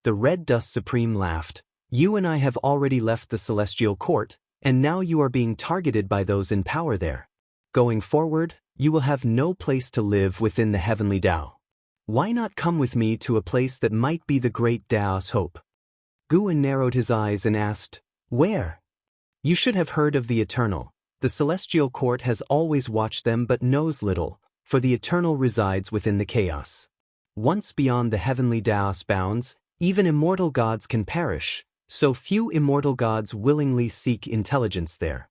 The Red Dust Supreme laughed. "You and I have already left the Celestial Court, and now you are being targeted by those in power there. Going forward, you will have no place to live within the heavenly Tao. Why not come with me to a place that might be the great Tao's hope?" Guin narrowed his eyes and asked, "Where?" "You should have heard of the Eternal. The Celestial Court has always watched them but knows little, for the Eternal resides within the chaos. Once beyond the heavenly Tao's bounds, even immortal gods can perish, so few immortal gods willingly seek intelligence there."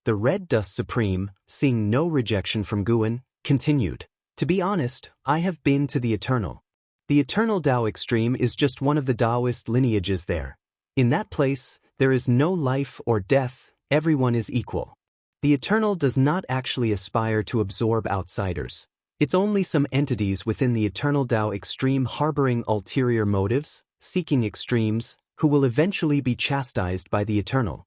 The Red Dust Supreme, seeing no rejection from Guin, continued, "To be honest, I have been to the Eternal. The eternal Tao extreme is just one of the Taoist lineages there. In that place, there is no life or death, everyone is equal. The eternal does not actually aspire to absorb outsiders. It's only some entities within the eternal Tao extreme harboring ulterior motives, seeking extremes, who will eventually be chastised by the eternal.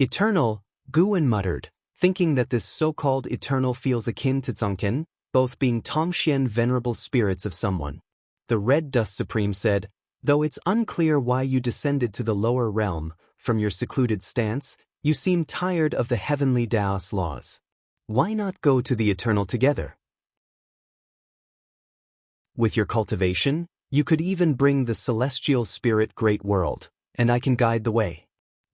Eternal, Guan muttered, thinking that this so-called eternal feels akin to Tsongken, both being Tongxian venerable spirits of someone. The Red Dust Supreme said, though it's unclear why you descended to the lower realm, from your secluded stance, you seem tired of the heavenly Taoist laws. Why not go to the eternal together? With your cultivation, you could even bring the celestial spirit great world, and I can guide the way.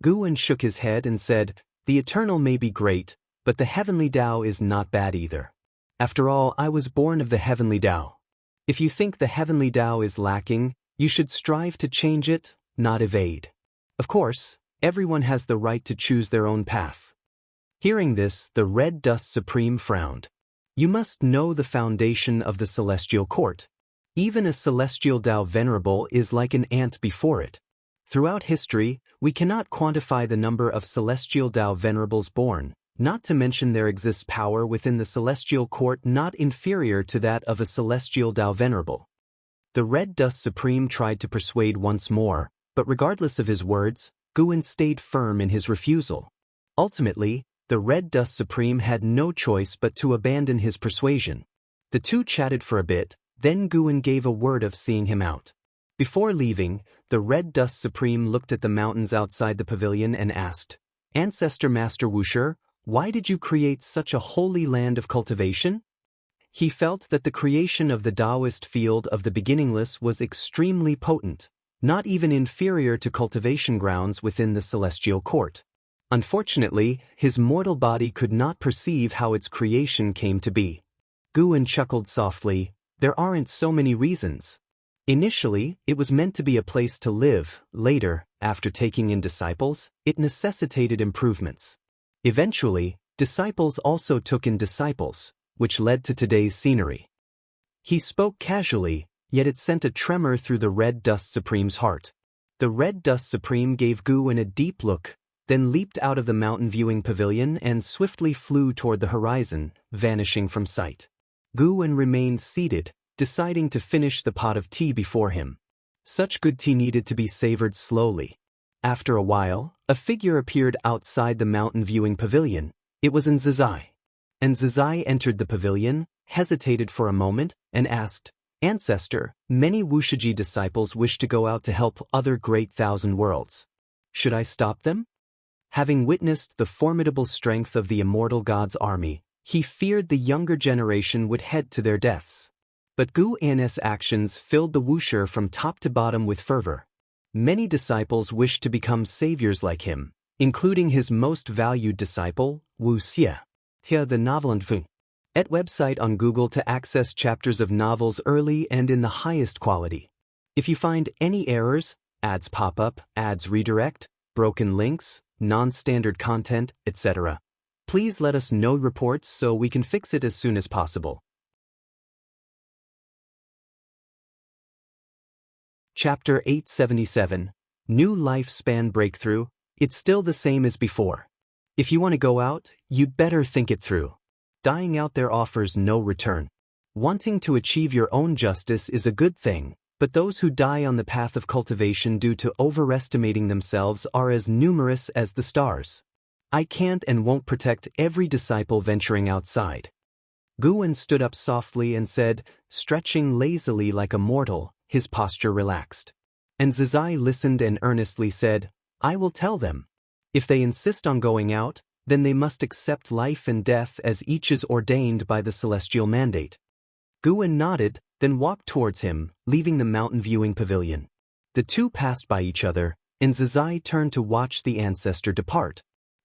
Guan shook his head and said, the eternal may be great, but the heavenly Tao is not bad either. After all, I was born of the heavenly Tao. If you think the heavenly Tao is lacking, you should strive to change it, not evade. Of course, everyone has the right to choose their own path. Hearing this, the Red Dust Supreme frowned. You must know the foundation of the celestial court. Even a celestial Tao venerable is like an ant before it. Throughout history, we cannot quantify the number of celestial Tao venerables born, not to mention there exists power within the celestial court not inferior to that of a celestial Tao venerable. The Red Dust Supreme tried to persuade once more, but regardless of his words, Guan stayed firm in his refusal. Ultimately, the Red Dust Supreme had no choice but to abandon his persuasion. The two chatted for a bit, then Guan gave a word of seeing him out. Before leaving, the Red Dust Supreme looked at the mountains outside the pavilion and asked, Ancestor Master Wusher, why did you create such a holy land of cultivation? He felt that the creation of the Taoist field of the beginningless was extremely potent, not even inferior to cultivation grounds within the celestial court. Unfortunately, his mortal body could not perceive how its creation came to be. Guan chuckled softly, there aren't so many reasons. Initially, it was meant to be a place to live. Later, after taking in disciples, it necessitated improvements. Eventually, disciples also took in disciples, which led to today's scenery. He spoke casually, yet it sent a tremor through the Red Dust Supreme's heart. The Red Dust Supreme gave Guan a deep look, then leaped out of the mountain viewing pavilion and swiftly flew toward the horizon, vanishing from sight. Guan remained seated, deciding to finish the pot of tea before him. Such good tea needed to be savored slowly. After a while, a figure appeared outside the mountain viewing pavilion. It was Nzizai. Nzizai entered the pavilion, hesitated for a moment, and asked, Ancestor, many Wushiji disciples wish to go out to help other great thousand worlds. Should I stop them? Having witnessed the formidable strength of the immortal god's army, he feared the younger generation would head to their deaths. But Guan's actions filled the Wusher from top to bottom with fervor. Many disciples wished to become saviors like him, including his most valued disciple, Wu Xie. Tia the novel at website on Google to access chapters of novels early and in the highest quality. If you find any errors, ads pop up, ads redirect, broken links, non-standard content, etc., please let us know reports so we can fix it as soon as possible. Chapter 877, New Lifespan Breakthrough. It's still the same as before. If you want to go out, you'd better think it through. Dying out there offers no return. Wanting to achieve your own justice is a good thing, but those who die on the path of cultivation due to overestimating themselves are as numerous as the stars. I can't and won't protect every disciple venturing outside. Guan stood up softly and said, stretching lazily like a mortal, his posture relaxed. And Nzizai listened and earnestly said, I will tell them. If they insist on going out, then they must accept life and death as each is ordained by the celestial mandate. Guan nodded, then walked towards him, leaving the mountain viewing pavilion. The two passed by each other, and Nzizai turned to watch the ancestor depart.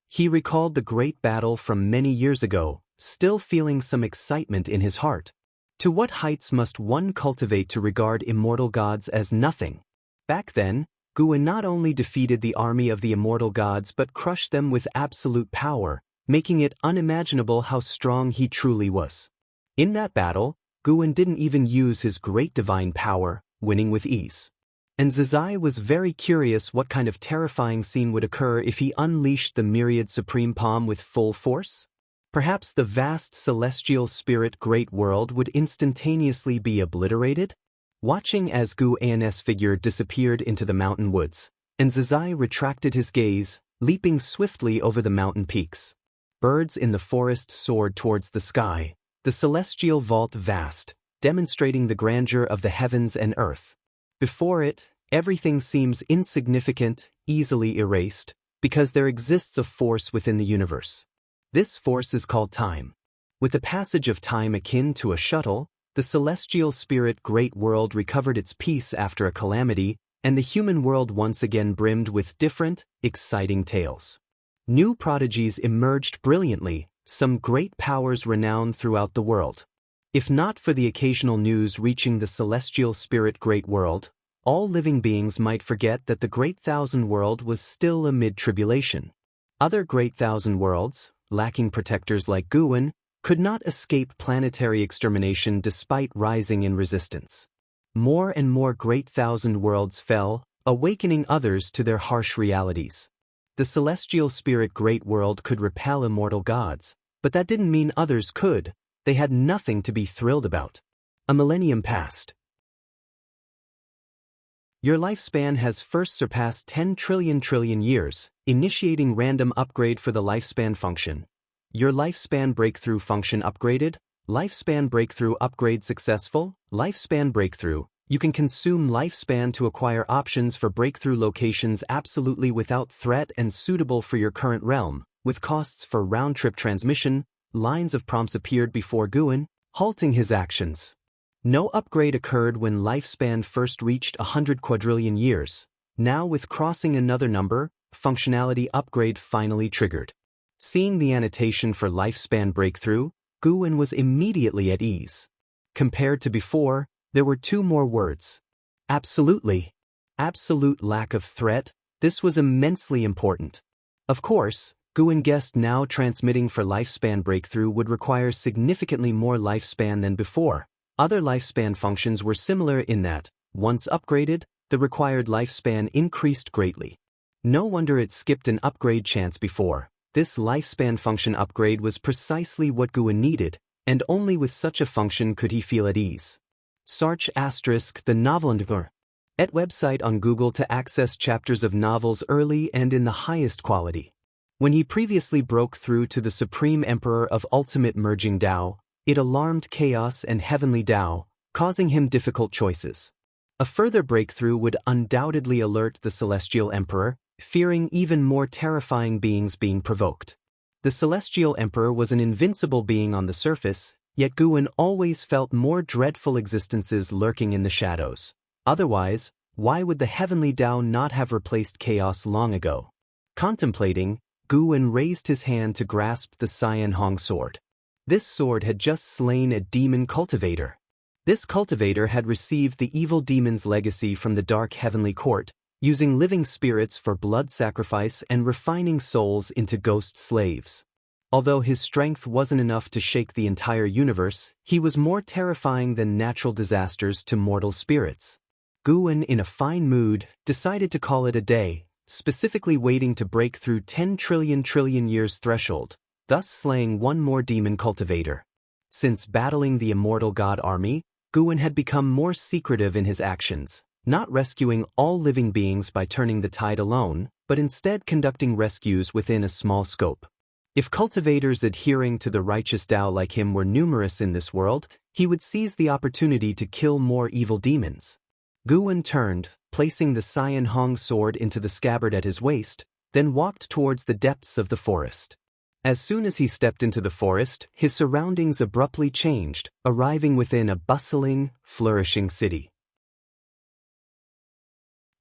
He recalled the great battle from many years ago, still feeling some excitement in his heart. To what heights must one cultivate to regard immortal gods as nothing? Back then, Guan not only defeated the army of the immortal gods but crushed them with absolute power, making it unimaginable how strong he truly was. In that battle, Guan didn't even use his great divine power, winning with ease. And Zizai was very curious what kind of terrifying scene would occur if he unleashed the myriad supreme palm with full force. Perhaps the vast celestial spirit great world would instantaneously be obliterated? Watching as Gu An's figure disappeared into the mountain woods, and Zizai retracted his gaze, leaping swiftly over the mountain peaks. Birds in the forest soared towards the sky, the celestial vault vast, demonstrating the grandeur of the heavens and earth. Before it, everything seems insignificant, easily erased, because there exists a force within the universe. This force is called time. With the passage of time akin to a shuttle, the celestial spirit great world recovered its peace after a calamity, and the human world once again brimmed with different, exciting tales. New prodigies emerged brilliantly, some great powers renowned throughout the world. If not for the occasional news reaching the celestial spirit great world, all living beings might forget that the Great Thousand World was still amid tribulation. Other Great Thousand Worlds, lacking protectors like Guan, could not escape planetary extermination despite rising in resistance. More and more Great Thousand Worlds fell, awakening others to their harsh realities. The celestial spirit great world could repel immortal gods, but that didn't mean others could. They had nothing to be thrilled about. A millennium passed. Your lifespan has first surpassed 10 trillion years, initiating random upgrade for the lifespan function. Your lifespan breakthrough function upgraded. Lifespan breakthrough upgrade successful. Lifespan breakthrough. You can consume lifespan to acquire options for breakthrough locations absolutely without threat and suitable for your current realm, with costs for round-trip transmission. Lines of prompts appeared before Guan, halting his actions. No upgrade occurred when lifespan first reached 100 quadrillion years. Now with crossing another number, functionality upgrade finally triggered. Seeing the annotation for lifespan breakthrough, Guan was immediately at ease. Compared to before, there were two more words. Absolutely. Absolute lack of threat. This was immensely important. Of course, Guan guessed now transmitting for lifespan breakthrough would require significantly more lifespan than before. Other lifespan functions were similar in that, once upgraded, the required lifespan increased greatly. No wonder it skipped an upgrade chance before. This lifespan function upgrade was precisely what Guan needed, and only with such a function could he feel at ease. Search * the novel at website on Google to access chapters of novels early and in the highest quality. When he previously broke through to the Supreme Emperor of Ultimate Merging Tao, it alarmed Chaos and Heavenly Tao, causing him difficult choices. A further breakthrough would undoubtedly alert the Celestial Emperor, fearing even more terrifying beings being provoked. The Celestial Emperor was an invincible being on the surface, yet Guan always felt more dreadful existences lurking in the shadows. Otherwise, why would the Heavenly Tao not have replaced Chaos long ago? Contemplating, Guan raised his hand to grasp the Cyan Hong sword. This sword had just slain a demon cultivator. This cultivator had received the evil demon's legacy from the dark heavenly court, using living spirits for blood sacrifice and refining souls into ghost slaves. Although his strength wasn't enough to shake the entire universe, he was more terrifying than natural disasters to mortal spirits. Guan, in a fine mood, decided to call it a day, specifically waiting to break through 10 trillion years threshold, thus slaying one more demon cultivator. Since battling the immortal god army, Guan had become more secretive in his actions, not rescuing all living beings by turning the tide alone, but instead conducting rescues within a small scope. If cultivators adhering to the righteous Tao like him were numerous in this world, he would seize the opportunity to kill more evil demons. Guan turned, placing the Cyan Hong sword into the scabbard at his waist, then walked towards the depths of the forest. As soon as he stepped into the forest, his surroundings abruptly changed, arriving within a bustling, flourishing city.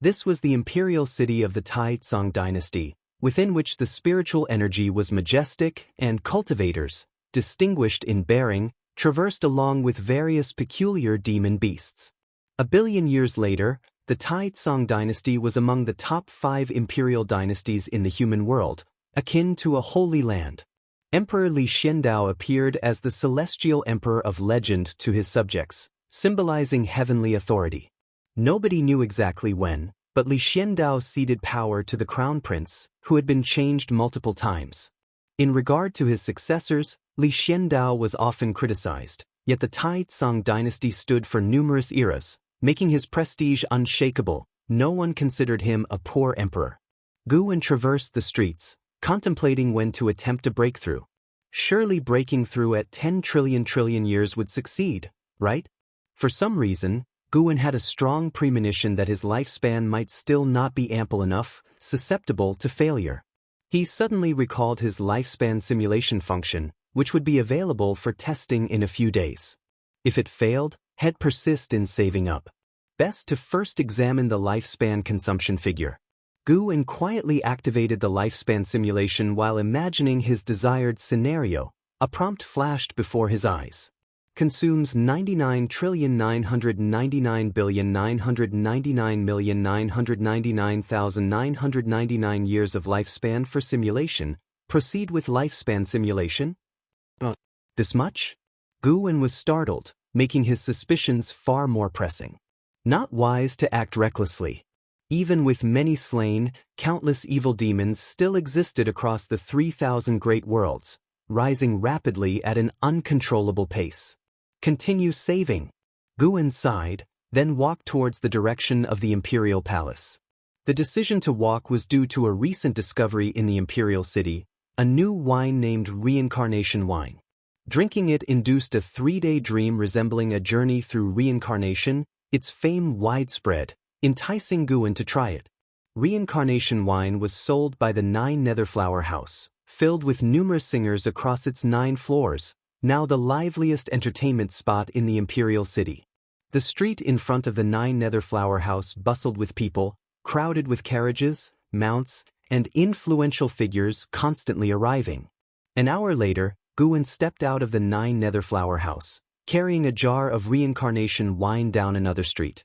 This was the imperial city of the Taizong dynasty, within which the spiritual energy was majestic and cultivators, distinguished in bearing, traversed along with various peculiar demon beasts. A billion years later, the Taizong dynasty was among the top 5 imperial dynasties in the human world, akin to a holy land. Emperor Li Xiandao appeared as the celestial emperor of legend to his subjects, symbolizing heavenly authority. Nobody knew exactly when, but Li Xiandao ceded power to the crown prince, who had been changed multiple times. In regard to his successors, Li Xiandao was often criticized, yet the Taizong dynasty stood for numerous eras, making his prestige unshakable. No one considered him a poor emperor. Gu En traversed the streets, contemplating when to attempt a breakthrough. Surely breaking through at 10 trillion years would succeed, right? For some reason, Gu En had a strong premonition that his lifespan might still not be ample enough, susceptible to failure. He suddenly recalled his lifespan simulation function, which would be available for testing in a few days. If it failed, he'd persist in saving up. Best to first examine the lifespan consumption figure. Gu En quietly activated the lifespan simulation while imagining his desired scenario. A prompt flashed before his eyes. Consumes 99,999,999,999,999 years of lifespan for simulation. Proceed with lifespan simulation? This much? Gu En was startled, making his suspicions far more pressing. Not wise to act recklessly. Even with many slain, countless evil demons still existed across the 3,000 great worlds, rising rapidly at an uncontrollable pace. Continue saving. Gu En sighed, then walked towards the direction of the imperial palace. The decision to walk was due to a recent discovery in the imperial city, a new wine named reincarnation wine. Drinking it induced a 3-day dream resembling a journey through reincarnation, its fame widespread, enticing Gu En to try it. Reincarnation wine was sold by the 9 Netherflower House, filled with numerous singers across its 9 floors, now the liveliest entertainment spot in the imperial city. The street in front of the 9 Netherflower House bustled with people, crowded with carriages, mounts, and influential figures constantly arriving. An hour later, Gu En stepped out of the 9 Netherflower House, carrying a jar of reincarnation wine down another street.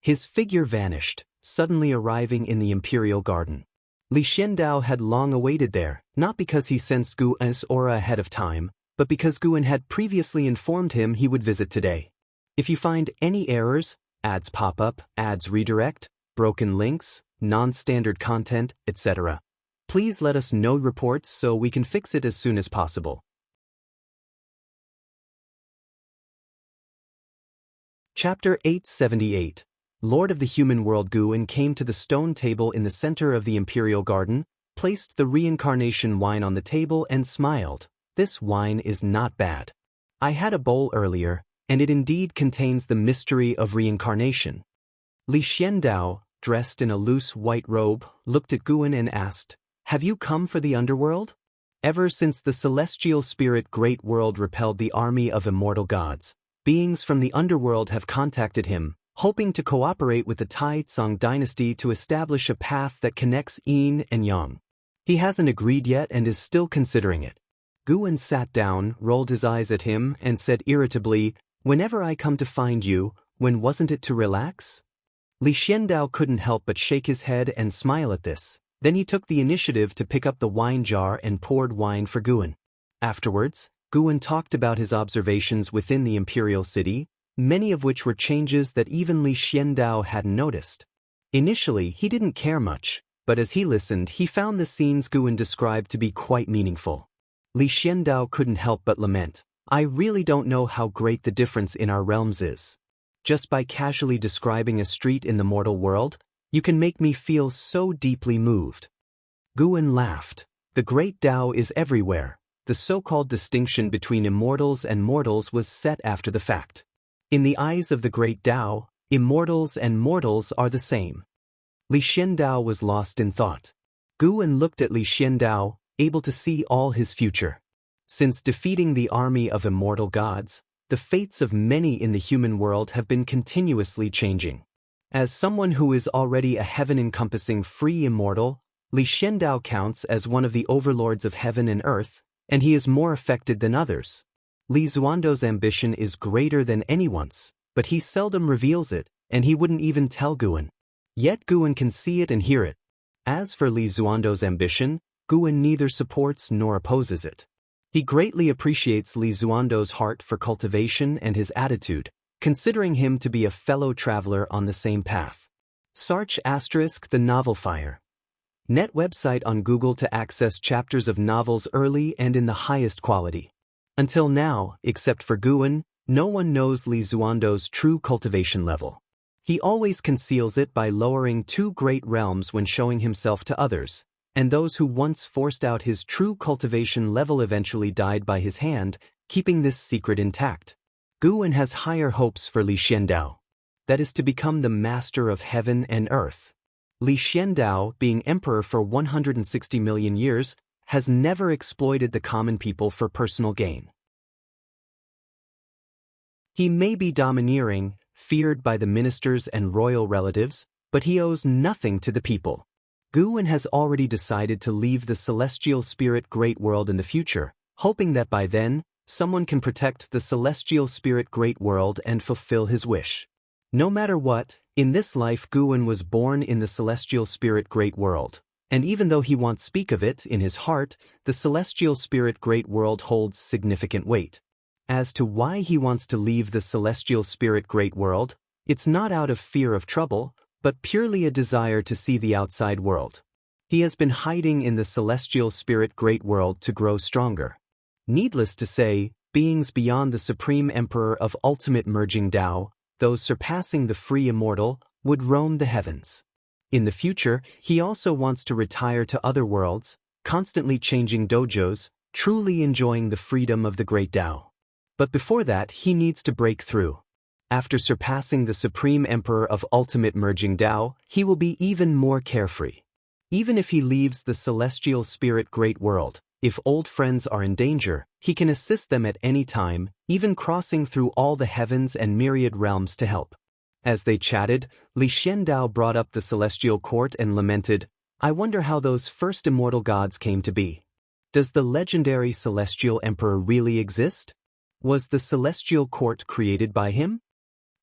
His figure vanished, suddenly arriving in the imperial garden. Li Xiandao had long awaited there, not because he sensed Gu En's aura ahead of time, but because Gu En had previously informed him he would visit today. If you find any errors, ads pop up, ads redirect, broken links, non-standard content, etc., please let us know reports so we can fix it as soon as possible. Chapter 878. Lord of the Human World. Gu En came to the stone table in the center of the imperial garden, placed the reincarnation wine on the table and smiled. This wine is not bad. I had a bowl earlier, and it indeed contains the mystery of reincarnation. Li Xiandao, dressed in a loose white robe, looked at Gu En and asked, "Have you come for the underworld?" Ever since the celestial spirit great world repelled the army of immortal gods, beings from the underworld have contacted him, hoping to cooperate with the Taizong dynasty to establish a path that connects yin and yang. He hasn't agreed yet and is still considering it. Gu En sat down, rolled his eyes at him, and said irritably, "Whenever I come to find you, when wasn't it to relax?" Li Xiandao couldn't help but shake his head and smile at this. Then he took the initiative to pick up the wine jar and poured wine for Gu En. Afterwards, Gu En talked about his observations within the imperial city, many of which were changes that even Li Xiandao hadn't noticed. Initially, he didn't care much, but as he listened, he found the scenes Gu En described to be quite meaningful. Li Xiandao couldn't help but lament, "I really don't know how great the difference in our realms is. Just by casually describing a street in the mortal world, you can make me feel so deeply moved." Gu En laughed. The great Tao is everywhere. The so-called distinction between immortals and mortals was set after the fact. In the eyes of the great Tao, immortals and mortals are the same. Li Xiandao was lost in thought. Gu En looked at Li Xiandao, able to see all his future. Since defeating the army of immortal gods, the fates of many in the human world have been continuously changing. As someone who is already a heaven-encompassing free immortal, Li Xiandao counts as one of the overlords of heaven and earth, and he is more affected than others. Li Xuando's ambition is greater than anyone's, but he seldom reveals it, and he wouldn't even tell Gu En. Yet Gu En can see it and hear it. As for Li Xuando's ambition, Gu En neither supports nor opposes it. He greatly appreciates Li Zuando's heart for cultivation and his attitude, considering him to be a fellow traveler on the same path. Search * the novel Fire. Net website on Google to access chapters of novels early and in the highest quality. Until now, except for Guan, no one knows Li Zuando's true cultivation level. He always conceals it by lowering 2 great realms when showing himself to others, and those who once forced out his true cultivation level eventually died by his hand, keeping this secret intact. Guan has higher hopes for Li Xiandao. That is to become the master of heaven and earth. Li Xiandao, being emperor for 160 million years, has never exploited the common people for personal gain. He may be domineering, feared by the ministers and royal relatives, but he owes nothing to the people. Guan has already decided to leave the celestial spirit great world in the future, hoping that by then, someone can protect the celestial spirit great world and fulfill his wish. No matter what, in this life Guan was born in the celestial spirit great world, and even though he won't speak of it in his heart, the celestial spirit great world holds significant weight. As to why he wants to leave the celestial spirit great world, it's not out of fear of trouble, but purely a desire to see the outside world. He has been hiding in the celestial spirit great world to grow stronger. Needless to say, beings beyond the supreme emperor of ultimate merging Tao, those surpassing the free immortal, would roam the heavens. In the future, he also wants to retire to other worlds, constantly changing dojos, truly enjoying the freedom of the great Tao. But before that, he needs to break through. After surpassing the supreme emperor of ultimate merging Tao, he will be even more carefree. Even if he leaves the celestial spirit great world, if old friends are in danger, he can assist them at any time, even crossing through all the heavens and myriad realms to help. As they chatted, Li Xiandao brought up the celestial court and lamented, "I wonder how those first immortal gods came to be. Does the legendary celestial emperor really exist? Was the celestial court created by him?"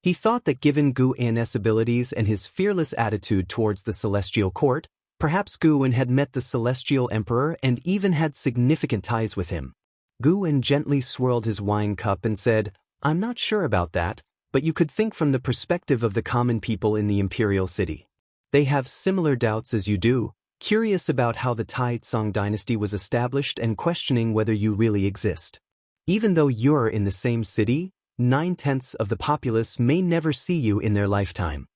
He thought that given Guan's abilities and his fearless attitude towards the celestial court, perhaps Guan had met the celestial emperor and even had significant ties with him. Guan gently swirled his wine cup and said, "I'm not sure about that, but you could think from the perspective of the common people in the imperial city. They have similar doubts as you do, curious about how the Taizong dynasty was established and questioning whether you really exist. Even though you're in the same city, 9/10 of the populace may never see you in their lifetime."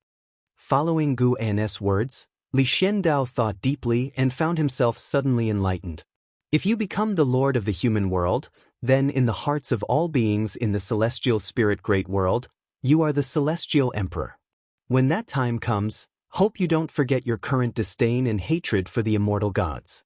Following Guan's words, Li Xiandao thought deeply and found himself suddenly enlightened. If you become the lord of the human world, then in the hearts of all beings in the celestial spirit great world, you are the celestial emperor. When that time comes, hope you don't forget your current disdain and hatred for the immortal gods.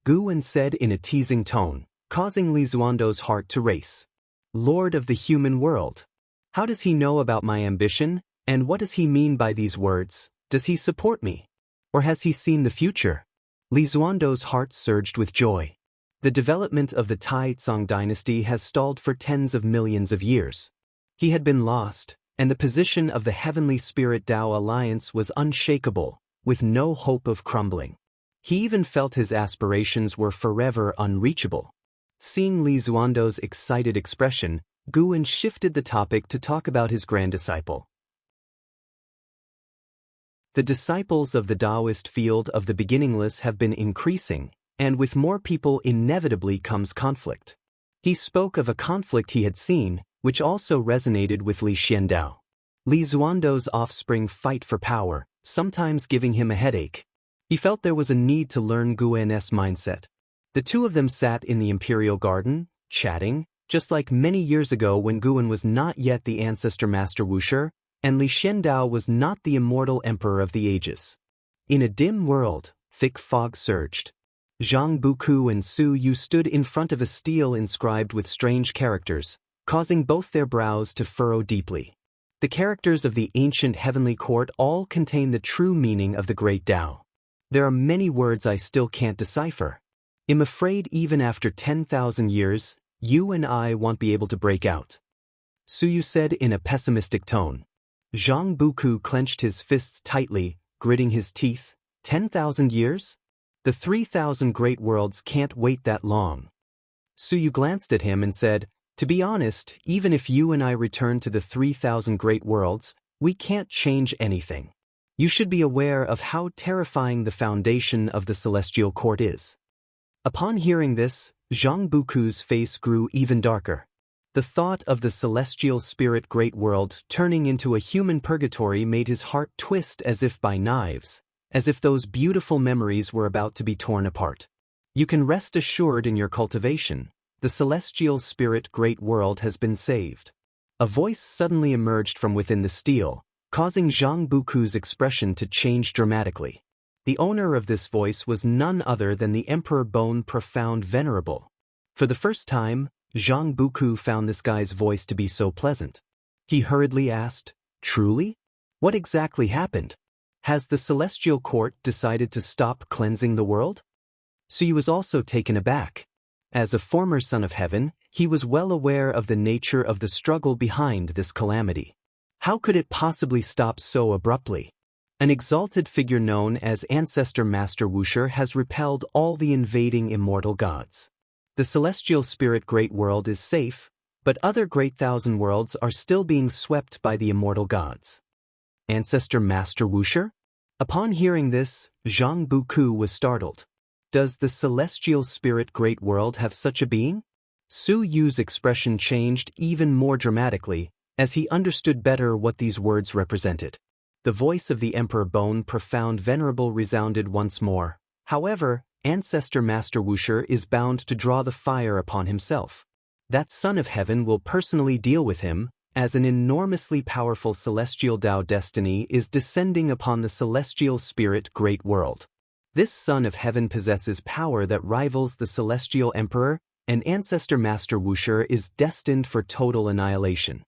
Guan said in a teasing tone, causing Li Zuando's heart to race. Lord of the human world. How does he know about my ambition, and what does he mean by these words? Does he support me? Or has he seen the future? Li Zuando's heart surged with joy. The development of the Taizong dynasty has stalled for tens of millions of years. He had been lost, and the position of the heavenly spirit Tao alliance was unshakable, with no hope of crumbling. He even felt his aspirations were forever unreachable. Seeing Li Zuando's excited expression, Guan shifted the topic to talk about his grand disciple. The disciples of the Taoist field of the beginningless have been increasing, and with more people inevitably comes conflict. He spoke of a conflict he had seen, which also resonated with Li Xiandao. Li Zuando's offspring fight for power, sometimes giving him a headache. He felt there was a need to learn Guan's mindset. The two of them sat in the imperial garden, chatting, just like many years ago when Guan was not yet the ancestor master Wuxia, and Li Xiandao was not the immortal emperor of the ages. In a dim world, thick fog surged. Zhang Buku and Su Yu stood in front of a stele inscribed with strange characters, causing both their brows to furrow deeply. The characters of the ancient heavenly court all contain the true meaning of the great Tao. There are many words I still can't decipher. I'm afraid even after 10,000 years, you and I won't be able to break out. Su Yu said in a pessimistic tone. Zhang Buku clenched his fists tightly, gritting his teeth. 10,000 years? The 3,000 great worlds can't wait that long. Suyu glanced at him and said, "To be honest, even if you and I return to the 3,000 great worlds, we can't change anything. You should be aware of how terrifying the foundation of the celestial court is." Upon hearing this, Zhang Buku's face grew even darker. The thought of the celestial spirit great world turning into a human purgatory made his heart twist as if by knives, as if those beautiful memories were about to be torn apart. "You can rest assured in your cultivation. The celestial spirit great world has been saved." A voice suddenly emerged from within the steel, causing Zhang Buku's expression to change dramatically. The owner of this voice was none other than the Emperor Bone Profound Venerable. For the first time, Zhang Buku found this guy's voice to be so pleasant. He hurriedly asked, "Truly? What exactly happened? Has the celestial court decided to stop cleansing the world?" Suyu was also taken aback. As a former son of heaven, he was well aware of the nature of the struggle behind this calamity. How could it possibly stop so abruptly? An exalted figure known as Ancestor Master Wuxia has repelled all the invading immortal gods. The celestial spirit great world is safe, but other great thousand worlds are still being swept by the immortal gods. Ancestor Master Wuxia? Upon hearing this, Zhang Buku was startled. Does the celestial spirit great world have such a being? Su Yu's expression changed even more dramatically as he understood better what these words represented. The voice of the Emperor Bone Profound Venerable resounded once more. However, Ancestor Master Wuxia is bound to draw the fire upon himself. That Son of Heaven will personally deal with him, as an enormously powerful celestial Tao destiny is descending upon the celestial spirit great world. This Son of Heaven possesses power that rivals the celestial Emperor, and Ancestor Master Wuxia is destined for total annihilation.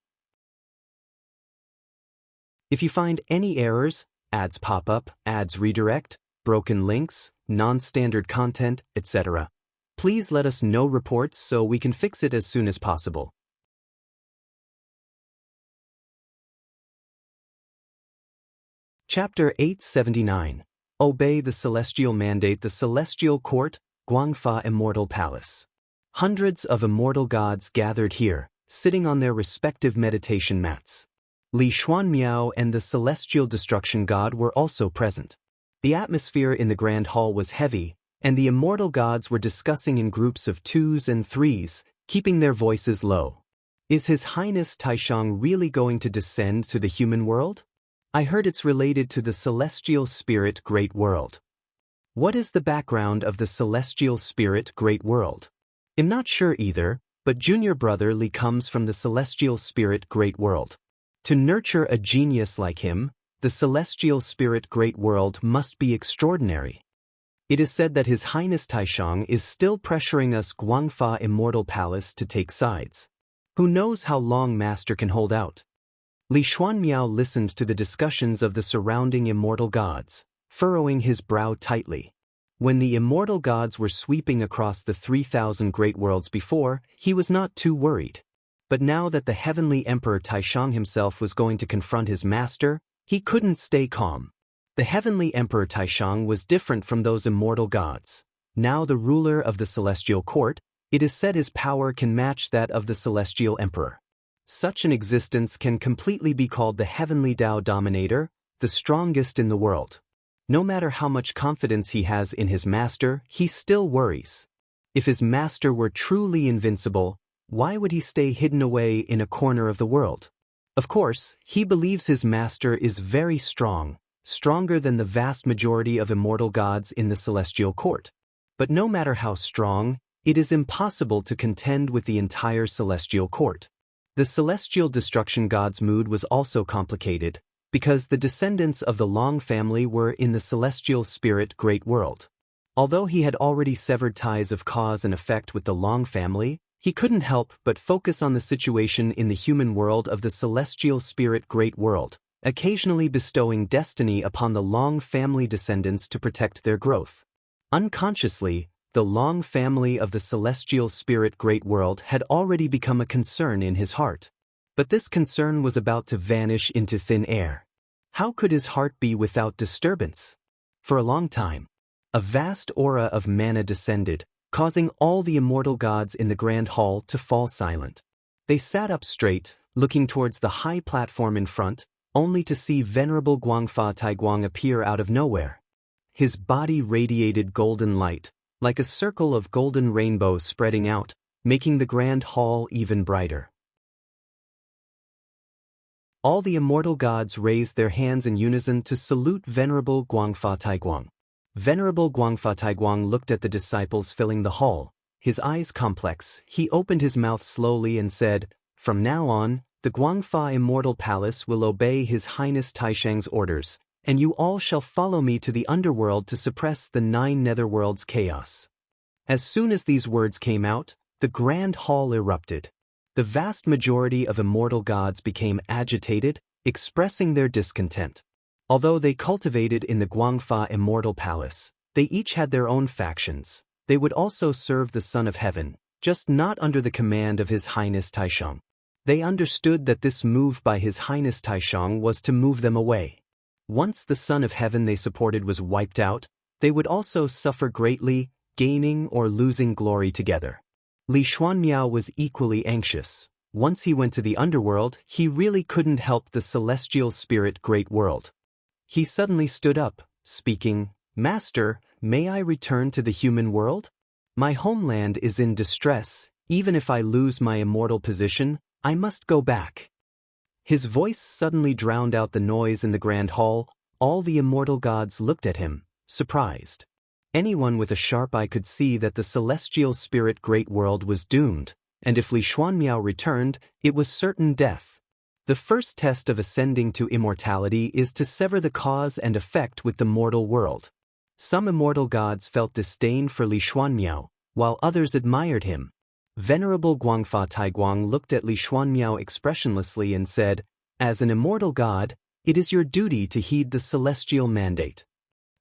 If you find any errors, ads pop up, ads redirect, broken links, non-standard content, etc., please let us know reports so we can fix it as soon as possible. Chapter 879. Obey the Celestial Mandate. The Celestial Court, Guangfa Immortal Palace. Hundreds of immortal gods gathered here, sitting on their respective meditation mats. Li Xuanmiao and the Celestial Destruction God were also present. The atmosphere in the Grand Hall was heavy, and the immortal gods were discussing in groups of 2s and 3s, keeping their voices low. Is His Highness Taishang really going to descend to the human world? I heard it's related to the Celestial Spirit Great World. What is the background of the Celestial Spirit Great World? I'm not sure either, but junior brother Li comes from the Celestial Spirit Great World. To nurture a genius like him, the Celestial Spirit Great World must be extraordinary. It is said that His Highness Taishang is still pressuring us Guangfa Immortal Palace to take sides. Who knows how long Master can hold out? Li Xuanmiao listened to the discussions of the surrounding immortal gods, furrowing his brow tightly. When the immortal gods were sweeping across the 3,000 great worlds before, he was not too worried. But now that the heavenly Emperor Taishang himself was going to confront his master, he couldn't stay calm. The heavenly Emperor Taishang was different from those immortal gods. Now the ruler of the celestial court, it is said his power can match that of the celestial emperor. Such an existence can completely be called the heavenly Tao dominator, the strongest in the world. No matter how much confidence he has in his master, he still worries. If his master were truly invincible, why would he stay hidden away in a corner of the world? Of course, he believes his master is very strong, stronger than the vast majority of immortal gods in the celestial court. But no matter how strong, it is impossible to contend with the entire celestial court. The celestial destruction god's mood was also complicated, because the descendants of the Long family were in the celestial spirit great world. Although he had already severed ties of cause and effect with the Long family, he couldn't help but focus on the situation in the human world of the celestial spirit great world, occasionally bestowing destiny upon the Long family descendants to protect their growth. Unconsciously, the Long family of the celestial spirit great world had already become a concern in his heart. But this concern was about to vanish into thin air. How could his heart be without disturbance? For a long time, a vast aura of mana descended, causing all the immortal gods in the grand hall to fall silent. They sat up straight, looking towards the high platform in front, only to see Venerable Guangfa Taiguang appear out of nowhere. His body radiated golden light, like a circle of golden rainbow spreading out, making the grand hall even brighter. All the immortal gods raised their hands in unison to salute Venerable Guangfa Taiguang. Venerable Guangfa Taiguang looked at the disciples filling the hall. His eyes complex, he opened his mouth slowly and said, "From now on, the Guangfa Immortal Palace will obey His Highness Taisheng's orders, and you all shall follow me to the underworld to suppress the 9 netherworlds' chaos." As soon as these words came out, the grand hall erupted. The vast majority of immortal gods became agitated, expressing their discontent. Although they cultivated in the Guangfa Immortal Palace, they each had their own factions. They would also serve the Son of Heaven, just not under the command of His Highness Taisheng. They understood that this move by His Highness Taisheng was to move them away. Once the Son of Heaven they supported was wiped out, they would also suffer greatly, gaining or losing glory together. Li Xuanmiao was equally anxious. Once he went to the underworld, he really couldn't help the celestial spirit great world. He suddenly stood up, speaking, "Master, may I return to the human world? My homeland is in distress. Even if I lose my immortal position, I must go back." His voice suddenly drowned out the noise in the grand hall. All the immortal gods looked at him, surprised. Anyone with a sharp eye could see that the celestial spirit great world was doomed, and if Li Xuanmiao returned, it was certain death. The first test of ascending to immortality is to sever the cause and effect with the mortal world. Some immortal gods felt disdain for Li Xuanmiao, while others admired him. Venerable Guangfa Taiguang looked at Li Xuanmiao expressionlessly and said, "As an immortal god, it is your duty to heed the celestial mandate."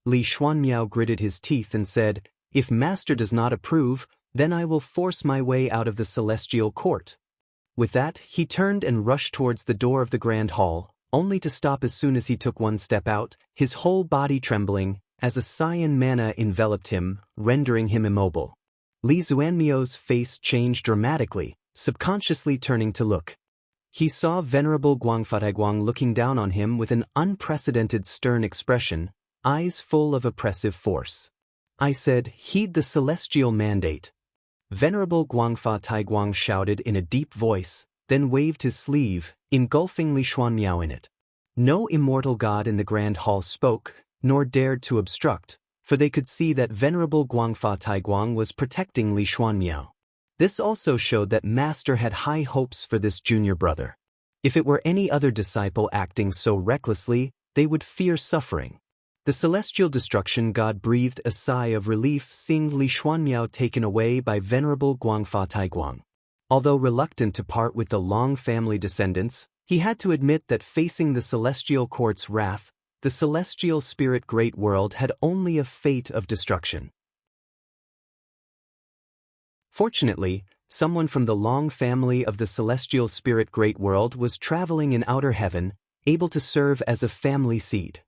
Li Xuanmiao gritted his teeth and said, "If Master does not approve, then I will force my way out of the celestial court." With that, he turned and rushed towards the door of the grand hall, only to stop as soon as he took one step out, his whole body trembling, as a cyan manna enveloped him, rendering him immobile. Li Xuanmiao's face changed dramatically, subconsciously turning to look. He saw Venerable Guangfa Taiguang looking down on him with an unprecedented stern expression, eyes full of oppressive force. "I said, heed the celestial mandate." Venerable Guangfa Taiguang shouted in a deep voice, then waved his sleeve, engulfing Li Xuanmiao in it. No immortal god in the grand hall spoke, nor dared to obstruct, for they could see that Venerable Guangfa Taiguang was protecting Li Xuanmiao. This also showed that Master had high hopes for this junior brother. If it were any other disciple acting so recklessly, they would fear suffering. The celestial destruction god breathed a sigh of relief seeing Li Xuanmiao taken away by Venerable Guangfa Taiguang. Although reluctant to part with the Long family descendants, he had to admit that facing the celestial court's wrath, the celestial spirit great world had only a fate of destruction. Fortunately, someone from the Long family of the celestial spirit great world was traveling in outer heaven, able to serve as a family seed.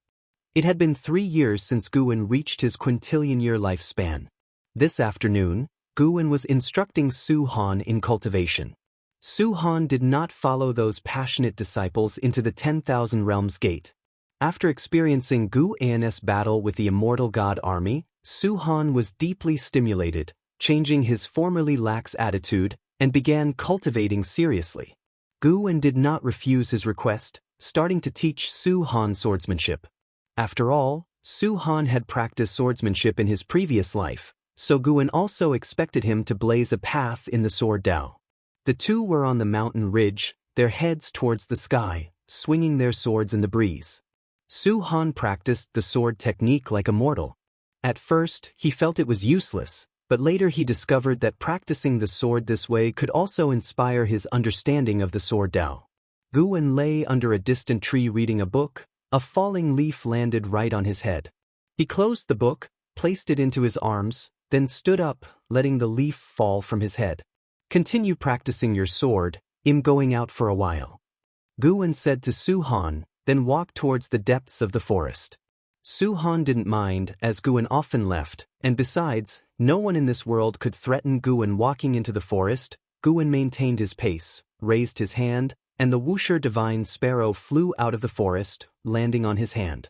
It had been 3 years since Guwen reached his quintillion-year lifespan. This afternoon, Guwen was instructing Su Han in cultivation. Su Han did not follow those passionate disciples into the 10,000 Realms Gate. After experiencing Gu An's battle with the immortal god army, Su Han was deeply stimulated, changing his formerly lax attitude, and began cultivating seriously. Guwen did not refuse his request, starting to teach Su Han swordsmanship. After all, Su Han had practiced swordsmanship in his previous life, so Guwen also expected him to blaze a path in the sword Dao. The two were on the mountain ridge, their heads towards the sky, swinging their swords in the breeze. Su Han practiced the sword technique like a mortal. At first, he felt it was useless, but later he discovered that practicing the sword this way could also inspire his understanding of the sword Dao. Guwen lay under a distant tree reading a book. A falling leaf landed right on his head. He closed the book, placed it into his arms, then stood up, letting the leaf fall from his head. "Continue practicing your sword, I'm going out for a while," Guwen said to Su Han, then walked towards the depths of the forest. Suhan didn't mind, as Guan often left, and besides, no one in this world could threaten Guan walking into the forest. Guan maintained his pace, raised his hand, and the Wuxia divine sparrow flew out of the forest, landing on his hand.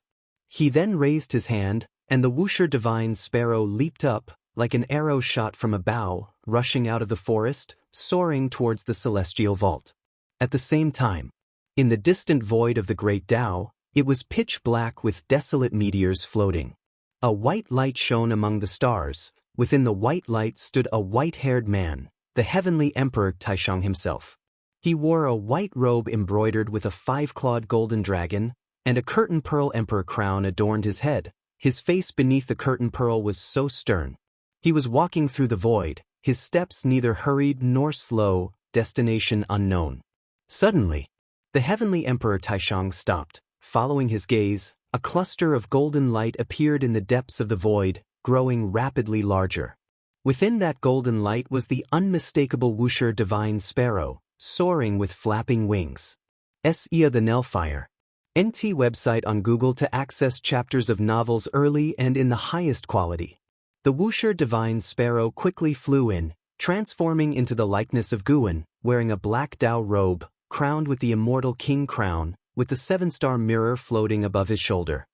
He then raised his hand, and the Wuxia divine sparrow leaped up, like an arrow shot from a bow, rushing out of the forest, soaring towards the celestial vault. At the same time, in the distant void of the great Tao, it was pitch black with desolate meteors floating. A white light shone among the stars. Within the white light stood a white-haired man, the heavenly emperor Taishang himself. He wore a white robe embroidered with a 5-clawed golden dragon, and a curtain pearl emperor crown adorned his head. His face beneath the curtain pearl was so stern. He was walking through the void, his steps neither hurried nor slow, destination unknown. Suddenly, the heavenly emperor Taishang stopped. Following his gaze, a cluster of golden light appeared in the depths of the void, growing rapidly larger. Within that golden light was the unmistakable Wuxia divine sparrow, soaring with flapping wings. Ia the Nelfire. NT website on Google to access chapters of novels early and in the highest quality. The Wuxia divine sparrow quickly flew in, transforming into the likeness of Guan, wearing a black Tao robe, crowned with the immortal king crown, with the 7-star mirror floating above his shoulder.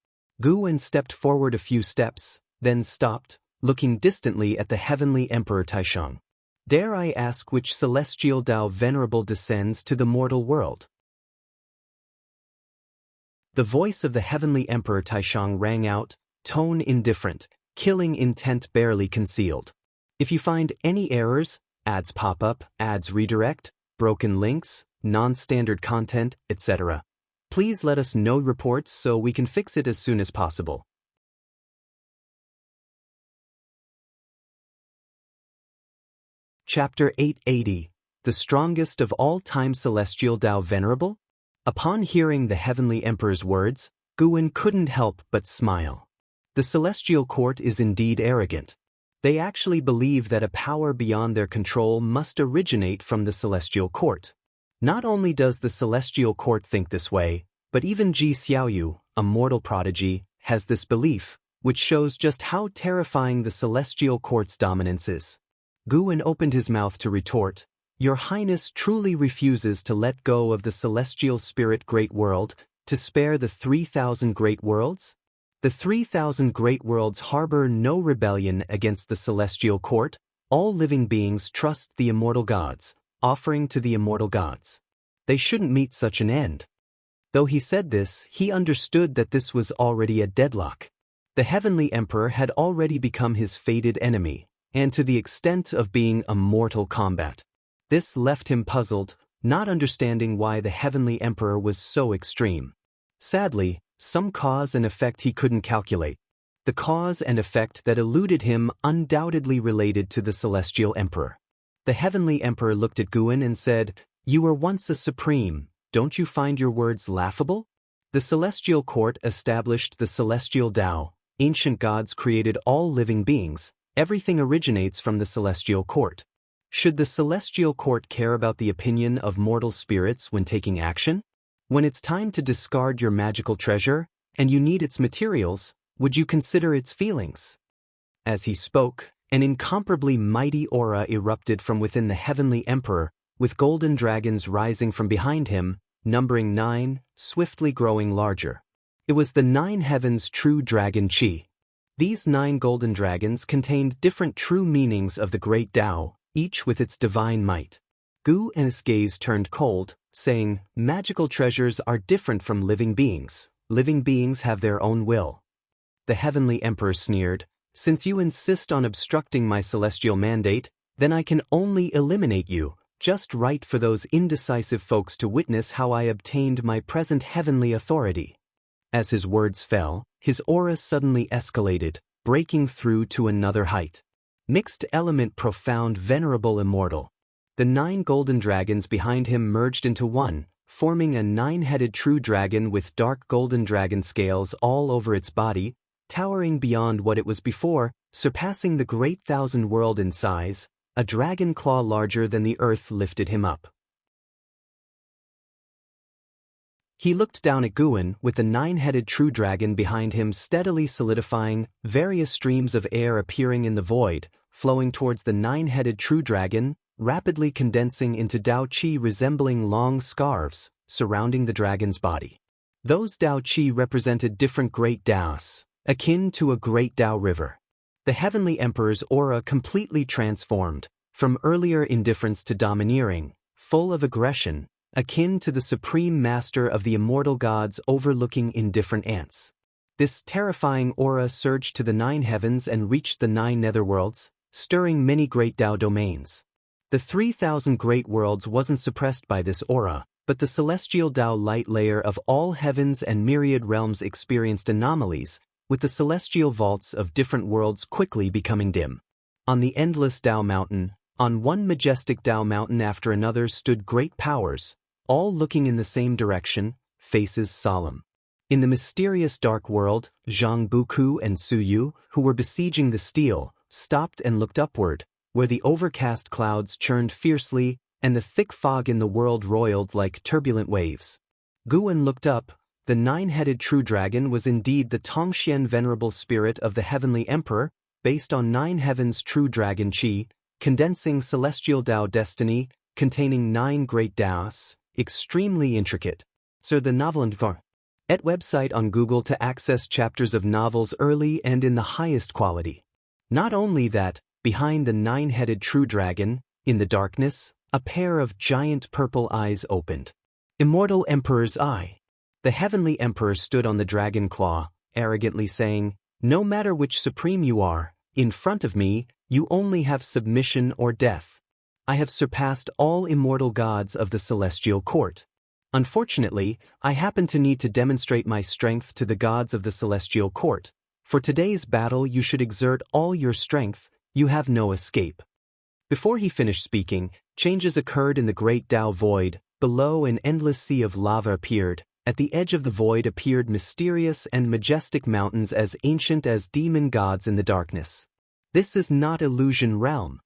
Guan stepped forward a few steps, then stopped, looking distantly at the heavenly emperor Taishang. Dare I ask which celestial Tao venerable descends to the mortal world? The voice of the heavenly emperor Taishang rang out, tone indifferent, killing intent barely concealed. If you find any errors, ads pop up, ads redirect, broken links, non-standard content, etc., please let us know reports so we can fix it as soon as possible. Chapter 880, The Strongest of All Time Celestial Tao Venerable? Upon hearing the heavenly emperor's words, Guan couldn't help but smile. The celestial court is indeed arrogant. They actually believe that a power beyond their control must originate from the celestial court. Not only does the celestial court think this way, but even Ji Xiaoyu, a mortal prodigy, has this belief, which shows just how terrifying the celestial court's dominance is. Guan opened his mouth to retort, "Your Highness truly refuses to let go of the celestial spirit great world, to spare the 3,000 great worlds? The 3,000 great worlds harbor no rebellion against the celestial court. All living beings trust the immortal gods, offering to the immortal gods. They shouldn't meet such an end." Though he said this, he understood that this was already a deadlock. The heavenly emperor had already become his fated enemy, and to the extent of being a mortal combat. This left him puzzled, not understanding why the heavenly emperor was so extreme. Sadly, some cause and effect he couldn't calculate. The cause and effect that eluded him undoubtedly related to the celestial emperor. The heavenly emperor looked at Guan and said, "You were once a supreme. Don't you find your words laughable? The celestial court established the celestial Tao. Ancient gods created all living beings. Everything originates from the celestial court. Should the celestial court care about the opinion of mortal spirits when taking action? When it's time to discard your magical treasure, and you need its materials, would you consider its feelings?" As he spoke, an incomparably mighty aura erupted from within the heavenly emperor, with golden dragons rising from behind him, numbering 9, swiftly growing larger. It was the 9 heavens' true dragon Qi. These 9 golden dragons contained different true meanings of the great Tao, each with its divine might. Gu and his gaze turned cold, saying, "Magical treasures are different from living beings. Living beings have their own will." The heavenly emperor sneered, "Since you insist on obstructing my celestial mandate, then I can only eliminate you. Just right for those indecisive folks to witness how I obtained my present heavenly authority." As his words fell, his aura suddenly escalated, breaking through to another height. Mixed element profound venerable immortal. The 9 golden dragons behind him merged into one, forming a 9-headed true dragon with dark golden dragon scales all over its body, towering beyond what it was before, surpassing the great 1,000 world in size. A dragon claw larger than the earth lifted him up. He looked down at Guan with the nine-headed true dragon behind him steadily solidifying, various streams of air appearing in the void, flowing towards the nine-headed true dragon, rapidly condensing into Dao Qi resembling long scarves, surrounding the dragon's body. Those Dao Qi represented different great Daos, akin to a great Dao river. The Heavenly Emperor's aura completely transformed, from earlier indifference to domineering, full of aggression, akin to the supreme master of the immortal gods overlooking indifferent ants. This terrifying aura surged to the 9 heavens and reached the 9 netherworlds, stirring many great Dao domains. The 3,000 great worlds wasn't suppressed by this aura, but the celestial Dao light layer of all heavens and myriad realms experienced anomalies, with the celestial vaults of different worlds quickly becoming dim. On the endless Dao mountain, on one majestic Dao mountain after another stood great powers, all looking in the same direction, faces solemn. In the mysterious dark world, Zhang Buku and Su Yu, who were besieging the steel, stopped and looked upward, where the overcast clouds churned fiercely and the thick fog in the world roiled like turbulent waves. Guan looked up. The 9-headed true dragon was indeed the Tongxian venerable spirit of the Heavenly Emperor, based on 9 heavens true dragon Qi, condensing celestial Dao destiny, containing 9 great Daos, extremely intricate. So the novel and at website on Google to access chapters of novels early and in the highest quality. Not only that, behind the 9-headed true dragon, in the darkness, a pair of giant purple eyes opened. Immortal Emperor's Eye. The Heavenly Emperor stood on the dragon claw, arrogantly saying, "No matter which supreme you are, in front of me, you only have submission or death. I have surpassed all immortal gods of the celestial court. Unfortunately, I happen to need to demonstrate my strength to the gods of the celestial court. For today's battle you should exert all your strength, you have no escape." Before he finished speaking, changes occurred in the great Dao void. Below, an endless sea of lava appeared. At the edge of the void appeared mysterious and majestic mountains as ancient as demon gods in the darkness. This is not illusion realm.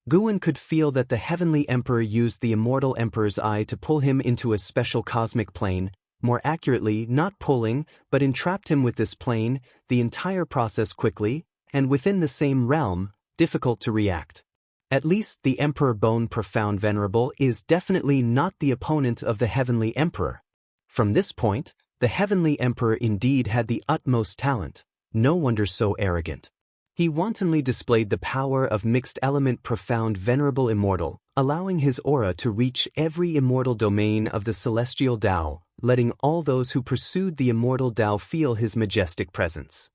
Guan could feel that the Heavenly Emperor used the Immortal Emperor's Eye to pull him into a special cosmic plane, more accurately, not pulling, but entrapped him with this plane, the entire process quickly, and within the same realm, difficult to react. At least the Emperor Bone Profound Venerable is definitely not the opponent of the Heavenly Emperor. From this point, the Heavenly Emperor indeed had the utmost talent, no wonder so arrogant. He wantonly displayed the power of mixed element Profound Venerable Immortal, allowing his aura to reach every immortal domain of the celestial Dao, letting all those who pursued the immortal Dao feel his majestic presence.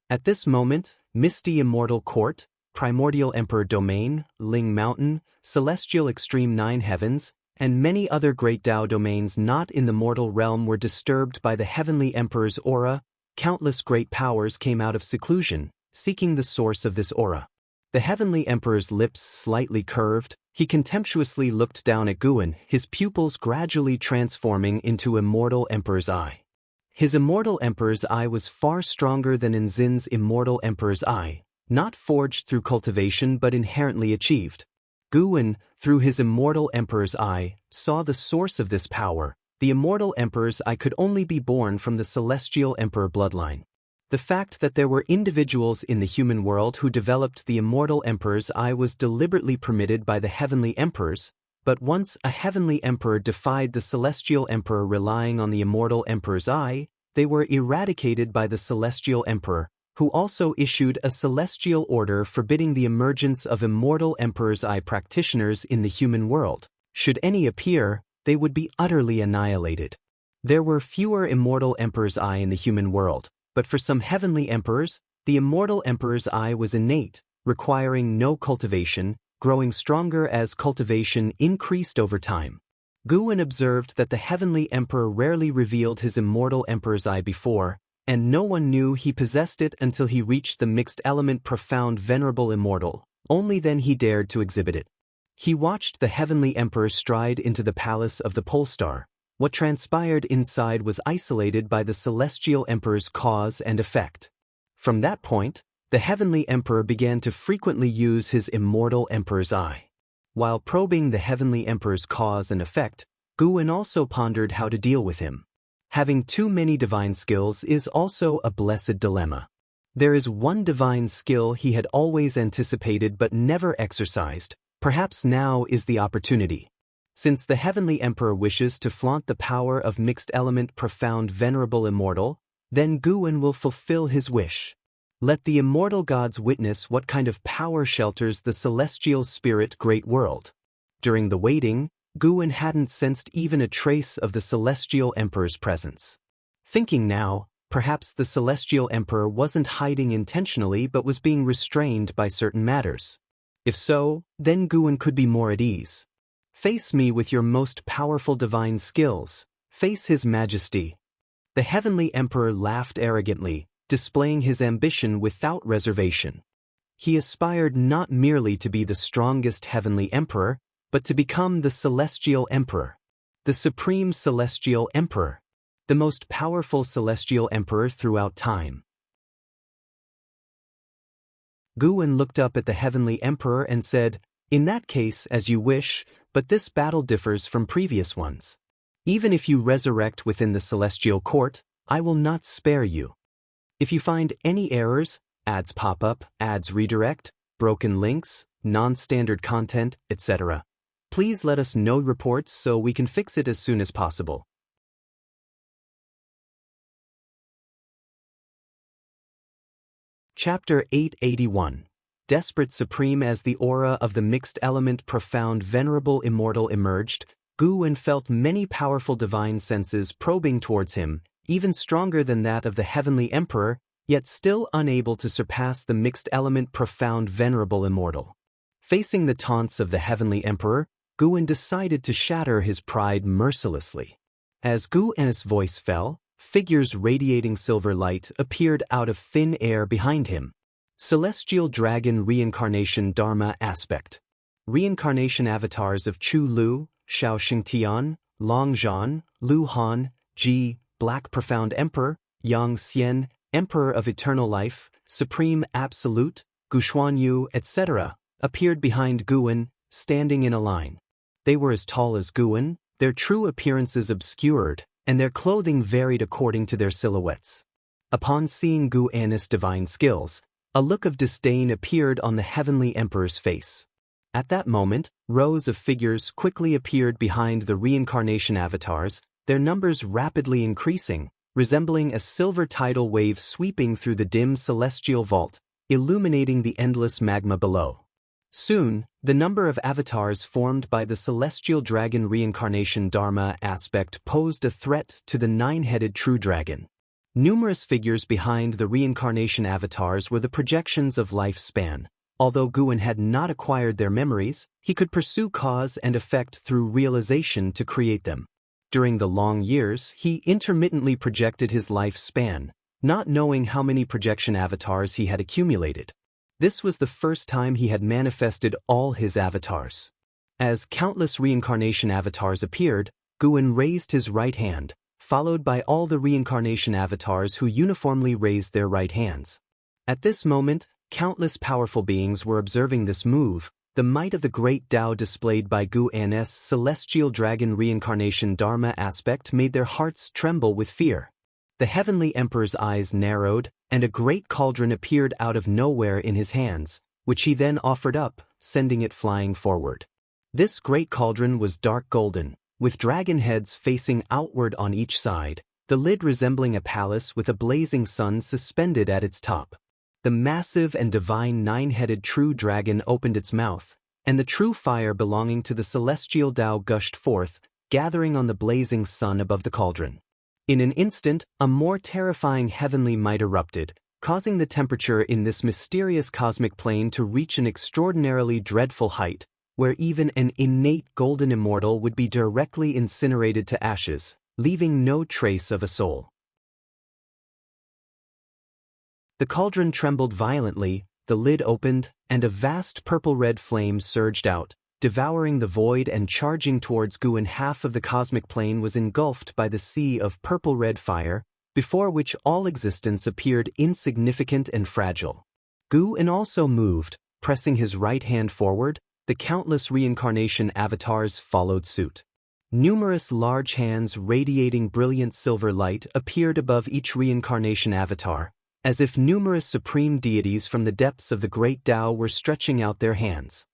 At this moment, Misty Immortal Court, Primordial Emperor Domain, Ling Mountain, Celestial Extreme 9 Heavens, and many other great Dao domains not in the mortal realm were disturbed by the Heavenly Emperor's aura. Countless great powers came out of seclusion, seeking the source of this aura. The Heavenly Emperor's lips slightly curved, he contemptuously looked down at Guan, his pupils gradually transforming into Immortal Emperor's Eye. His Immortal Emperor's Eye was far stronger than Enzin's Immortal Emperor's Eye, not forged through cultivation but inherently achieved. Guan, through his Immortal Emperor's Eye, saw the source of this power. The Immortal Emperor's Eye could only be born from the Celestial Emperor bloodline. The fact that there were individuals in the human world who developed the Immortal Emperor's Eye was deliberately permitted by the Heavenly Emperors, but once a Heavenly Emperor defied the Celestial Emperor relying on the Immortal Emperor's Eye, they were eradicated by the Celestial Emperor, who also issued a celestial order forbidding the emergence of Immortal Emperor's Eye practitioners in the human world. Should any appear, they would be utterly annihilated. There were fewer Immortal Emperor's Eye in the human world, but for some Heavenly Emperors, the Immortal Emperor's Eye was innate, requiring no cultivation, growing stronger as cultivation increased over time. Guan observed that the Heavenly Emperor rarely revealed his Immortal Emperor's Eye before, and no one knew he possessed it until he reached the mixed element Profound Venerable Immortal. Only then he dared to exhibit it. He watched the Heavenly Emperor stride into the palace of the Polestar. What transpired inside was isolated by the Celestial Emperor's cause and effect. From that point, the Heavenly Emperor began to frequently use his Immortal Emperor's Eye. While probing the Heavenly Emperor's cause and effect, Guwen also pondered how to deal with him. Having too many divine skills is also a blessed dilemma. There is one divine skill he had always anticipated but never exercised. Perhaps now is the opportunity. Since the Heavenly Emperor wishes to flaunt the power of mixed element profound venerable immortal, then Guwen will fulfill his wish. Let the immortal gods witness what kind of power shelters the celestial spirit great world. During the waiting, Guwen hadn't sensed even a trace of the celestial emperor's presence. Thinking now, perhaps the celestial emperor wasn't hiding intentionally but was being restrained by certain matters. If so, then Guwen could be more at ease. Face me with your most powerful divine skills. Face His Majesty. The Heavenly Emperor laughed arrogantly, displaying his ambition without reservation. He aspired not merely to be the strongest Heavenly Emperor, but to become the Celestial Emperor. The Supreme Celestial Emperor. The most powerful Celestial Emperor throughout time. Guwen looked up at the Heavenly Emperor and said, "In that case, as you wish, but this battle differs from previous ones. Even if you resurrect within the Celestial Court, I will not spare you. If you find any errors, ads pop up, ads redirect, broken links, non-standard content, etc., please let us know reports so we can fix it as soon as possible." Chapter 881. Desperate supreme. As the aura of the mixed element profound venerable immortal emerged, Guwen felt many powerful divine senses probing towards him, even stronger than that of the Heavenly Emperor, yet still unable to surpass the mixed element profound venerable immortal. Facing the taunts of the Heavenly Emperor, Guwen decided to shatter his pride mercilessly. As Guwen's voice fell, figures radiating silver light appeared out of thin air behind him. Celestial Dragon Reincarnation Dharma Aspect. Reincarnation avatars of Chu Lu, Xiao Xingtian, Long Zhan, Lu Han, Ji, Black Profound Emperor, Yang Xian, Emperor of Eternal Life, Supreme Absolute, Guxuan Yu, etc., appeared behind Guwen, standing in a line. They were as tall as Guwen, their true appearances obscured, and their clothing varied according to their silhouettes. Upon seeing Guwen's divine skills, a look of disdain appeared on the Heavenly Emperor's face. At that moment, rows of figures quickly appeared behind the reincarnation avatars, their numbers rapidly increasing, resembling a silver tidal wave sweeping through the dim celestial vault, illuminating the endless magma below. Soon, the number of avatars formed by the Celestial Dragon Reincarnation Dharma Aspect posed a threat to the nine-headed True Dragon. Numerous figures behind the reincarnation avatars were the projections of lifespan. Although Guwen had not acquired their memories, he could pursue cause and effect through realization to create them. During the long years, he intermittently projected his lifespan, not knowing how many projection avatars he had accumulated. This was the first time he had manifested all his avatars. As countless reincarnation avatars appeared, Guwen raised his right hand, followed by all the reincarnation avatars who uniformly raised their right hands. At this moment, countless powerful beings were observing this move, the might of the great Tao displayed by Guwen's Celestial Dragon Reincarnation Dharma Aspect made their hearts tremble with fear. The Heavenly Emperor's eyes narrowed, and a great cauldron appeared out of nowhere in his hands, which he then offered up, sending it flying forward. This great cauldron was dark golden, with dragon heads facing outward on each side, the lid resembling a palace with a blazing sun suspended at its top. The massive and divine nine-headed true dragon opened its mouth, and the true fire belonging to the celestial Tao gushed forth, gathering on the blazing sun above the cauldron. In an instant, a more terrifying heavenly might erupted, causing the temperature in this mysterious cosmic plane to reach an extraordinarily dreadful height, where even an innate golden immortal would be directly incinerated to ashes, leaving no trace of a soul. The cauldron trembled violently, the lid opened, and a vast purple-red flame surged out, devouring the void and charging towards Guwen. Half of the cosmic plane was engulfed by the sea of purple-red fire, before which all existence appeared insignificant and fragile. Guwen also moved, pressing his right hand forward. The countless reincarnation avatars followed suit. Numerous large hands radiating brilliant silver light appeared above each reincarnation avatar, as if numerous supreme deities from the depths of the great Tao were stretching out their hands.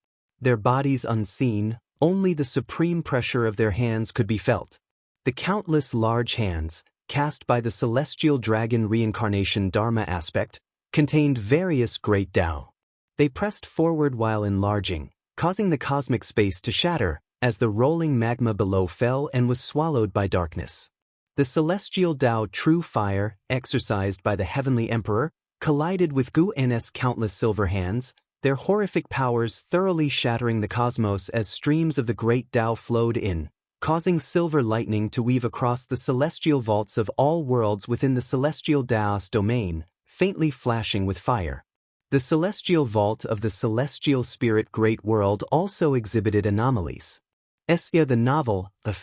Their bodies unseen, only the supreme pressure of their hands could be felt. The countless large hands, cast by the celestial dragon reincarnation Dharma aspect, contained various great Tao. They pressed forward while enlarging, causing the cosmic space to shatter, as the rolling magma below fell and was swallowed by darkness. The celestial Tao true fire, exercised by the heavenly emperor, collided with Gu's countless silver hands, their horrific powers thoroughly shattering the cosmos as streams of the great Tao flowed in, causing silver lightning to weave across the celestial vaults of all worlds within the celestial Tao's domain, faintly flashing with fire. The celestial vault of the celestial spirit great world also exhibited anomalies. The novel, the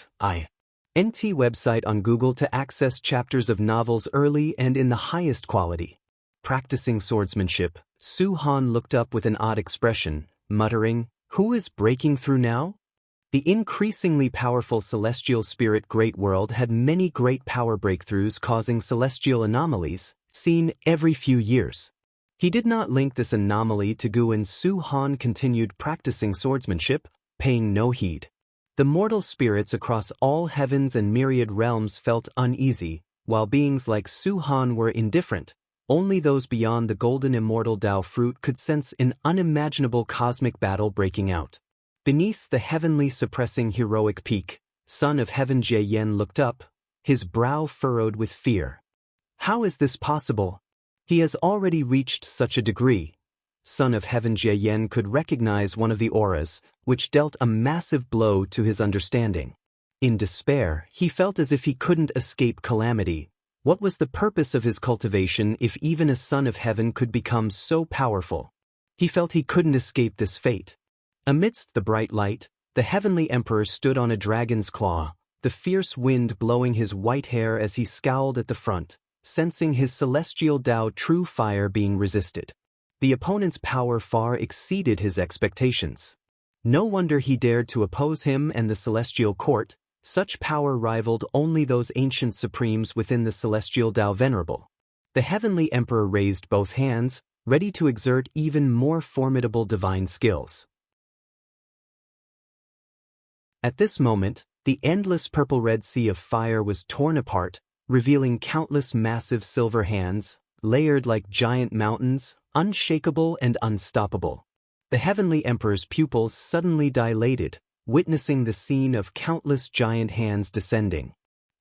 NT website on Google to access chapters of novels early and in the highest quality. Practicing swordsmanship, Su Han looked up with an odd expression, muttering, "Who is breaking through now?" The increasingly powerful celestial spirit great world had many great power breakthroughs causing celestial anomalies, seen every few years. He did not link this anomaly to Gu, and Su Han continued practicing swordsmanship, paying no heed. The mortal spirits across all heavens and myriad realms felt uneasy, while beings like Su Han were indifferent. Only those beyond the golden immortal Tao fruit could sense an unimaginable cosmic battle breaking out. Beneath the heavenly suppressing heroic peak, Son of Heaven Jie Yen looked up, his brow furrowed with fear. How is this possible? He has already reached such a degree. Son of Heaven Jie Yen could recognize one of the auras, which dealt a massive blow to his understanding. In despair, he felt as if he couldn't escape calamity. What was the purpose of his cultivation if even a son of heaven could become so powerful? He felt he couldn't escape this fate. Amidst the bright light, the heavenly emperor stood on a dragon's claw, the fierce wind blowing his white hair as he scowled at the front, sensing his celestial Tao true fire being resisted. The opponent's power far exceeded his expectations. No wonder he dared to oppose him and the celestial court. Such power rivaled only those ancient supremes within the celestial Tao venerable. The heavenly emperor raised both hands, ready to exert even more formidable divine skills. At this moment, the endless purple-red sea of fire was torn apart, revealing countless massive silver hands, layered like giant mountains, unshakable and unstoppable. The heavenly emperor's pupils suddenly dilated, witnessing the scene of countless giant hands descending.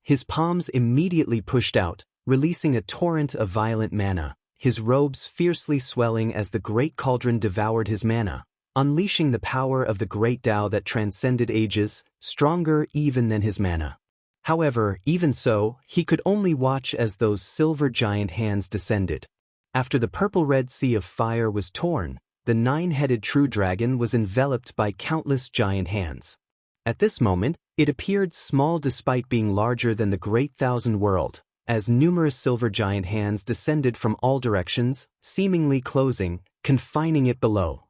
His palms immediately pushed out, releasing a torrent of violent mana, his robes fiercely swelling as the great cauldron devoured his mana, unleashing the power of the great Tao that transcended ages, stronger even than his mana. However, even so, he could only watch as those silver giant hands descended. After the purple-red sea of fire was torn, the nine-headed true dragon was enveloped by countless giant hands. At this moment, it appeared small despite being larger than the great thousand world, as numerous silver giant hands descended from all directions, seemingly closing, confining it below.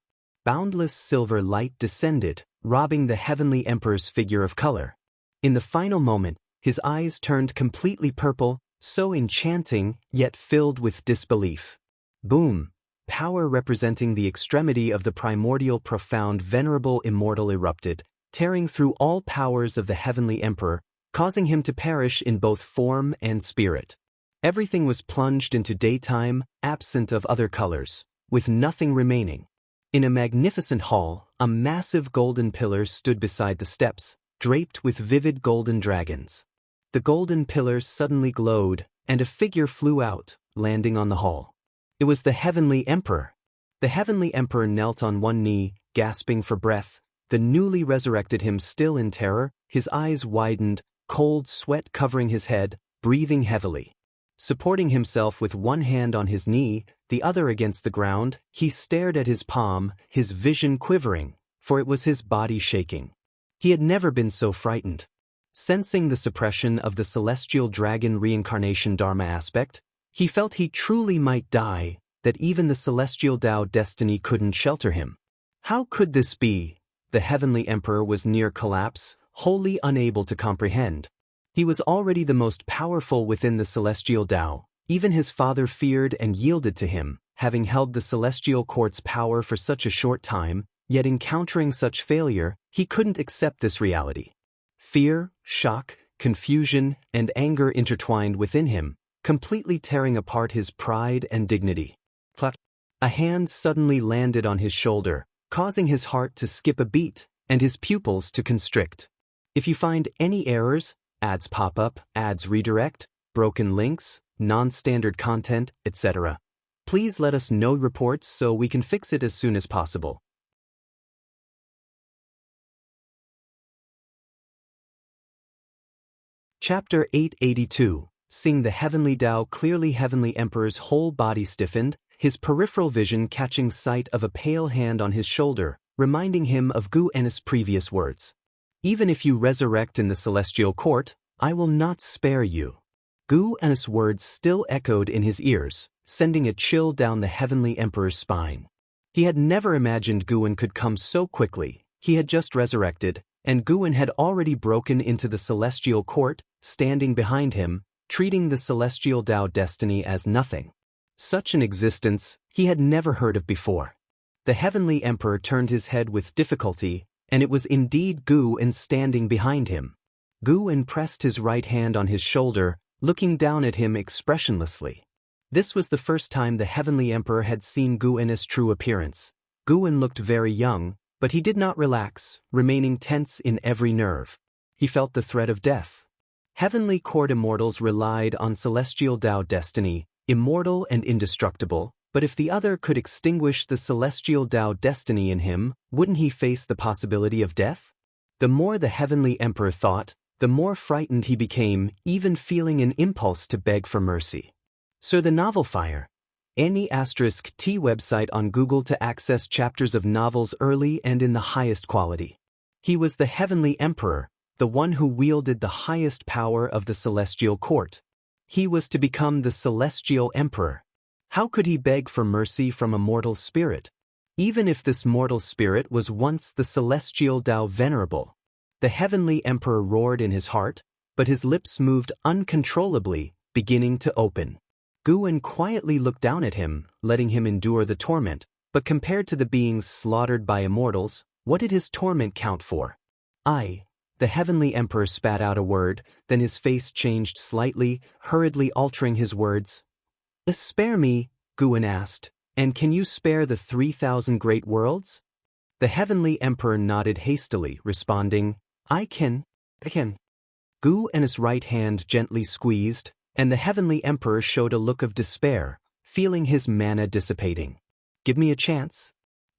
Boundless silver light descended, robbing the heavenly emperor's figure of color. In the final moment, his eyes turned completely purple, so enchanting, yet filled with disbelief. Boom! Power representing the extremity of the primordial profound venerable immortal erupted, tearing through all powers of the heavenly emperor, causing him to perish in both form and spirit. Everything was plunged into daytime, absent of other colors, with nothing remaining. In a magnificent hall, a massive golden pillar stood beside the steps, draped with vivid golden dragons. The golden pillars suddenly glowed, and a figure flew out, landing on the hall. It was the heavenly emperor. The heavenly emperor knelt on one knee, gasping for breath, the newly resurrected him still in terror, his eyes widened, cold sweat covering his head, breathing heavily. Supporting himself with one hand on his knee, the other against the ground, he stared at his palm, his vision quivering, for it was his body shaking. He had never been so frightened. Sensing the suppression of the celestial dragon reincarnation Dharma aspect, he felt he truly might die, that even the celestial Tao destiny couldn't shelter him. How could this be? The heavenly emperor was near collapse, wholly unable to comprehend. He was already the most powerful within the celestial Tao. Even his father feared and yielded to him, having held the celestial court's power for such a short time, yet encountering such failure, he couldn't accept this reality. Fear, shock, confusion, and anger intertwined within him, completely tearing apart his pride and dignity. A hand suddenly landed on his shoulder, causing his heart to skip a beat and his pupils to constrict. If you find any errors, ads pop up, ads redirect, broken links, non-standard content, etc., please let us know reports so we can fix it as soon as possible. Chapter 882. Seeing the heavenly Tao clearly, Heavenly Emperor's whole body stiffened, his peripheral vision catching sight of a pale hand on his shoulder, reminding him of Gu En's previous words. Even if you resurrect in the celestial court, I will not spare you. Gu En's words still echoed in his ears, sending a chill down the Heavenly Emperor's spine. He had never imagined Guin could come so quickly. He had just resurrected, and Guin had already broken into the celestial court, standing behind him, treating the celestial Tao destiny as nothing. Such an existence he had never heard of before. The Heavenly Emperor turned his head with difficulty, and it was indeed Guin standing behind him. Guin pressed his right hand on his shoulder, looking down at him expressionlessly. This was the first time the Heavenly Emperor had seen Guin's true appearance. Guin looked very young, but he did not relax, remaining tense in every nerve. He felt the threat of death. Heavenly Court immortals relied on celestial Tao destiny, immortal and indestructible, but if the other could extinguish the celestial Tao destiny in him, wouldn't he face the possibility of death? The more the Heavenly Emperor thought, the more frightened he became, even feeling an impulse to beg for mercy. Sir, the novel Fire. Any *T website on Google to access chapters of novels early and in the highest quality. He was the Heavenly Emperor, the one who wielded the highest power of the celestial court. He was to become the celestial emperor. How could he beg for mercy from a mortal spirit? Even if this mortal spirit was once the celestial Tao venerable. The Heavenly Emperor roared in his heart, but his lips moved uncontrollably, beginning to open. Guin quietly looked down at him, letting him endure the torment, but compared to the beings slaughtered by immortals, what did his torment count for? The Heavenly Emperor spat out a word, then his face changed slightly, hurriedly altering his words. Spare me, Guin asked, and can you spare the 3,000 great worlds? The Heavenly Emperor nodded hastily, responding, I can. Guin's right hand gently squeezed, and the Heavenly Emperor showed a look of despair, feeling his mana dissipating. Give me a chance.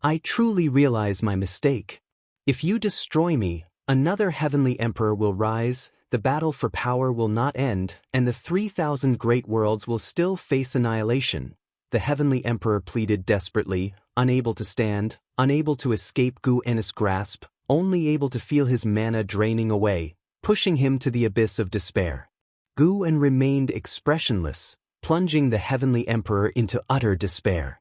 I truly realize my mistake. If you destroy me, another Heavenly Emperor will rise, the battle for power will not end, and the 3,000 great worlds will still face annihilation. The Heavenly Emperor pleaded desperately, unable to stand, unable to escape Guin's grasp, only able to feel his mana draining away, pushing him to the abyss of despair. Guin remained expressionless, plunging the Heavenly Emperor into utter despair.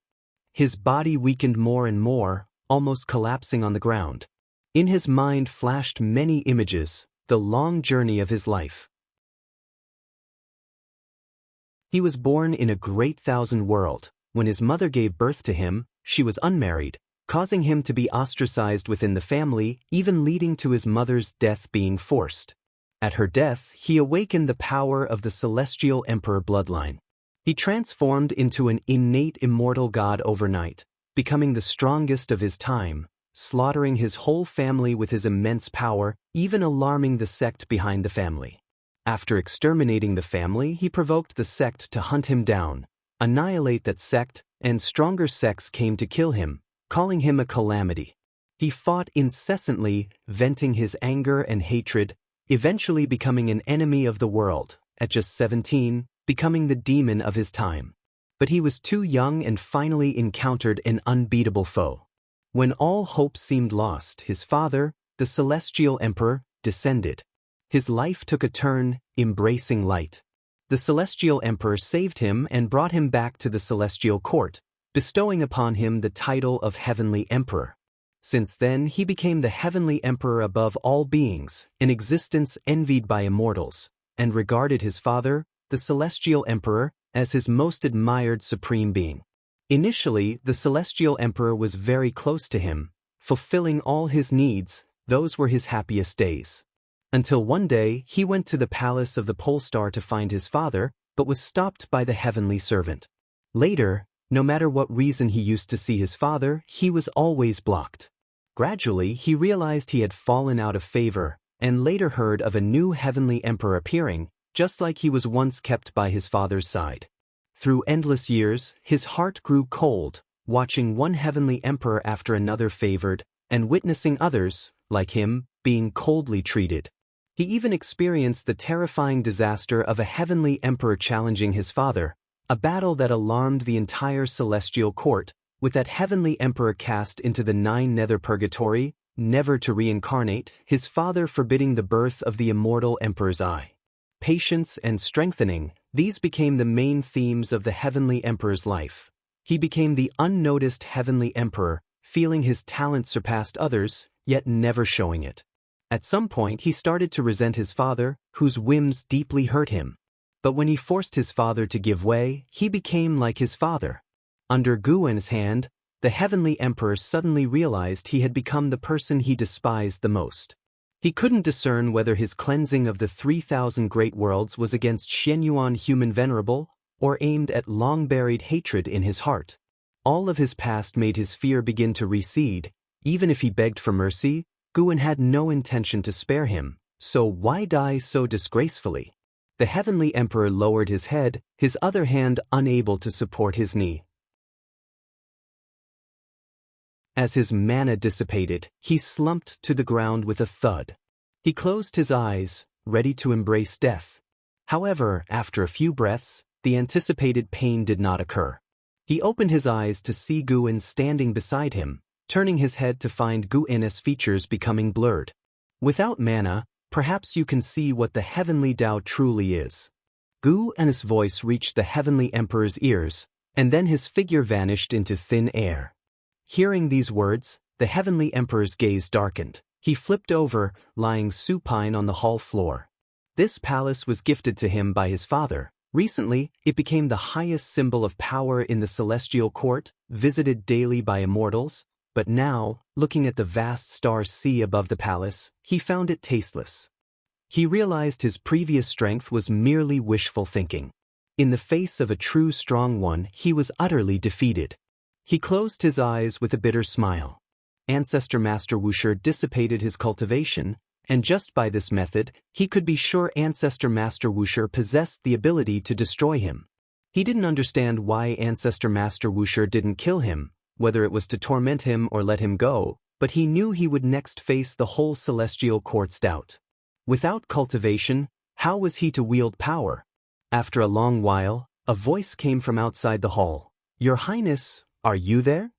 His body weakened more and more, almost collapsing on the ground. In his mind flashed many images, the long journey of his life. He was born in a great thousand world. When his mother gave birth to him, she was unmarried, causing him to be ostracized within the family, even leading to his mother's death being forced. At her death, he awakened the power of the celestial emperor bloodline. He transformed into an innate immortal god overnight, becoming the strongest of his time, slaughtering his whole family with his immense power, even alarming the sect behind the family. After exterminating the family, he provoked the sect to hunt him down, annihilate that sect, and stronger sects came to kill him, calling him a calamity. He fought incessantly, venting his anger and hatred, eventually becoming an enemy of the world, at just 17, becoming the demon of his time. But he was too young and finally encountered an unbeatable foe. When all hope seemed lost, his father, the celestial emperor, descended. His life took a turn, embracing light. The celestial emperor saved him and brought him back to the celestial court, bestowing upon him the title of Heavenly Emperor. Since then he became the heavenly emperor above all beings, an existence envied by immortals, and regarded his father, the celestial emperor, as his most admired supreme being. Initially, the celestial emperor was very close to him, fulfilling all his needs. Those were his happiest days. Until one day he went to the palace of the pole star to find his father, but was stopped by the heavenly servant. Later, no matter what reason he used to see his father, he was always blocked. Gradually, he realized he had fallen out of favor, and later heard of a new heavenly emperor appearing, just like he was once kept by his father's side. Through endless years, his heart grew cold, watching one heavenly emperor after another favored, and witnessing others, like him, being coldly treated. He even experienced the terrifying disaster of a heavenly emperor challenging his father, a battle that alarmed the entire celestial court, with that heavenly emperor cast into the 9 nether purgatory, never to reincarnate, his father forbidding the birth of the immortal emperor's eye. Patience and strengthening, these became the main themes of the heavenly emperor's life. He became the unnoticed heavenly emperor, feeling his talent surpassed others, yet never showing it. At some point he started to resent his father, whose whims deeply hurt him. But when he forced his father to give way, he became like his father. Under Guwen's hand, the heavenly emperor suddenly realized he had become the person he despised the most. He couldn't discern whether his cleansing of the 3,000 great worlds was against Shenyuan human venerable, or aimed at long-buried hatred in his heart. All of his past made his fear begin to recede. Even if he begged for mercy, Guwen had no intention to spare him, so why die so disgracefully? The heavenly emperor lowered his head, his other hand unable to support his knee. As his mana dissipated, he slumped to the ground with a thud. He closed his eyes, ready to embrace death. However, after a few breaths, the anticipated pain did not occur. He opened his eyes to see Guwen standing beside him, turning his head to find Guwen's features becoming blurred. Without mana, perhaps you can see what the heavenly Tao truly is. Guwen's voice reached the heavenly emperor's ears, and then his figure vanished into thin air. Hearing these words, the heavenly emperor's gaze darkened. He flipped over, lying supine on the hall floor. This palace was gifted to him by his father. Recently, it became the highest symbol of power in the celestial court, visited daily by immortals, but now, looking at the vast star sea above the palace, he found it tasteless. He realized his previous strength was merely wishful thinking. In the face of a true strong one, he was utterly defeated. He closed his eyes with a bitter smile. Ancestor Master Wuxia dissipated his cultivation, and just by this method, he could be sure Ancestor Master Wuxia possessed the ability to destroy him. He didn't understand why Ancestor Master Wuxia didn't kill him, whether it was to torment him or let him go, but he knew he would next face the whole celestial court's doubt. Without cultivation, how was he to wield power? After a long while, a voice came from outside the hall. "Your Highness, are you there?"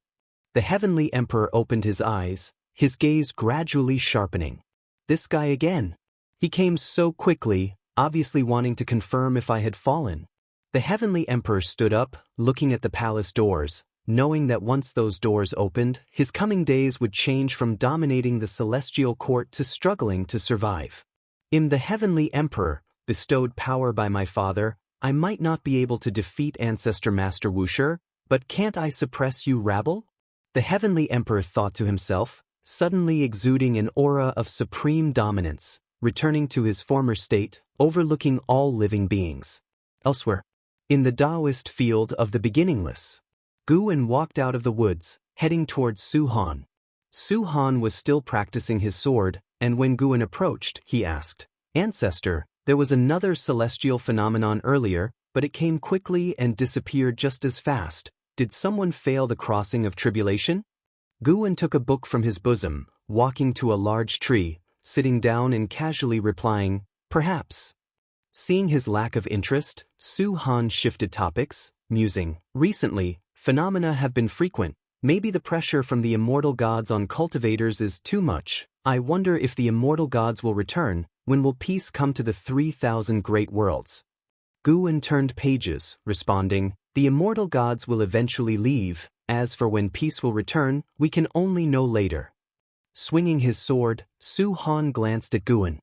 The heavenly emperor opened his eyes, his gaze gradually sharpening. This guy again. He came so quickly, obviously wanting to confirm if I had fallen. The heavenly emperor stood up, looking at the palace doors, knowing that once those doors opened, his coming days would change from dominating the celestial court to struggling to survive. In the heavenly emperor, bestowed power by my father, I might not be able to defeat Ancestor Master Wuxia, but can't I suppress you, rabble? The heavenly emperor thought to himself, suddenly exuding an aura of supreme dominance, returning to his former state, overlooking all living beings. Elsewhere, in the Taoist field of the beginningless, Guwen walked out of the woods, heading towards Su Han. Su Han was still practicing his sword, and when Guwen approached, he asked, "Ancestor, there was another celestial phenomenon earlier, but it came quickly and disappeared just as fast. Did someone fail the crossing of tribulation?" Guwen took a book from his bosom, walking to a large tree, sitting down and casually replying, "Perhaps." Seeing his lack of interest, Su Han shifted topics, musing, "Recently, phenomena have been frequent. Maybe the pressure from the immortal gods on cultivators is too much. I wonder if the immortal gods will return. When will peace come to the 3,000 great worlds?" Guwen turned pages, responding, "The immortal gods will eventually leave. As for when peace will return, we can only know later." Swinging his sword, Su Han glanced at Guan.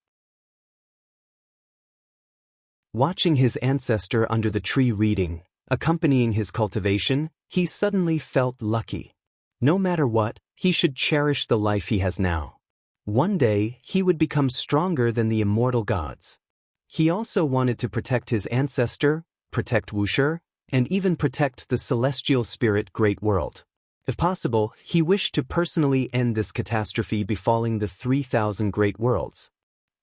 Watching his ancestor under the tree reading, accompanying his cultivation, he suddenly felt lucky. No matter what, he should cherish the life he has now. One day, he would become stronger than the immortal gods. He also wanted to protect his ancestor, protect Wuxia, and even protect the celestial spirit Great World. If possible, he wished to personally end this catastrophe befalling the 3,000 Great Worlds.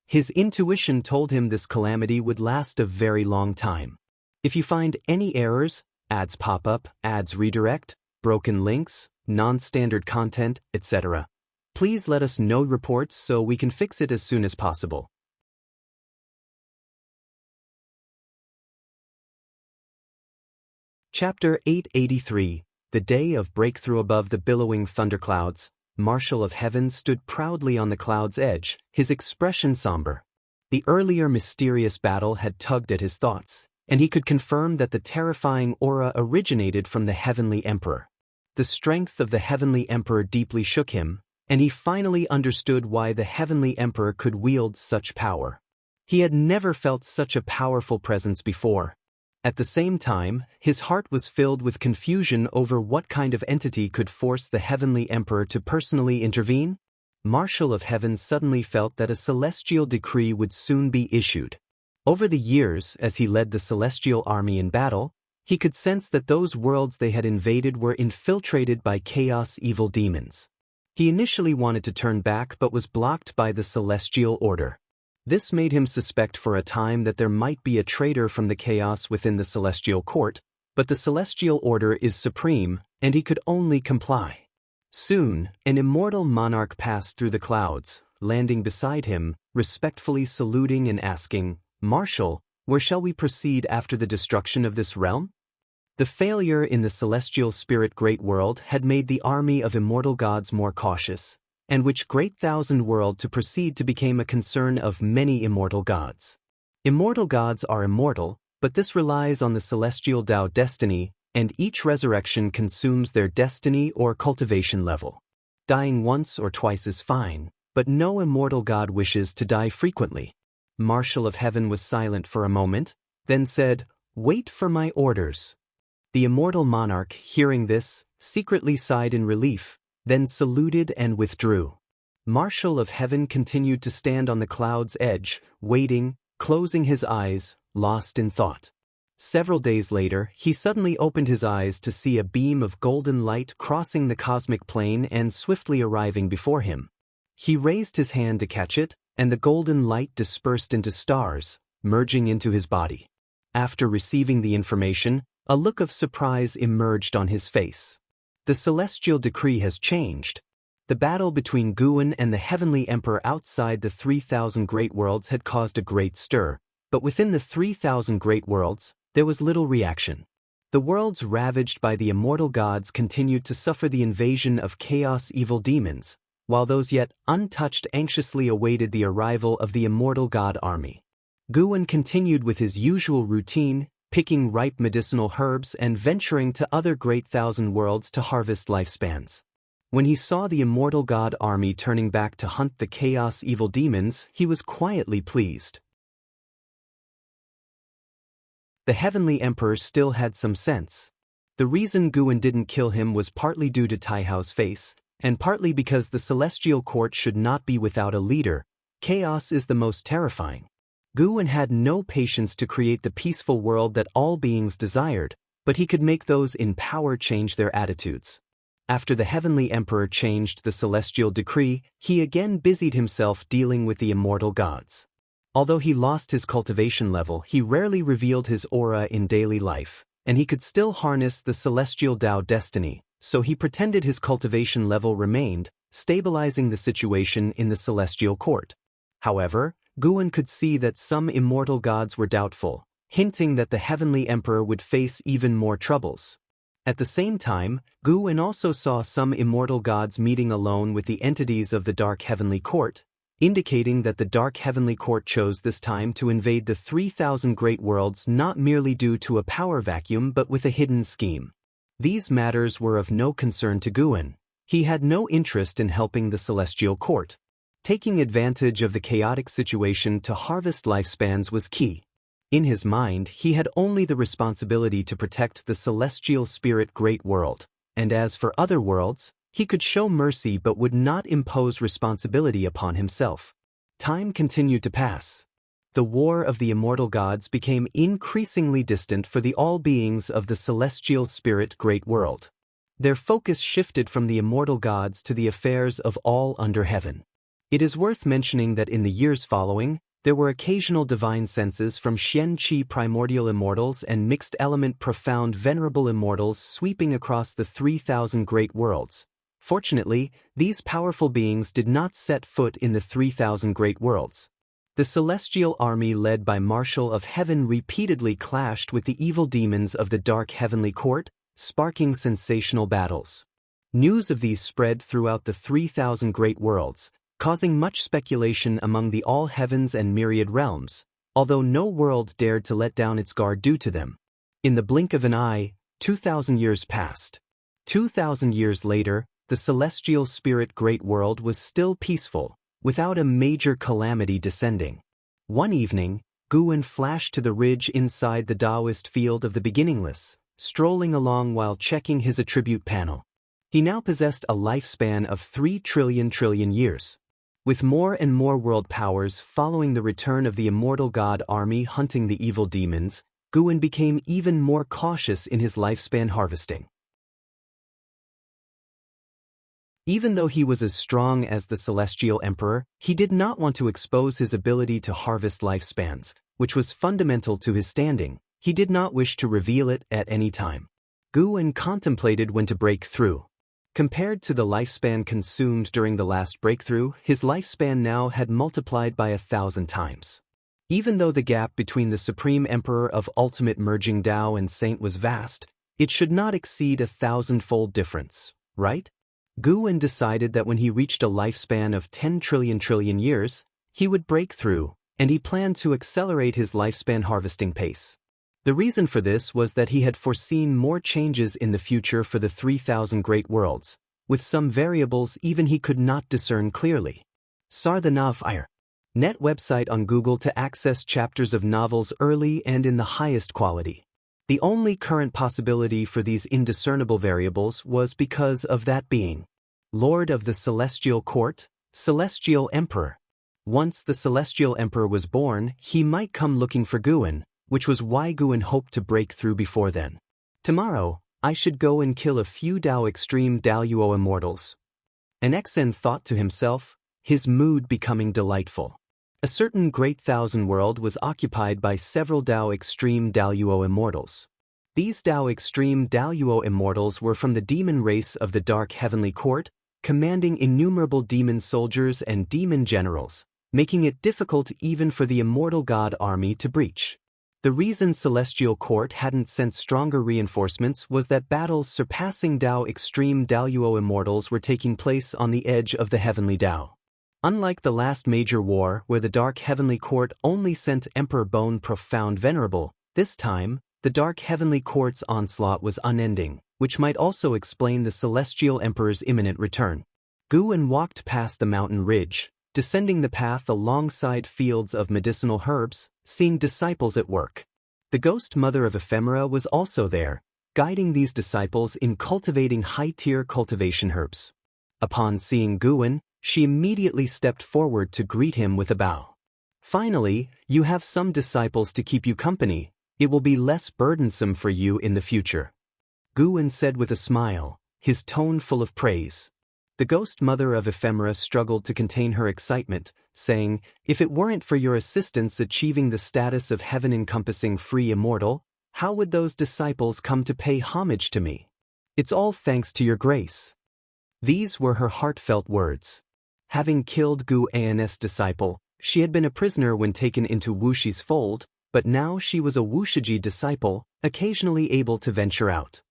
His intuition told him this calamity would last a very long time. If you find any errors, ads pop up, ads redirect, broken links, non-standard content, etc., please let us know reports so we can fix it as soon as possible. Chapter 883, The Day of Breakthrough. Above the billowing thunderclouds, Marshal of Heaven stood proudly on the cloud's edge, his expression somber. The earlier mysterious battle had tugged at his thoughts, and he could confirm that the terrifying aura originated from the Heavenly Emperor. The strength of the Heavenly Emperor deeply shook him, and he finally understood why the Heavenly Emperor could wield such power. He had never felt such a powerful presence before. At the same time, his heart was filled with confusion over what kind of entity could force the Heavenly Emperor to personally intervene. Marshal of Heaven suddenly felt that a celestial decree would soon be issued. Over the years, as he led the celestial army in battle, he could sense that those worlds they had invaded were infiltrated by chaos evil demons. He initially wanted to turn back but was blocked by the celestial order. This made him suspect for a time that there might be a traitor from the chaos within the celestial court, but the celestial order is supreme, and he could only comply. Soon, an immortal monarch passed through the clouds, landing beside him, respectfully saluting and asking, "Marshal, where shall we proceed after the destruction of this realm?" The failure in the celestial spirit Great World had made the army of immortal gods more cautious, and which Great Thousand World to proceed to became a concern of many immortal gods. Immortal gods are immortal, but this relies on the celestial Tao destiny, and each resurrection consumes their destiny or cultivation level. Dying once or twice is fine, but no immortal god wishes to die frequently. Marshal of Heaven was silent for a moment, then said, "Wait for my orders." The immortal monarch, hearing this, secretly sighed in relief, then saluted and withdrew. Marshal of Heaven continued to stand on the cloud's edge, waiting, closing his eyes, lost in thought. Several days later, he suddenly opened his eyes to see a beam of golden light crossing the cosmic plane and swiftly arriving before him. He raised his hand to catch it, and the golden light dispersed into stars, merging into his body. After receiving the information, a look of surprise emerged on his face. The celestial decree has changed. The battle between Guan and the Heavenly Emperor outside the 3,000 Great Worlds had caused a great stir, but within the 3,000 Great Worlds, there was little reaction. The worlds ravaged by the immortal gods continued to suffer the invasion of chaos evil demons, while those yet untouched anxiously awaited the arrival of the immortal god army. Guan continued with his usual routine, picking ripe medicinal herbs and venturing to other Great Thousand Worlds to harvest lifespans. When he saw the immortal god army turning back to hunt the chaos evil demons, he was quietly pleased. The Heavenly Emperor still had some sense. The reason Guan didn't kill him was partly due to Tai Hao's face, and partly because the celestial court should not be without a leader. Chaos is the most terrifying. Guan had no patience to create the peaceful world that all beings desired, but he could make those in power change their attitudes. After the Heavenly Emperor changed the celestial decree, he again busied himself dealing with the immortal gods. Although he lost his cultivation level, he rarely revealed his aura in daily life, and he could still harness the celestial Tao destiny, so he pretended his cultivation level remained, stabilizing the situation in the celestial court. However, Guan could see that some immortal gods were doubtful, hinting that the Heavenly Emperor would face even more troubles. At the same time, Guan also saw some immortal gods meeting alone with the entities of the Dark Heavenly Court, indicating that the Dark Heavenly Court chose this time to invade the 3,000 Great Worlds not merely due to a power vacuum but with a hidden scheme. These matters were of no concern to Guan. He had no interest in helping the celestial court. Taking advantage of the chaotic situation to harvest lifespans was key. In his mind, he had only the responsibility to protect the celestial spirit great world, and as for other worlds, he could show mercy but would not impose responsibility upon himself. Time continued to pass. The war of the immortal gods became increasingly distant for the all-beings of the celestial spirit great world. Their focus shifted from the immortal gods to the affairs of all under heaven. It is worth mentioning that in the years following, there were occasional divine senses from Xian-Qi primordial immortals and mixed-element profound venerable immortals sweeping across the 3,000 great worlds. Fortunately, these powerful beings did not set foot in the 3,000 great worlds. The celestial army led by Marshal of Heaven repeatedly clashed with the evil demons of the dark heavenly court, sparking sensational battles. News of these spread throughout the 3,000 great worlds, causing much speculation among the all heavens and myriad realms, although no world dared to let down its guard due to them. In the blink of an eye, 2,000 years passed. 2,000 years later, the celestial spirit great world was still peaceful, without a major calamity descending. One evening, Guan flashed to the ridge inside the Taoist field of the beginningless, strolling along while checking his attribute panel. He now possessed a lifespan of 3 trillion years. With more and more world powers following the return of the immortal god army hunting the evil demons, Guan became even more cautious in his lifespan harvesting. Even though he was as strong as the Celestial Emperor, he did not want to expose his ability to harvest lifespans, which was fundamental to his standing. He did not wish to reveal it at any time. Guan contemplated when to break through. Compared to the lifespan consumed during the last breakthrough, his lifespan now had multiplied by 1,000 times. Even though the gap between the Supreme Emperor of Ultimate Merging Tao and Saint was vast, it should not exceed 1,000-fold difference, right? Guan decided that when he reached a lifespan of 10 trillion years, he would break through, and he planned to accelerate his lifespan harvesting pace. The reason for this was that he had foreseen more changes in the future for the 3,000 great worlds, with some variables even he could not discern clearly. Sarthanav net website on Google to access chapters of novels early and in the highest quality. The only current possibility for these indiscernible variables was because of that being Lord of the Celestial Court, Celestial Emperor. Once the Celestial Emperor was born, he might come looking for Guan, which was why Guan hoped to break through before then. Tomorrow, I should go and kill a few Tao Extreme Daluo immortals. An Xen thought to himself, his mood becoming delightful. A certain great thousand world was occupied by several Tao Extreme Daluo immortals. These Tao Extreme Daluo immortals were from the demon race of the Dark Heavenly Court, commanding innumerable demon soldiers and demon generals, making it difficult even for the immortal god army to breach. The reason Celestial Court hadn't sent stronger reinforcements was that battles surpassing Tao Extreme Daluo immortals were taking place on the edge of the Heavenly Tao. Unlike the last major war where the Dark Heavenly Court only sent Emperor Bone Profound Venerable, this time, the Dark Heavenly Court's onslaught was unending, which might also explain the Celestial Emperor's imminent return. Guan walked past the mountain ridge, descending the path alongside fields of medicinal herbs, seeing disciples at work. The Ghost Mother of Ephemera was also there, guiding these disciples in cultivating high-tier cultivation herbs. Upon seeing Guan, she immediately stepped forward to greet him with a bow. Finally, you have some disciples to keep you company. It will be less burdensome for you in the future. Guan said with a smile, his tone full of praise. The Ghost Mother of Ephemera struggled to contain her excitement, saying, if it weren't for your assistance achieving the status of heaven-encompassing free immortal, how would those disciples come to pay homage to me? It's all thanks to your grace. These were her heartfelt words. Having killed Gu An's disciple, she had been a prisoner when taken into Wushi's fold, but now she was a Wushiji disciple, occasionally able to venture out.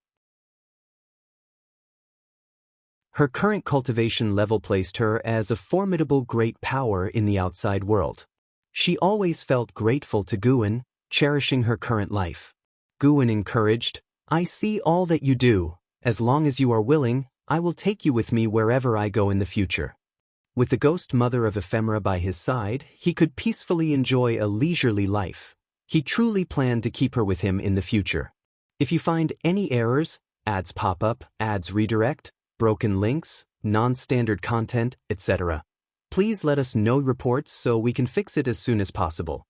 Her current cultivation level placed her as a formidable great power in the outside world. She always felt grateful to Guan, cherishing her current life. Guan encouraged, I see all that you do. As long as you are willing, I will take you with me wherever I go in the future. With the ghost mother of ephemera by his side, he could peacefully enjoy a leisurely life. He truly planned to keep her with him in the future. If you find any errors, ads pop up, ads redirect, broken links, non-standard content, etc., please let us know reports so we can fix it as soon as possible.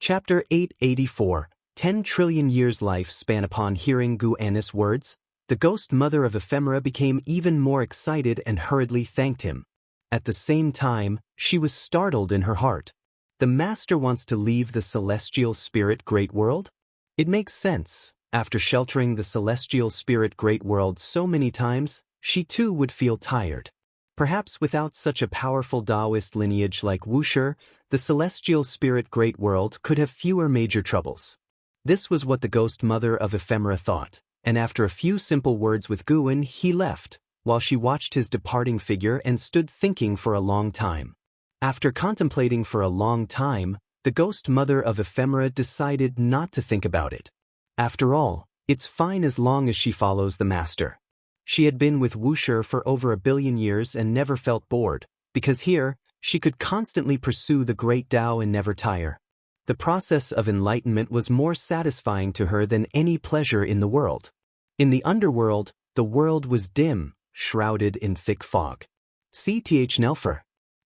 Chapter 884, 10 trillion years lifespan. Upon hearing Guannis' words, the ghost mother of ephemera became even more excited and hurriedly thanked him. At the same time, she was startled in her heart. The master wants to leave the celestial spirit great world? It makes sense. After sheltering the celestial spirit great world so many times, she too would feel tired. Perhaps without such a powerful Taoist lineage like Wuxia, the celestial spirit great world could have fewer major troubles. This was what the ghost mother of ephemera thought, and after a few simple words with Guan, he left, while she watched his departing figure and stood thinking for a long time. After contemplating for a long time, the ghost mother of ephemera decided not to think about it. After all, it's fine as long as she follows the master. She had been with Wuxia for over 1 billion years and never felt bored, because here, she could constantly pursue the great Tao and never tire. The process of enlightenment was more satisfying to her than any pleasure in the world. In the underworld, the world was dim, shrouded in thick fog. CTH Nelfer.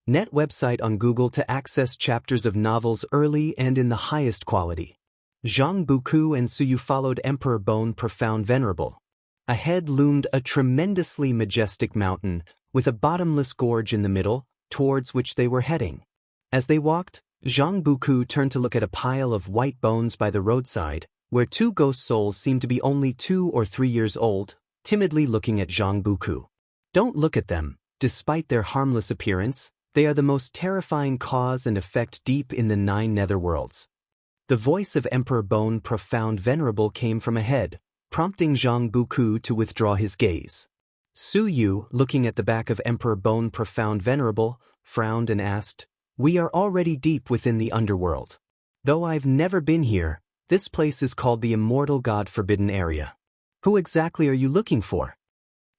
Net website on Google to access chapters of novels early and in the highest quality. Zhang Buku and Suyu followed Emperor Bone Profound Venerable. Ahead loomed a tremendously majestic mountain, with a bottomless gorge in the middle, towards which they were heading. As they walked, Zhang Buku turned to look at a pile of white bones by the roadside, where 2 ghost souls seemed to be only 2 or 3 years old, timidly looking at Zhang Buku. Don't look at them. Despite their harmless appearance, they are the most terrifying cause and effect deep in the 9 netherworlds. The voice of Emperor Bone Profound Venerable came from ahead, prompting Zhang Buku to withdraw his gaze. Su Yu, looking at the back of Emperor Bone Profound Venerable, frowned and asked, "We are already deep within the underworld. Though I've never been here, this place is called the Immortal God Forbidden Area. Who exactly are you looking for?"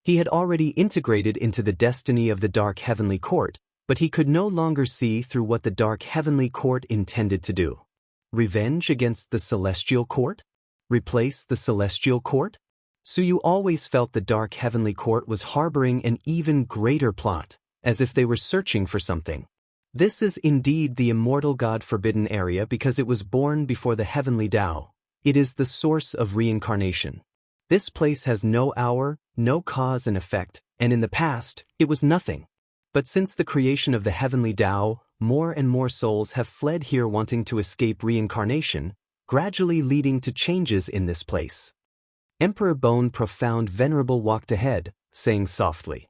He had already integrated into the destiny of the Dark Heavenly Court, but he could no longer see through what the Dark Heavenly Court intended to do. Revenge against the Celestial Court? Replace the Celestial Court? Suyu always felt the Dark Heavenly Court was harboring an even greater plot, as if they were searching for something. This is indeed the Immortal God Forbidden Area because it was born before the Heavenly Tao. It is the source of reincarnation. This place has no hour, no cause and effect, and in the past, it was nothing. But since the creation of the Heavenly Tao, more and more souls have fled here wanting to escape reincarnation, gradually leading to changes in this place. Emperor Bone Profound Venerable walked ahead, saying softly,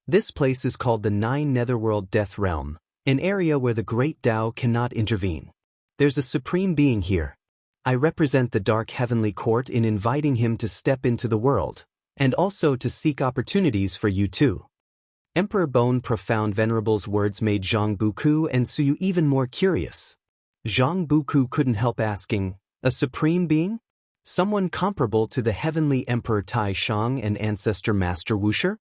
"This place is called the 9 Netherworld Death Realm, an area where the Great Tao cannot intervene. There's a Supreme Being here. I represent the Dark Heavenly Court in inviting him to step into the world, and also to seek opportunities for you too." Emperor Bone Profound Venerable's words made Zhang Buku and Suyu even more curious. Zhang Buku couldn't help asking, "A Supreme Being? Someone comparable to the Heavenly Emperor Tai Shang and Ancestor Master Wuxia?"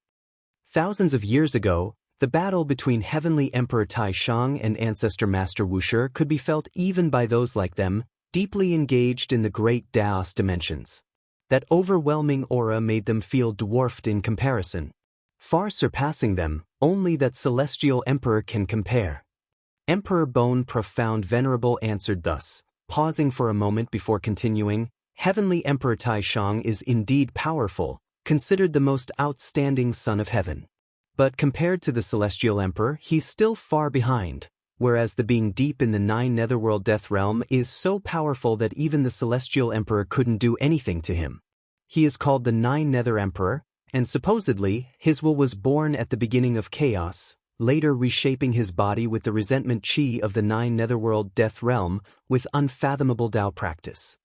Thousands of years ago, the battle between Heavenly Emperor Tai Shang and Ancestor Master Wuxia could be felt even by those like them, deeply engaged in the great Taoist dimensions. That overwhelming aura made them feel dwarfed in comparison. Far surpassing them, only that celestial emperor can compare. Emperor Bone Profound Venerable answered thus, pausing for a moment before continuing, "Heavenly Emperor Tai Shang is indeed powerful, considered the most outstanding son of heaven. But compared to the celestial emperor, he's still far behind, whereas the being deep in the 9 Netherworld Death Realm is so powerful that even the celestial emperor couldn't do anything to him. He is called the 9 Nether Emperor, and supposedly, his will was born at the beginning of chaos, later reshaping his body with the resentment chi of the 9 Netherworld Death Realm with unfathomable Tao practice.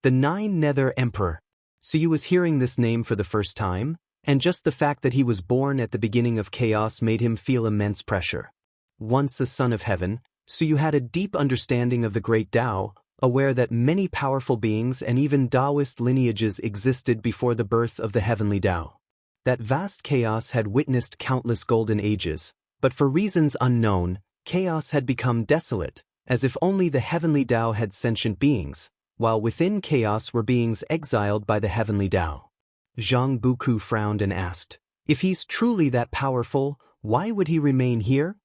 The 9 Nether Emperor. So you was hearing this name for the first time, and just the fact that he was born at the beginning of chaos made him feel immense pressure. Once a son of heaven, So you had a deep understanding of the great Tao, aware that many powerful beings and even Taoist lineages existed before the birth of the heavenly Tao. That vast chaos had witnessed countless golden ages, but for reasons unknown, chaos had become desolate, as if only the heavenly Tao had sentient beings, while within chaos were beings exiled by the heavenly Tao. Zhang Buku frowned and asked, "If he's truly that powerful, why would he remain here?"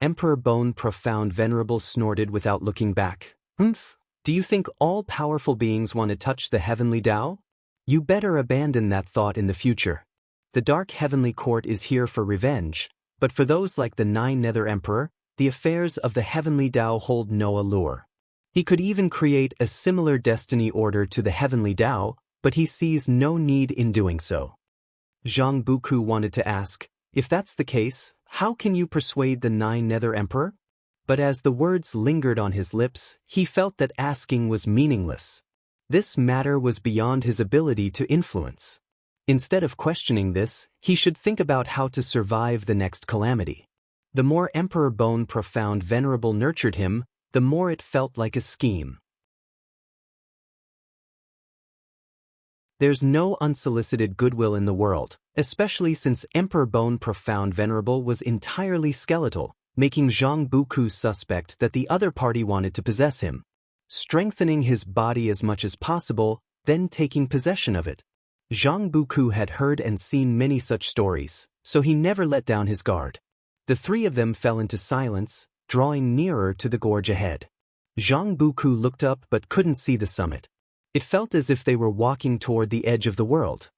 Emperor Bone Profound Venerable snorted without looking back. "Humph, do you think all powerful beings want to touch the heavenly Tao? You better abandon that thought in the future. The Dark Heavenly Court is here for revenge, but for those like the Nine Nether Emperor, the affairs of the heavenly Tao hold no allure. He could even create a similar destiny order to the heavenly Tao, but he sees no need in doing so." Zhang Buku wanted to ask, "If that's the case, how can you persuade the Nine Nether Emperor?" But as the words lingered on his lips, he felt that asking was meaningless. This matter was beyond his ability to influence. Instead of questioning this, he should think about how to survive the next calamity. The more Emperor Bone Profound Venerable nurtured him, the more it felt like a scheme. There's no unsolicited goodwill in the world, especially since Emperor Bone Profound Venerable was entirely skeletal, making Zhang Buku suspect that the other party wanted to possess him. Strengthening his body as much as possible, then taking possession of it. Zhang Buku had heard and seen many such stories, so he never let down his guard. The three of them fell into silence, drawing nearer to the gorge ahead. Zhang Buku looked up but couldn't see the summit. It felt as if they were walking toward the edge of the world.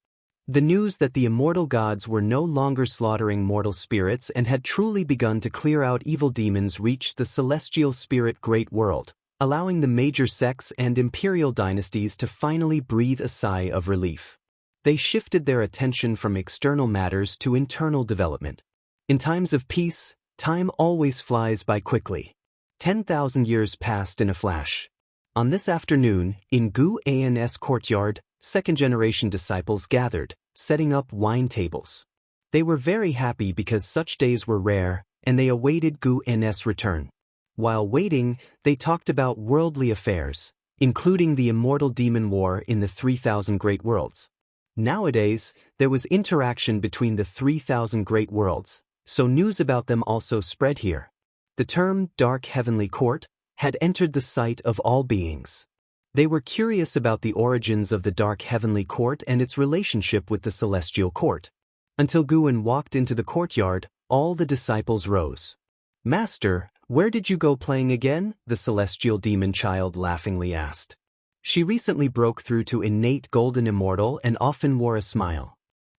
The news that the immortal gods were no longer slaughtering mortal spirits and had truly begun to clear out evil demons reached the celestial spirit great world, allowing the major sects and imperial dynasties to finally breathe a sigh of relief. They shifted their attention from external matters to internal development. In times of peace, time always flies by quickly. 10,000 years passed in a flash. On this afternoon, in Gu An's courtyard, second-generation disciples gathered, setting up wine tables. They were very happy because such days were rare, and they awaited Gu An's return. While waiting, they talked about worldly affairs, including the immortal demon war in the 3,000 great worlds. Nowadays, there was interaction between the 3,000 great worlds, so news about them also spread here. The term Dark Heavenly Court had entered the sight of all beings. They were curious about the origins of the Dark Heavenly Court and its relationship with the Celestial Court. Until Guan walked into the courtyard, all the disciples rose. "Master, where did you go playing again?" the celestial demon child laughingly asked. She recently broke through to innate golden immortal and often wore a smile.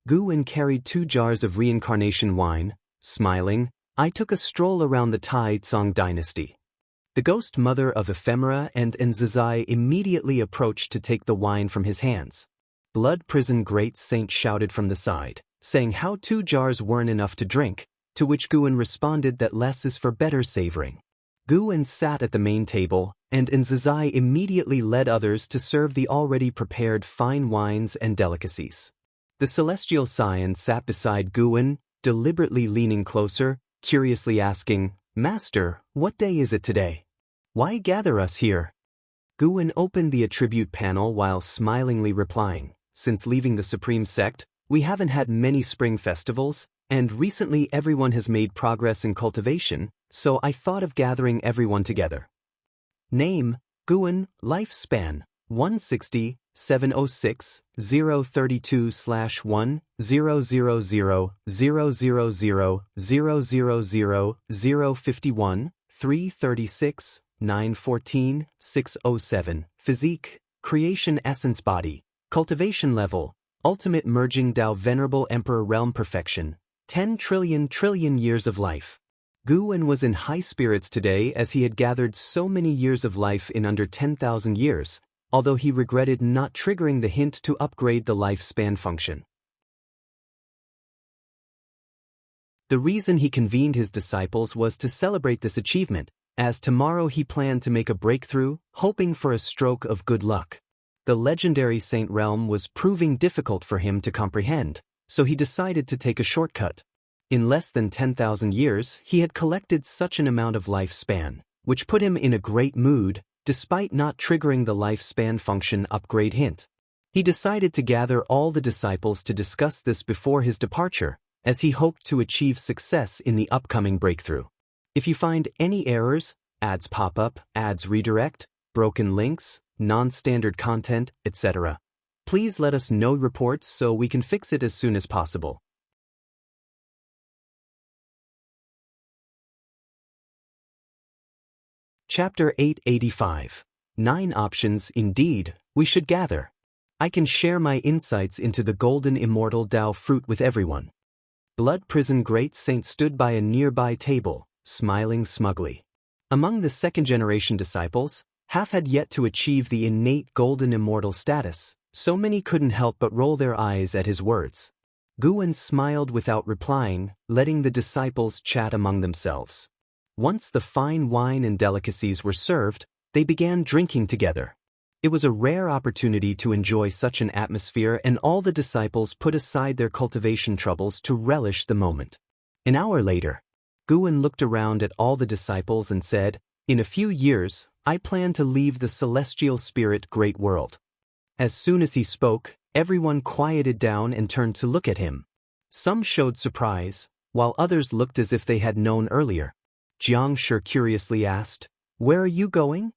Guan carried 2 jars of reincarnation wine. Smiling, "I took a stroll around the Tai Tsong dynasty." The ghost mother of Ephemera and Nzazai immediately approached to take the wine from his hands. Blood Prison Great Saint shouted from the side, saying how 2 jars weren't enough to drink, to which Guan responded that less is for better savoring. Guan sat at the main table, and Nzazai immediately led others to serve the already prepared fine wines and delicacies. The celestial scion sat beside Guan, deliberately leaning closer, curiously asking, "Master, what day is it today? Why gather us here?" Guan opened the attribute panel while smilingly replying, "Since leaving the Supreme Sect, we haven't had many spring festivals, and recently everyone has made progress in cultivation, so I thought of gathering everyone together." Name, Guan, lifespan, 160, 706, 032/1, 000, 000, 000, 051, 336, 914, 607, physique, creation essence body, cultivation level, ultimate merging Tao Venerable Emperor realm perfection, 10 trillion years of life. Guan was in high spirits today as he had gathered so many years of life in under 10,000 years, although he regretted not triggering the hint to upgrade the lifespan function. The reason he convened his disciples was to celebrate this achievement, as tomorrow he planned to make a breakthrough, hoping for a stroke of good luck. The legendary Saint Realm was proving difficult for him to comprehend, so he decided to take a shortcut. In less than 10,000 years, he had collected such an amount of lifespan, which put him in a great mood, despite not triggering the lifespan function upgrade hint. He decided to gather all the disciples to discuss this before his departure, as he hoped to achieve success in the upcoming breakthrough. If you find any errors, ads pop up, ads redirect, broken links, non-standard content, etc., please let us know reports so we can fix it as soon as possible. Chapter 885. 9 options indeed we should gather. I can share my insights into the golden immortal Tao fruit with everyone. Blood Prison Great Saint stood by a nearby table, smiling smugly. Among the second-generation disciples, half had yet to achieve the innate golden immortal status, so many couldn't help but roll their eyes at his words. Guan smiled without replying, letting the disciples chat among themselves. Once the fine wine and delicacies were served, they began drinking together. It was a rare opportunity to enjoy such an atmosphere, and all the disciples put aside their cultivation troubles to relish the moment. An hour later, Guan looked around at all the disciples and said, "In a few years, I plan to leave the celestial spirit great world." As soon as he spoke, everyone quieted down and turned to look at him. Some showed surprise, while others looked as if they had known earlier. Jiang Shi curiously asked, "Where are you going?"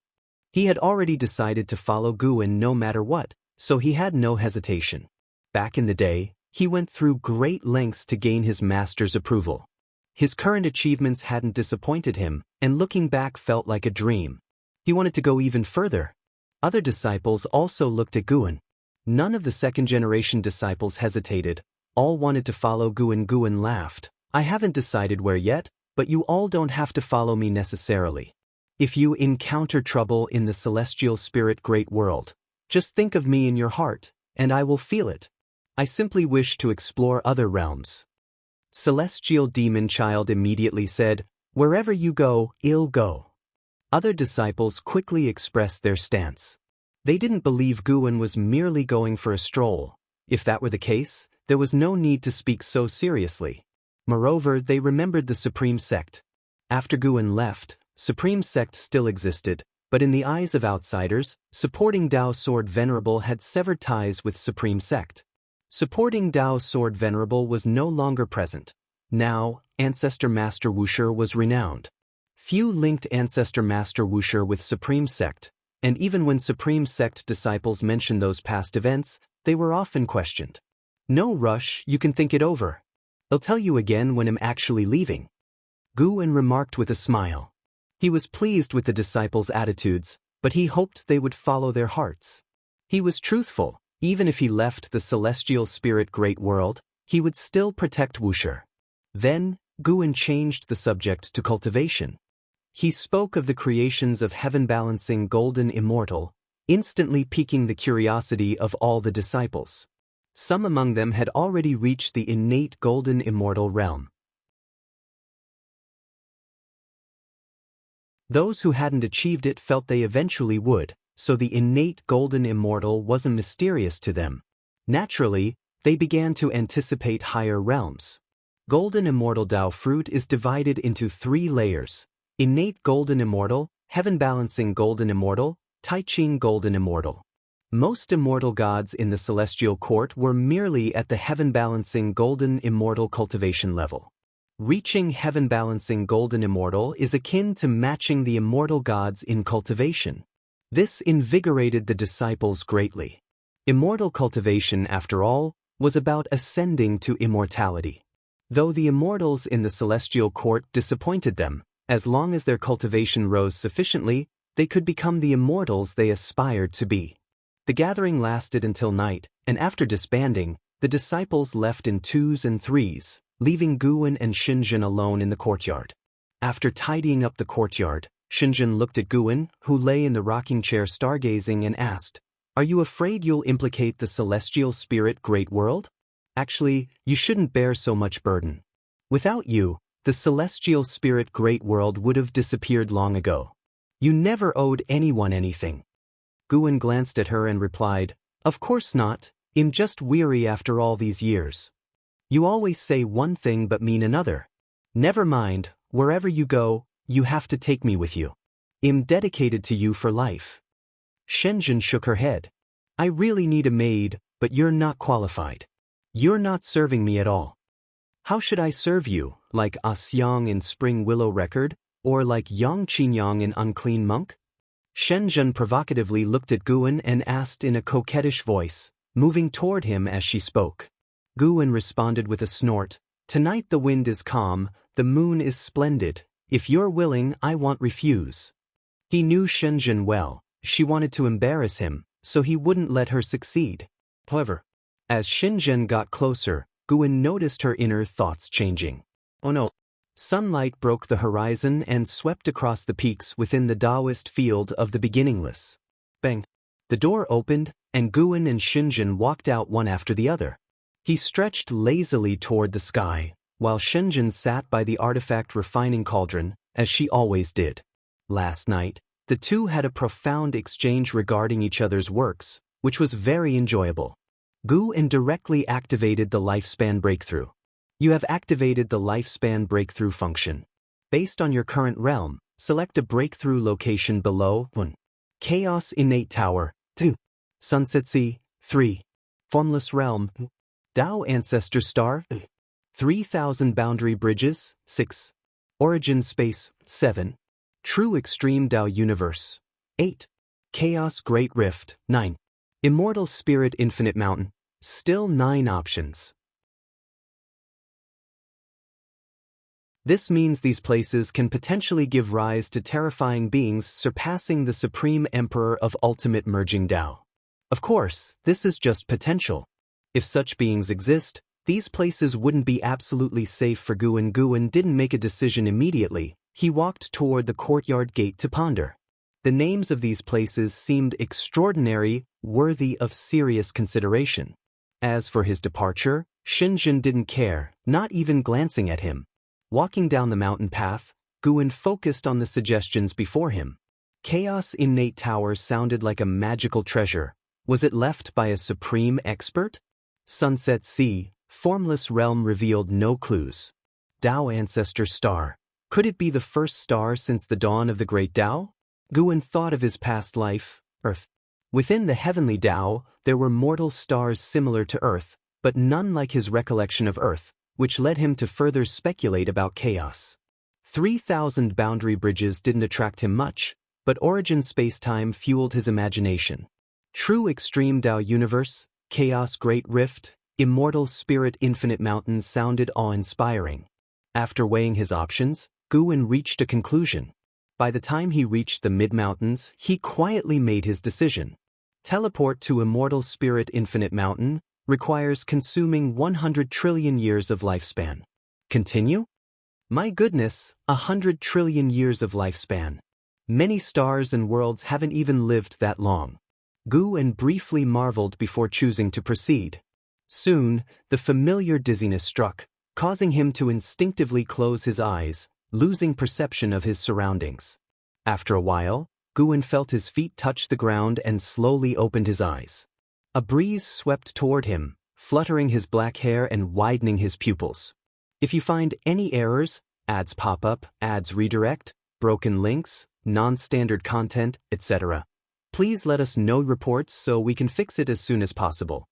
He had already decided to follow Guan no matter what, so he had no hesitation. Back in the day, he went through great lengths to gain his master's approval. His current achievements hadn't disappointed him, and looking back felt like a dream. He wanted to go even further. Other disciples also looked at Guan. None of the second-generation disciples hesitated. All wanted to follow Guan. Guan laughed. "I haven't decided where yet, but you all don't have to follow me necessarily. If you encounter trouble in the celestial spirit great world, just think of me in your heart, and I will feel it. I simply wish to explore other realms." Celestial Demon Child immediately said, "Wherever you go, I'll go." Other disciples quickly expressed their stance. They didn't believe Guan was merely going for a stroll. If that were the case, there was no need to speak so seriously. Moreover, they remembered the Supreme Sect. After Guan left, Supreme Sect still existed, but in the eyes of outsiders, supporting Tao Sword Venerable had severed ties with Supreme Sect. Supporting Tao Sword Venerable was no longer present. Now, Ancestor Master Wuxia was renowned. Few linked Ancestor Master Wuxia with Supreme Sect, and even when Supreme Sect disciples mentioned those past events, they were often questioned. "No rush, you can think it over. I'll tell you again when I'm actually leaving," Guan remarked with a smile. He was pleased with the disciples' attitudes, but he hoped they would follow their hearts. He was truthful. Even if he left the celestial spirit great world, he would still protect Wuxia. Then, Guan changed the subject to cultivation. He spoke of the creations of heaven-balancing golden immortal, instantly piquing the curiosity of all the disciples. Some among them had already reached the innate golden immortal realm. Those who hadn't achieved it felt they eventually would, so the innate golden immortal wasn't mysterious to them. Naturally, they began to anticipate higher realms. Golden immortal Tao fruit is divided into 3 layers: innate golden immortal, heaven-balancing golden immortal, Taiching golden immortal. Most immortal gods in the celestial court were merely at the heaven-balancing golden immortal cultivation level. Reaching heaven-balancing golden immortal is akin to matching the immortal gods in cultivation. This invigorated the disciples greatly. Immortal cultivation, after all, was about ascending to immortality. Though the immortals in the celestial court disappointed them, as long as their cultivation rose sufficiently, they could become the immortals they aspired to be. The gathering lasted until night, and after disbanding, the disciples left in 2s and 3s, leaving Guan and Xinjun alone in the courtyard. After tidying up the courtyard, Xinjun looked at Guan, who lay in the rocking chair stargazing, and asked, "Are you afraid you'll implicate the celestial spirit great world? Actually, you shouldn't bear so much burden. Without you, the celestial spirit great world would have disappeared long ago. You never owed anyone anything." Guan glanced at her and replied, "Of course not, I'm just weary after all these years. You always say one thing but mean another. Never mind, wherever you go, you have to take me with you." I'm dedicated to you for life. Shenzhen shook her head. I really need a maid, but you're not qualified. You're not serving me at all. How should I serve you, like Ah Xiang in Spring Willow Record, or like Yang Qinyang in Unclean Monk? Shenzhen provocatively looked at Guan and asked in a coquettish voice, moving toward him as she spoke. Guan responded with a snort. Tonight the wind is calm, the moon is splendid. If you're willing, I won't refuse. He knew Shenzhen well. She wanted to embarrass him, so he wouldn't let her succeed. However, as Shenzhen got closer, Guan noticed her inner thoughts changing. Oh no. Sunlight broke the horizon and swept across the peaks within the Taoist field of the beginningless. Bang! The door opened, and Guan and Shenzhen walked out one after the other. He stretched lazily toward the sky, while Shenzhen sat by the artifact refining cauldron, as she always did. Last night, the two had a profound exchange regarding each other's works, which was very enjoyable. Guan directly activated the lifespan breakthrough. You have activated the lifespan breakthrough function. Based on your current realm, select a breakthrough location below. 1. Chaos Innate Tower. 2. Sunset Sea. 3. Formless Realm. Tao Ancestor Star. 3000 Boundary Bridges. 6. Origin Space. 7. True Extreme Tao Universe. 8. Chaos Great Rift. 9. Immortal Spirit Infinite Mountain. Still 9 options. This means these places can potentially give rise to terrifying beings surpassing the Supreme Emperor of Ultimate Merging Tao. Of course, this is just potential. If such beings exist, these places wouldn't be absolutely safe for Guan. Guan didn't make a decision immediately. He walked toward the courtyard gate to ponder. The names of these places seemed extraordinary, worthy of serious consideration. As for his departure, Shenzhen didn't care, not even glancing at him. Walking down the mountain path, Guan focused on the suggestions before him. Chaos Innate Tower sounded like a magical treasure. Was it left by a supreme expert? Sunset Sea, Formless Realm revealed no clues. Tao Ancestor Star. Could it be the first star since the dawn of the Great Tao? Guan thought of his past life, Earth. Within the heavenly Tao, there were mortal stars similar to Earth, but none like his recollection of Earth, which led him to further speculate about chaos. 3000 boundary bridges didn't attract him much, but origin space-time fueled his imagination. True Extreme Tao Universe, Chaos Great Rift, Immortal Spirit Infinite Mountain sounded awe-inspiring. After weighing his options, Guan reached a conclusion. By the time he reached the mid-mountains, he quietly made his decision. Teleport to Immortal Spirit Infinite Mountain requires consuming 100 trillion years of lifespan. Continue? My goodness, 100 trillion years of lifespan. Many stars and worlds haven't even lived that long. Guan briefly marveled before choosing to proceed. Soon, the familiar dizziness struck, causing him to instinctively close his eyes, losing perception of his surroundings. After a while, Guan felt his feet touch the ground and slowly opened his eyes. A breeze swept toward him, fluttering his black hair and widening his pupils. If you find any errors, ads pop up, ads redirect, broken links, non-standard content, etc., please let us know reports so we can fix it as soon as possible.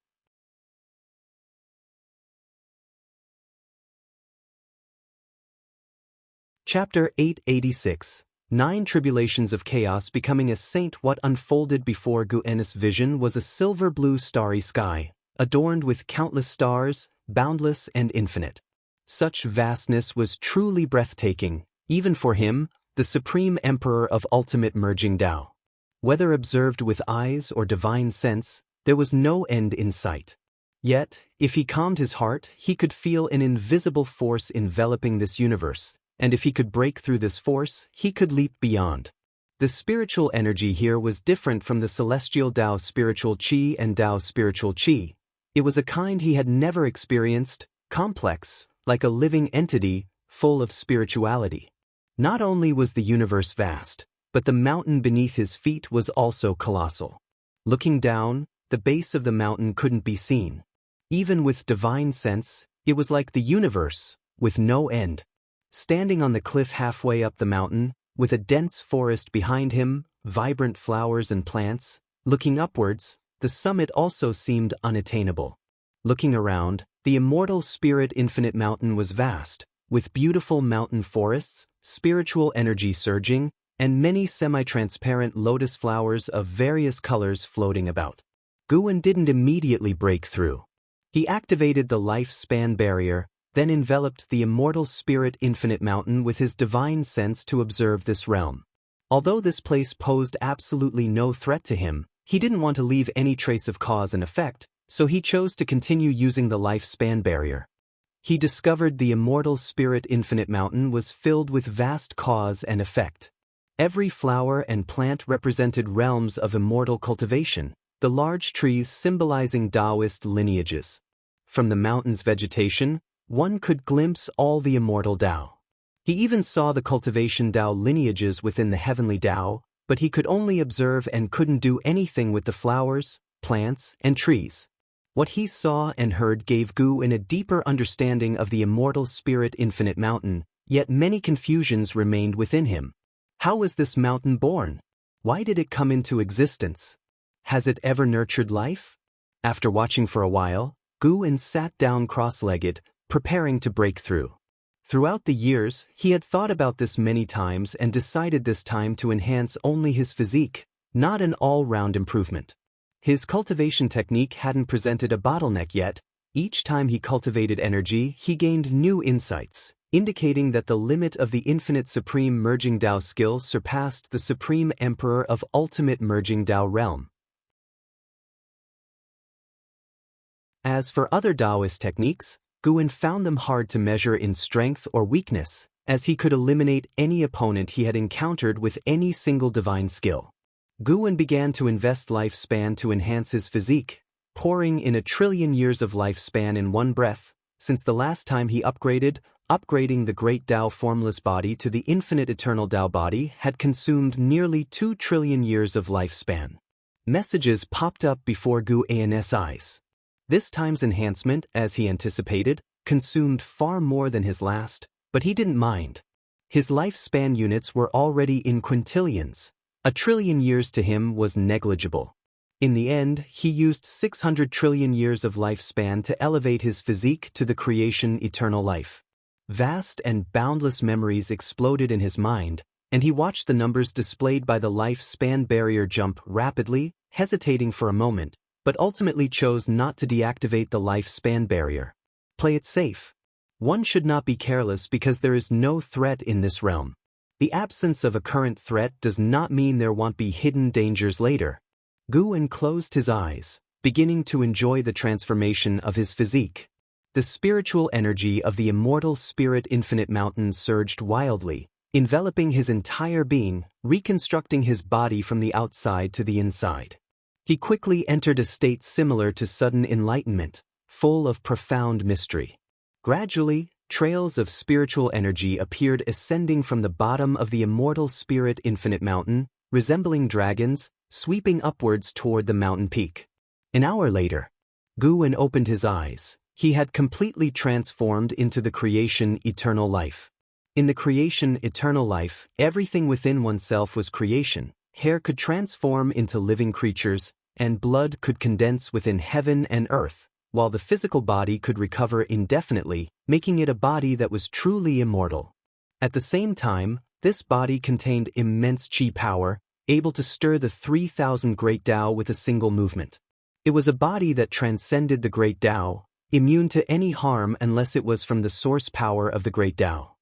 Chapter 886. 9 Tribulations of Chaos Becoming a Saint. What unfolded before Guan's vision was a silver-blue starry sky, adorned with countless stars, boundless and infinite. Such vastness was truly breathtaking, even for him, the Supreme Emperor of Ultimate Merging Tao. Whether observed with eyes or divine sense, there was no end in sight. Yet, if he calmed his heart, he could feel an invisible force enveloping this universe. And if he could break through this force, he could leap beyond. The spiritual energy here was different from the celestial Tao spiritual Qi and Tao spiritual Qi. It was a kind he had never experienced, complex, like a living entity, full of spirituality. Not only was the universe vast, but the mountain beneath his feet was also colossal. Looking down, the base of the mountain couldn't be seen. Even with divine sense, it was like the universe, with no end. Standing on the cliff halfway up the mountain, with a dense forest behind him, vibrant flowers and plants. Looking upwards, the summit also seemed unattainable. Looking around, the immortal spirit infinite mountain was vast, with beautiful mountain forests, spiritual energy surging, and many semi-transparent lotus flowers of various colors floating about. Guan didn't immediately break through. He activated the lifespan barrier, then enveloped the immortal spirit infinite mountain with his divine sense to observe this realm. Although this place posed absolutely no threat to him, he didn't want to leave any trace of cause and effect, so he chose to continue using the lifespan barrier. He discovered the immortal spirit infinite mountain was filled with vast cause and effect. Every flower and plant represented realms of immortal cultivation, the large trees symbolizing Taoist lineages. From the mountain's vegetation, one could glimpse all the immortal Tao. He even saw the cultivation Tao lineages within the heavenly Tao, but he could only observe and couldn't do anything with the flowers, plants, and trees. What he saw and heard gave Guan a deeper understanding of the immortal spirit infinite mountain, yet many confusions remained within him. How was this mountain born? Why did it come into existence? Has it ever nurtured life? After watching for a while, Guan sat down cross-legged, preparing to break through. Throughout the years, he had thought about this many times and decided this time to enhance only his physique, not an all-round improvement. His cultivation technique hadn't presented a bottleneck yet. Each time he cultivated energy, he gained new insights, indicating that the limit of the infinite supreme merging Tao skill surpassed the supreme emperor of ultimate merging Tao realm. As for other Taoist techniques, Guan found them hard to measure in strength or weakness, as he could eliminate any opponent he had encountered with any single divine skill. Guan began to invest lifespan to enhance his physique, pouring in 1 trillion years of lifespan in one breath. Since the last time he upgrading the great Tao formless body to the infinite eternal Tao body had consumed nearly 2 trillion years of lifespan. Messages popped up before Guan's eyes. This time's enhancement, as he anticipated, consumed far more than his last, but he didn't mind. His lifespan units were already in quintillions. 1 trillion years to him was negligible. In the end, he used 600 trillion years of lifespan to elevate his physique to the creation eternal life. Vast and boundless memories exploded in his mind, and he watched the numbers displayed by the lifespan barrier jump rapidly, hesitating for a moment, but ultimately chose not to deactivate the lifespan barrier. Play it safe. One should not be careless because there is no threat in this realm. The absence of a current threat does not mean there won't be hidden dangers later. Guan closed his eyes, beginning to enjoy the transformation of his physique. The spiritual energy of the immortal spirit infinite mountain surged wildly, enveloping his entire being, reconstructing his body from the outside to the inside. He quickly entered a state similar to sudden enlightenment, full of profound mystery. Gradually, trails of spiritual energy appeared ascending from the bottom of the immortal spirit infinite mountain, resembling dragons, sweeping upwards toward the mountain peak. An hour later, Guan opened his eyes. He had completely transformed into the creation eternal life. In the creation eternal life, everything within oneself was creation. Hair could transform into living creatures, and blood could condense within heaven and earth, while the physical body could recover indefinitely, making it a body that was truly immortal. At the same time, this body contained immense chi power, able to stir the 3,000 great Tao with a single movement. It was a body that transcended the great Tao, immune to any harm unless it was from the source power of the great Tao.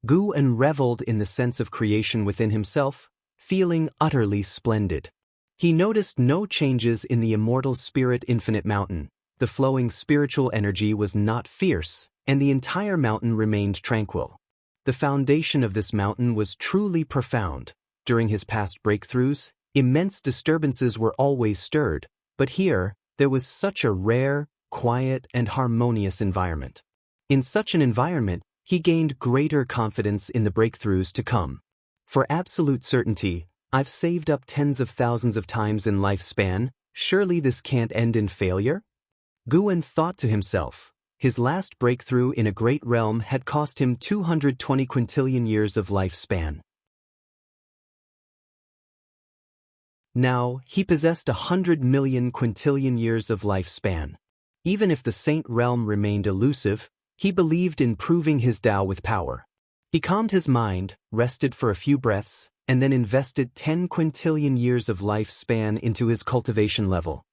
Guan reveled in the sense of creation within himself, feeling utterly splendid. He noticed no changes in the immortal spirit infinite mountain. The flowing spiritual energy was not fierce, and the entire mountain remained tranquil. The foundation of this mountain was truly profound. During his past breakthroughs, immense disturbances were always stirred, but here, there was such a rare, quiet, and harmonious environment. In such an environment, he gained greater confidence in the breakthroughs to come. For absolute certainty, I've saved up tens of thousands of times in lifespan, surely this can't end in failure? Guan thought to himself. His last breakthrough in a great realm had cost him 220 quintillion years of lifespan. Now, he possessed 100 million quintillion years of lifespan. Even if the saint realm remained elusive, he believed in proving his Tao with power. He calmed his mind, rested for a few breaths, and then invested 10 quintillion years of lifespan into his cultivation level.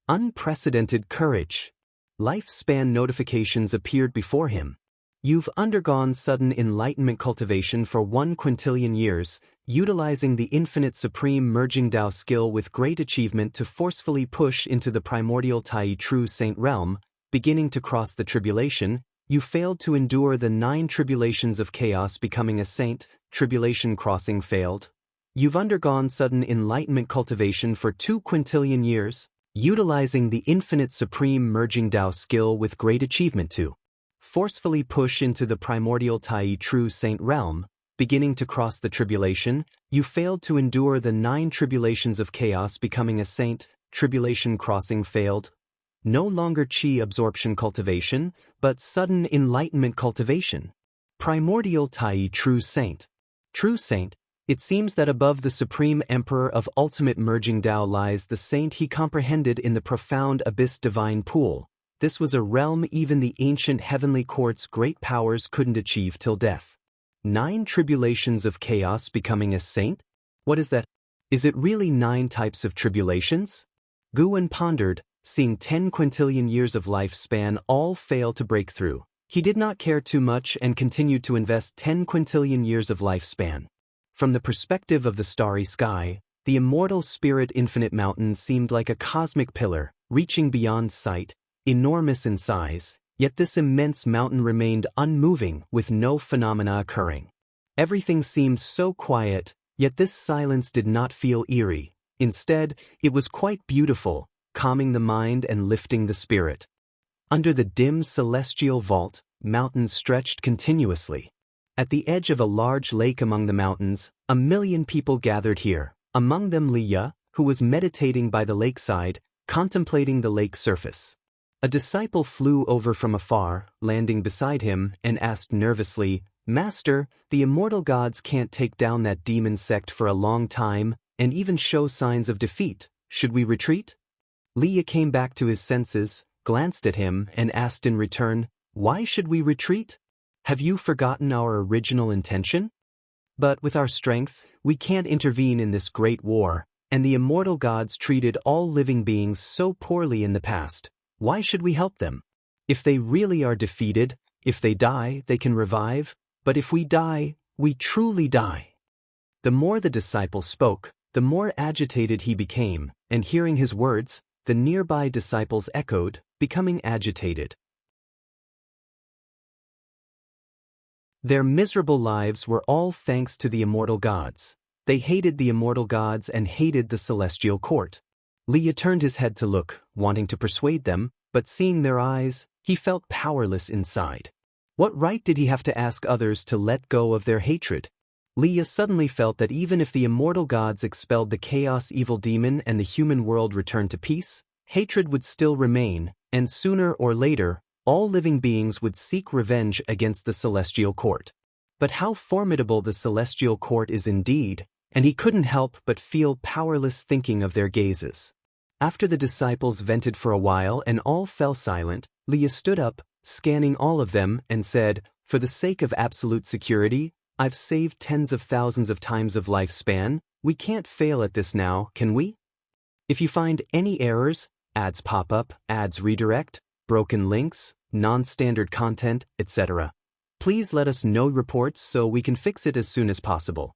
Unprecedented courage. Lifespan notifications appeared before him. You've undergone sudden enlightenment cultivation for 1 quintillion years, utilizing the infinite supreme merging Tao skill with great achievement to forcefully push into the primordial Tai true saint realm, beginning to cross the tribulation. You failed to endure the 9 tribulations of chaos becoming a saint, tribulation crossing failed. You've undergone sudden enlightenment cultivation for 2 quintillion years, utilizing the infinite supreme merging Tao skill with great achievement to forcefully push into the primordial Tai true saint realm, beginning to cross the tribulation. You failed to endure the 9 tribulations of chaos becoming a saint, tribulation crossing failed. No longer chi absorption cultivation, but sudden enlightenment cultivation. Primordial Tai true saint. True saint, it seems that above the supreme emperor of ultimate merging Tao lies the saint he comprehended in the profound abyss divine pool. This was a realm even the ancient heavenly court's great powers couldn't achieve till death. 9 tribulations of chaos becoming a saint? What is that? Is it really 9 types of tribulations? Guan pondered, seeing 10 quintillion years of lifespan all fail to break through. He did not care too much and continued to invest 10 quintillion years of lifespan. From the perspective of the starry sky, the immortal spirit infinite mountain seemed like a cosmic pillar, reaching beyond sight, enormous in size, yet this immense mountain remained unmoving with no phenomena occurring. Everything seemed so quiet, yet this silence did not feel eerie. Instead, it was quite beautiful, calming the mind and lifting the spirit. Under the dim celestial vault, mountains stretched continuously. At the edge of a large lake among the mountains, 1,000,000 people gathered here, among them Li Ya, who was meditating by the lakeside, contemplating the lake surface. A disciple flew over from afar, landing beside him, and asked nervously, "Master, the immortal gods can't take down that demon sect for a long time, and even show signs of defeat. Should we retreat?" Li Ya came back to his senses, glanced at him, and asked in return, "Why should we retreat? Have you forgotten our original intention? But with our strength, we can't intervene in this great war, and the immortal gods treated all living beings so poorly in the past. Why should we help them? If they really are defeated, if they die, they can revive, but if we die, we truly die." The more the disciple spoke, the more agitated he became, and hearing his words, the nearby disciples echoed, becoming agitated. Their miserable lives were all thanks to the immortal gods. They hated the immortal gods and hated the celestial court. Li Ya turned his head to look, wanting to persuade them, but seeing their eyes, he felt powerless inside. What right did he have to ask others to let go of their hatred? Li Ya suddenly felt that even if the immortal gods expelled the chaos evil demon and the human world returned to peace, hatred would still remain, and sooner or later, all living beings would seek revenge against the celestial court. But how formidable the celestial court is indeed, and he couldn't help but feel powerless thinking of their gazes. After the disciples vented for a while and all fell silent, Li Ya stood up, scanning all of them, and said, "For the sake of absolute security, I've saved tens of thousands of times of lifespan. We can't fail at this now, can we? If you find any errors, ads pop up, ads redirect, broken links, non-standard content, etc. Please let us know reports so we can fix it as soon as possible."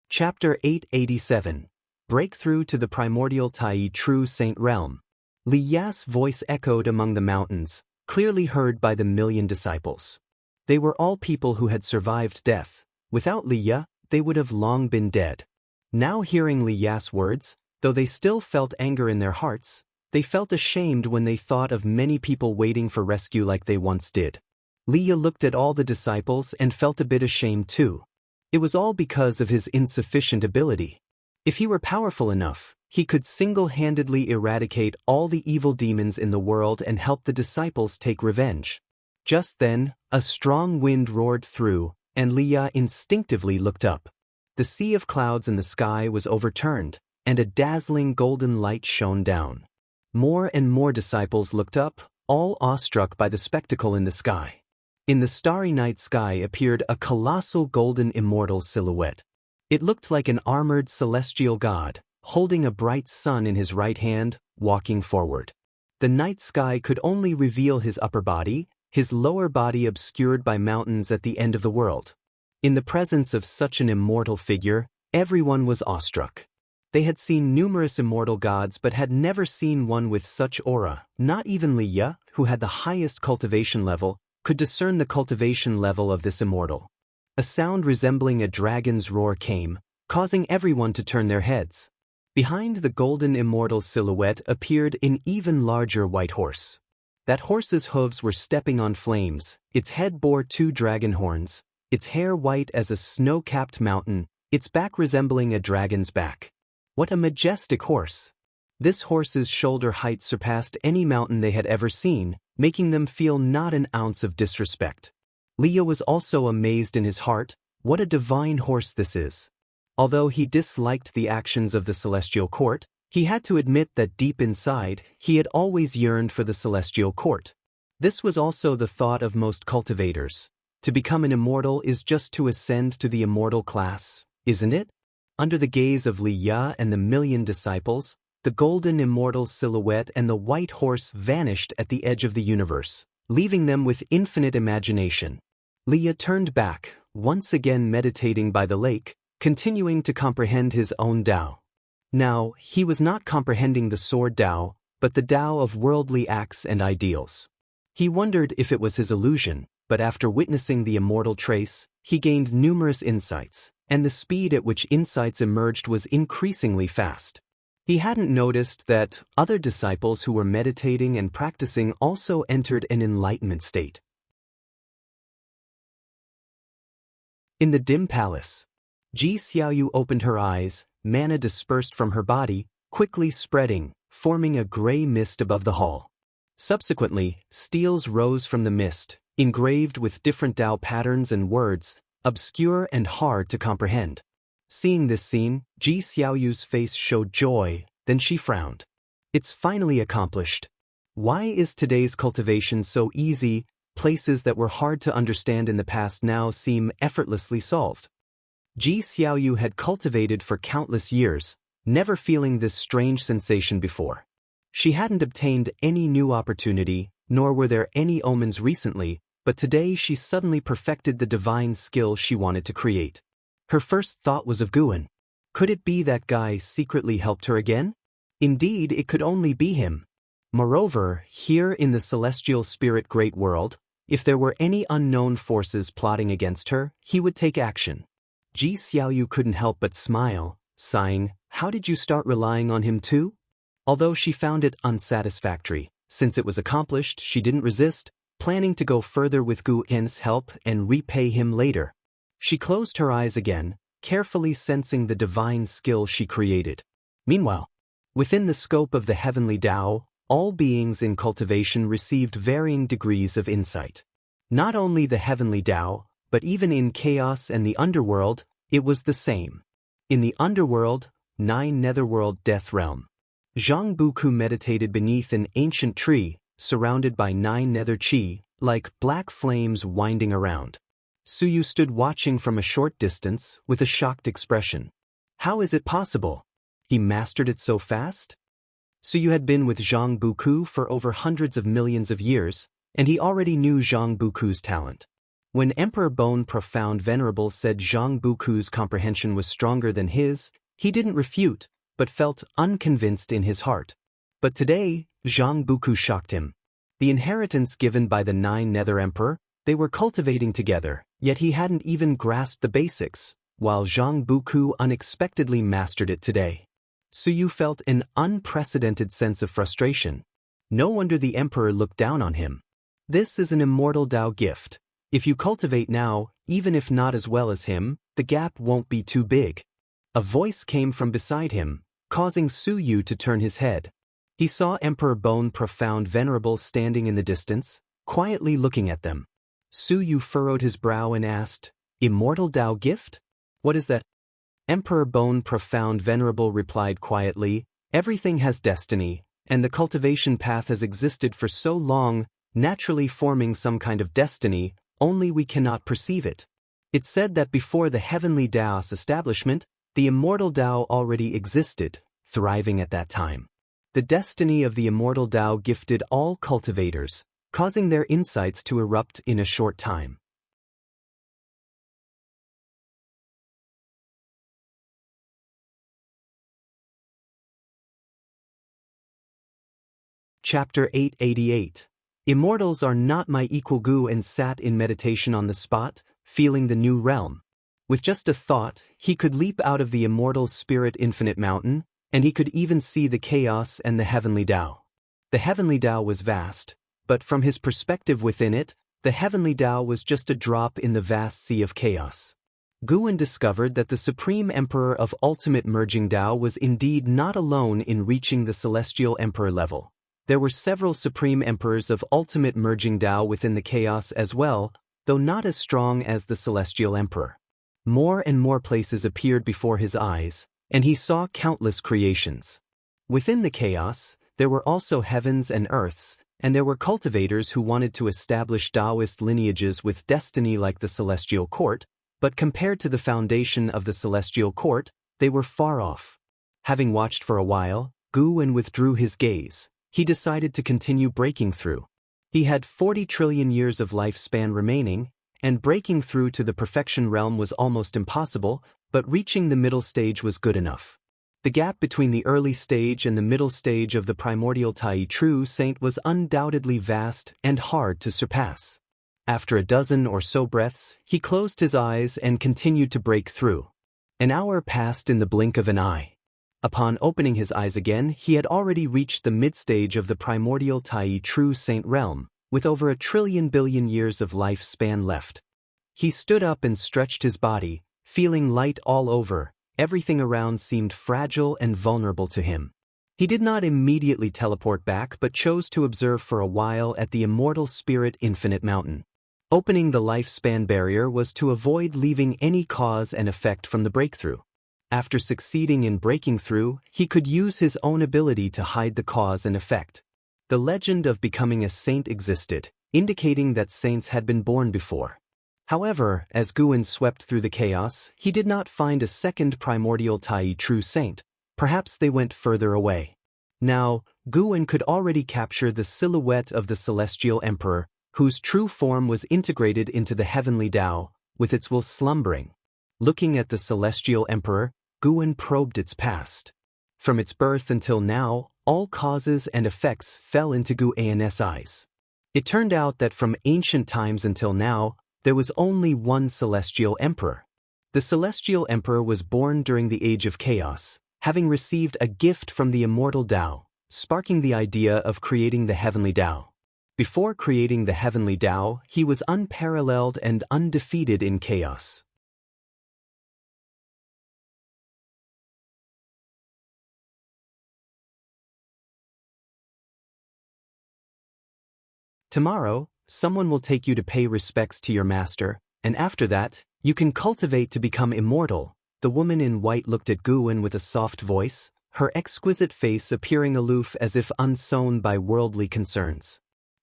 Chapter 887. Breakthrough to the Primordial Tai True Saint Realm. Li Ya's voice echoed among the mountains, clearly heard by the 1,000,000 disciples. They were all people who had survived death. Without Li Ya, they would have long been dead. Now hearing Li Ya's words, though they still felt anger in their hearts, they felt ashamed when they thought of many people waiting for rescue like they once did. Li Ya looked at all the disciples and felt a bit ashamed too. It was all because of his insufficient ability. If he were powerful enough, he could single-handedly eradicate all the evil demons in the world and help the disciples take revenge. Just then, A strong wind roared through, and Liya instinctively looked up. The sea of clouds in the sky was overturned, and a dazzling golden light shone down. More and more disciples looked up, all awestruck by the spectacle in the sky. In the starry night sky appeared a colossal golden immortal silhouette. It looked like an armored celestial god, holding a bright sun in his right hand, walking forward. The night sky could only reveal his upper body, his lower body obscured by mountains at the end of the world. In the presence of such an immortal figure, everyone was awestruck. They had seen numerous immortal gods but had never seen one with such aura. Not even Liya, who had the highest cultivation level, could discern the cultivation level of this immortal. A sound resembling a dragon's roar came, causing everyone to turn their heads. Behind the golden immortal silhouette appeared an even larger white horse. That horse's hooves were stepping on flames, its head bore 2 dragon horns, its hair white as a snow-capped mountain, its back resembling a dragon's back. What a majestic horse! This horse's shoulder height surpassed any mountain they had ever seen, making them feel not an ounce of disrespect. Liya was also amazed in his heart. What a divine horse this is! Although he disliked the actions of the celestial court, he had to admit that deep inside, he had always yearned for the celestial court. This was also the thought of most cultivators. To become an immortal is just to ascend to the immortal class, isn't it? Under the gaze of Liya and the million disciples, the golden immortal silhouette and the white horse vanished at the edge of the universe, leaving them with infinite imagination. Liya turned back, once again meditating by the lake, continuing to comprehend his own Tao. Now, he was not comprehending the sword Tao, but the Tao of worldly acts and ideals. He wondered if it was his illusion, but after witnessing the immortal trace, he gained numerous insights, and the speed at which insights emerged was increasingly fast. He hadn't noticed that other disciples who were meditating and practicing also entered an enlightenment state. In the dim palace, Ji Xiaoyu opened her eyes, mana dispersed from her body, quickly spreading, forming a gray mist above the hall. Subsequently, steels rose from the mist, engraved with different Tao patterns and words, obscure and hard to comprehend. Seeing this scene, Ji Xiaoyu's face showed joy, then she frowned. It's finally accomplished. Why is today's cultivation so easy? Places that were hard to understand in the past now seem effortlessly solved. Ji Xiaoyu had cultivated for countless years, never feeling this strange sensation before. She hadn't obtained any new opportunity, nor were there any omens recently, but today she suddenly perfected the divine skill she wanted to create. Her first thought was of Guan. Could it be that guy secretly helped her again? Indeed, it could only be him. Moreover, here in the celestial spirit great world, if there were any unknown forces plotting against her, he would take action. Ji Xiaoyu couldn't help but smile, sighing, "How did you start relying on him too?" Although she found it unsatisfactory, since it was accomplished, she didn't resist, planning to go further with Gu En's help and repay him later. She closed her eyes again, carefully sensing the divine skill she created. Meanwhile, within the scope of the heavenly Tao, all beings in cultivation received varying degrees of insight. Not only the heavenly Tao, but even in chaos and the underworld, it was the same. In the underworld, 9 netherworld death realm, Zhang Buku meditated beneath an ancient tree, surrounded by 9 nether chi, like black flames winding around. Suyu stood watching from a short distance, with a shocked expression. How is it possible? He mastered it so fast? Suyu had been with Zhang Buku for over hundreds of millions of years, and he already knew Zhang Buku's talent. When Emperor Bone Profound Venerable said Zhang Buku's comprehension was stronger than his, he didn't refute, but felt unconvinced in his heart. But today, Zhang Buku shocked him. The inheritance given by the 9 Nether Emperor, they were cultivating together, yet he hadn't even grasped the basics, while Zhang Buku unexpectedly mastered it today. Suyu felt an unprecedented sense of frustration. No wonder the Emperor looked down on him. This is an immortal Tao gift. If you cultivate now, even if not as well as him, the gap won't be too big. A voice came from beside him, causing Suyu to turn his head. He saw Emperor Bone Profound Venerable standing in the distance, quietly looking at them. Su Yu furrowed his brow and asked, "Immortal Tao gift? What is that?" Emperor Bone Profound Venerable replied quietly, "Everything has destiny, and the cultivation path has existed for so long, naturally forming some kind of destiny, only we cannot perceive it. It's said that before the heavenly Tao's establishment, the immortal Tao already existed, thriving at that time. The destiny of the immortal Tao gifted all cultivators, causing their insights to erupt in a short time." Chapter 888. Immortals are not my equal. Gu and sat in meditation on the spot, feeling the new realm. With just a thought, he could leap out of the immortal spirit infinite mountain, and he could even see the chaos and the heavenly Tao. The heavenly Tao was vast, but from his perspective within it, the heavenly Tao was just a drop in the vast sea of chaos. Guan discovered that the Supreme Emperor of Ultimate Merging Tao was indeed not alone in reaching the Celestial Emperor level. There were several Supreme Emperors of Ultimate Merging Tao within the chaos as well, though not as strong as the Celestial Emperor. More and more places appeared before his eyes, and he saw countless creations. Within the chaos, there were also heavens and earths, and there were cultivators who wanted to establish Taoist lineages with destiny like the Celestial Court, but compared to the foundation of the Celestial Court, they were far off. Having watched for a while, Guan withdrew his gaze. He decided to continue breaking through. He had 40 trillion years of lifespan remaining, and breaking through to the perfection realm was almost impossible, but reaching the middle stage was good enough. The gap between the early stage and the middle stage of the primordial Tai True Saint was undoubtedly vast and hard to surpass. After a dozen or so breaths, he closed his eyes and continued to break through. An hour passed in the blink of an eye. Upon opening his eyes again, he had already reached the mid-stage of the primordial Tai True Saint realm, with over 1,000,000,000,000 years of lifespan left. He stood up and stretched his body, feeling light all over. Everything around seemed fragile and vulnerable to him. He did not immediately teleport back but chose to observe for a while at the Immortal Spirit Infinite Mountain. Opening the lifespan barrier was to avoid leaving any cause and effect from the breakthrough. After succeeding in breaking through, he could use his own ability to hide the cause and effect. The legend of becoming a saint existed, indicating that saints had been born before. However, as Guan swept through the chaos, he did not find a second primordial Tai True Saint. Perhaps they went further away. Now, Guan could already capture the silhouette of the Celestial Emperor, whose true form was integrated into the heavenly Tao, with its will slumbering. Looking at the Celestial Emperor, Guan probed its past. From its birth until now, all causes and effects fell into Guan's eyes. It turned out that from ancient times until now, there was only one Celestial Emperor. The Celestial Emperor was born during the Age of Chaos, having received a gift from the immortal Tao, sparking the idea of creating the heavenly Tao. Before creating the heavenly Tao, he was unparalleled and undefeated in chaos. Tomorrow, someone will take you to pay respects to your master, and after that, you can cultivate to become immortal. The woman in white looked at Guan with a soft voice, her exquisite face appearing aloof as if unsown by worldly concerns.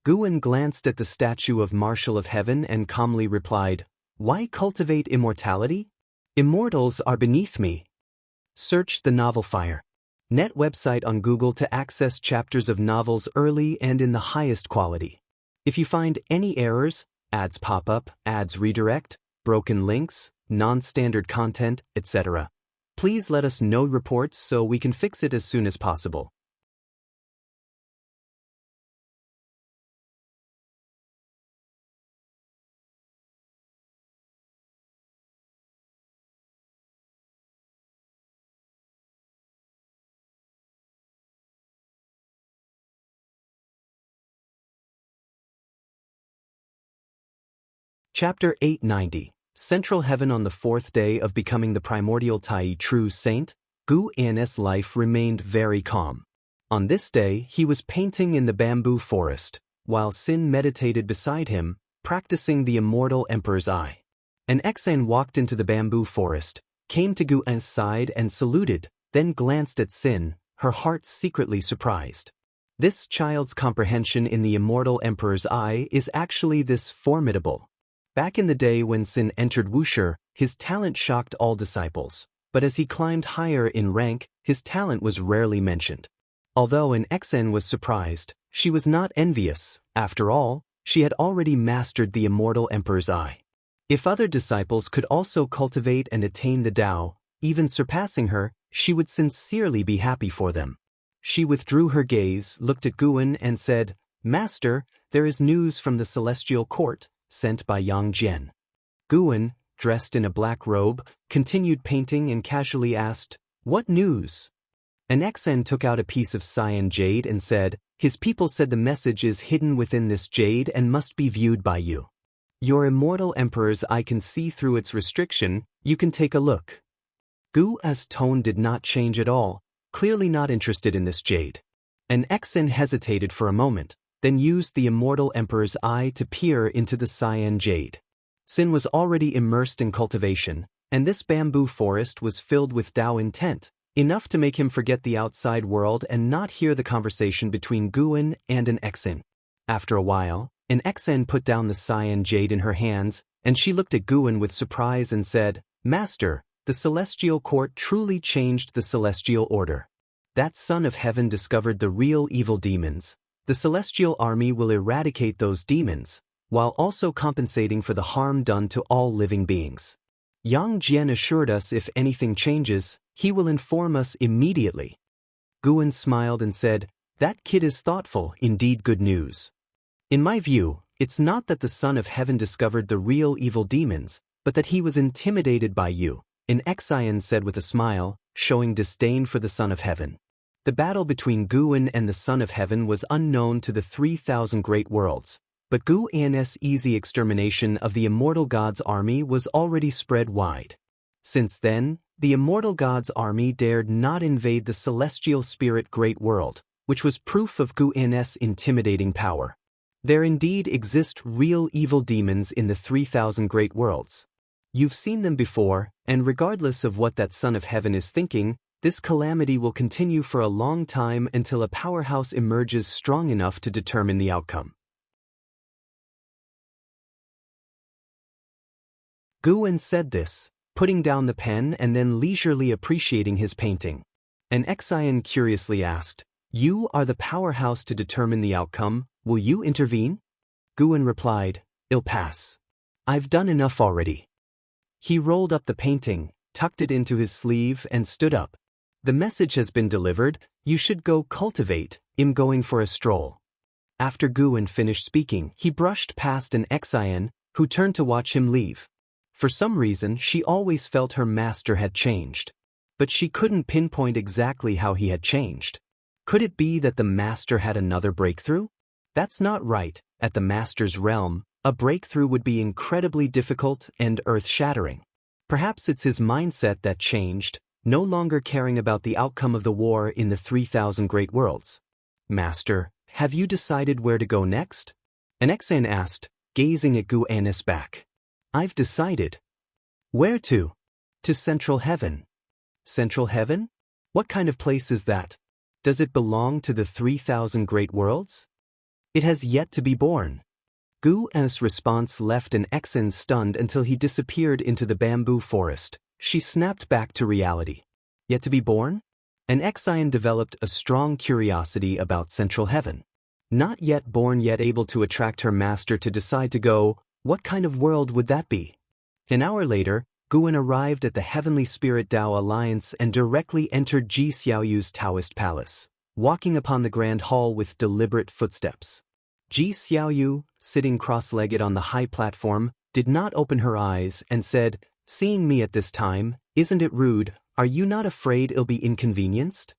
Guan glanced at the statue of Marshal of Heaven and calmly replied, "Why cultivate immortality? Immortals are beneath me." Search the novel Fire. Net website on Google to access chapters of novels early and in the highest quality. If you find any errors, ads pop up, ads redirect, broken links, non-standard content, etc., please let us know reports so we can fix it as soon as possible. Chapter 890. Central Heaven. On the fourth day of becoming the primordial Tai True Saint, Guan's life remained very calm. On this day, he was painting in the bamboo forest. While Sin meditated beside him, practicing the immortal emperor's eye. An Exan walked into the bamboo forest, came to Guan's side and saluted, then glanced at Sin, her heart secretly surprised. This child's comprehension in the immortal emperor's eye is actually this formidable. Back in the day when Sin entered Wuxia, his talent shocked all disciples, but as he climbed higher in rank, his talent was rarely mentioned. Although an Exan was surprised, she was not envious. After all, she had already mastered the immortal emperor's eye. If other disciples could also cultivate and attain the Tao, even surpassing her, she would sincerely be happy for them. She withdrew her gaze, looked at Guan and said, "Master, there is news from the celestial court, sent by Yang Jian." Guan, dressed in a black robe, continued painting and casually asked, "What news?" An Exan took out a piece of cyan jade and said, "His people said the message is hidden within this jade and must be viewed by you. Your immortal emperor's eye can see through its restriction, you can take a look." Gu's tone did not change at all, clearly not interested in this jade. An Exan hesitated for a moment, then used the immortal emperor's eye to peer into the cyan jade. Sin was already immersed in cultivation, and this bamboo forest was filled with Tao intent, enough to make him forget the outside world and not hear the conversation between Guan and an Exan. After a while, an Exan put down the cyan jade in her hands, and she looked at Guan with surprise and said, "Master, the celestial court truly changed the celestial order. That son of heaven discovered the real evil demons. The celestial army will eradicate those demons, while also compensating for the harm done to all living beings. Yang Jian assured us if anything changes, he will inform us immediately." Guan smiled and said, "That kid is thoughtful, indeed good news. In my view, it's not that the Son of Heaven discovered the real evil demons, but that he was intimidated by you," an Exian said with a smile, showing disdain for the Son of Heaven. The battle between Guan and the Son of Heaven was unknown to the 3,000 great worlds, but Guan's easy extermination of the immortal god's army was already spread wide. Since then, the immortal god's army dared not invade the celestial spirit great world, which was proof of Guan's intimidating power. There indeed exist real evil demons in the 3,000 great worlds. You've seen them before, and regardless of what that Son of Heaven is thinking, this calamity will continue for a long time until a powerhouse emerges strong enough to determine the outcome. Guan said this, putting down the pen and then leisurely appreciating his painting. An Exian curiously asked, "You are the powerhouse to determine the outcome, will you intervene?" Guan replied, "I'll pass. I've done enough already." He rolled up the painting, tucked it into his sleeve and stood up. "The message has been delivered, you should go cultivate, I'm going for a stroll." After Guan finished speaking, he brushed past an Exian, who turned to watch him leave. For some reason, she always felt her master had changed. But she couldn't pinpoint exactly how he had changed. Could it be that the master had another breakthrough? That's not right. At the master's realm, a breakthrough would be incredibly difficult and earth-shattering. Perhaps it's his mindset that changed, no longer caring about the outcome of the war in the 3,000 great worlds. "Master, have you decided where to go next?" An Exan asked, gazing at Guan's back. "I've decided." "Where to?" "To Central Heaven." "Central Heaven? What kind of place is that? Does it belong to the 3,000 great worlds?" "It has yet to be born." Gu's response left an Exan stunned until he disappeared into the bamboo forest. She snapped back to reality. "Yet to be born?" An Exian developed a strong curiosity about Central Heaven. Not yet born yet able to attract her master to decide to go, what kind of world would that be? An hour later, Guan arrived at the Heavenly Spirit Tao Alliance and directly entered Ji Xiaoyu's Taoist palace, walking upon the grand hall with deliberate footsteps. Ji Xiaoyu, sitting cross-legged on the high platform, did not open her eyes and said, "Seeing me at this time, isn't it rude? Are you not afraid it'll be inconvenienced?"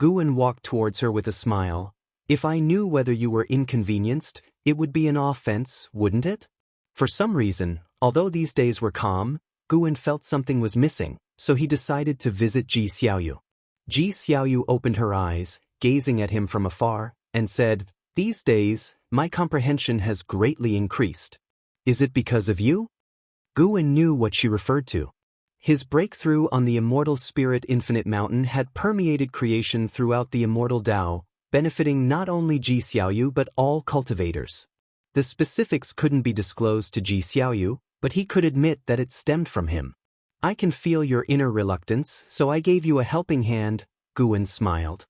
Guan walked towards her with a smile. "If I knew whether you were inconvenienced, it would be an offense, wouldn't it?" For some reason, although these days were calm, Guan felt something was missing, so he decided to visit Ji Xiaoyu. Ji Xiaoyu opened her eyes, gazing at him from afar, and said, "These days, my comprehension has greatly increased. Is it because of you? Guwen knew what she referred to. His breakthrough on the immortal spirit infinite mountain had permeated creation throughout the immortal Tao, benefiting not only Ji Xiaoyu but all cultivators. The specifics couldn't be disclosed to Ji Xiaoyu, but he could admit that it stemmed from him. I can feel your inner reluctance, so I gave you a helping hand, Guwen smiled.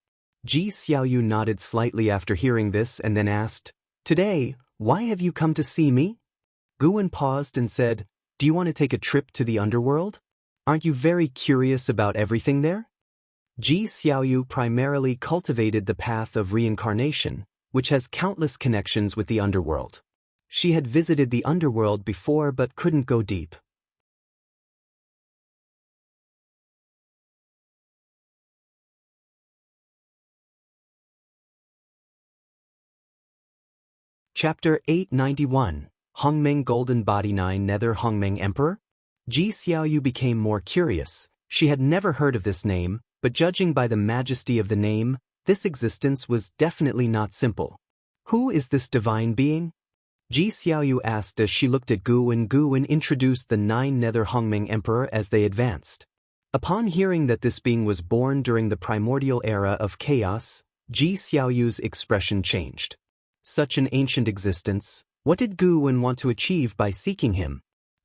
Ji Xiaoyu nodded slightly after hearing this and then asked, Today, why have you come to see me? Guwen paused and said, Do you want to take a trip to the underworld? Aren't you very curious about everything there? Ji Xiaoyu primarily cultivated the path of reincarnation, which has countless connections with the underworld. She had visited the underworld before but couldn't go deep. Chapter 891, Hongmeng Golden Body 9 Nether Hongmeng Emperor? Ji Xiaoyu became more curious. She had never heard of this name, but judging by the majesty of the name, this existence was definitely not simple. Who is this divine being? Ji Xiaoyu asked as she looked at Guwen. Guwen introduced the 9 Nether Hongmeng Emperor as they advanced. Upon hearing that this being was born during the primordial era of chaos, Ji Xiaoyu's expression changed. Such an ancient existence, what did Guwen want to achieve by seeking him?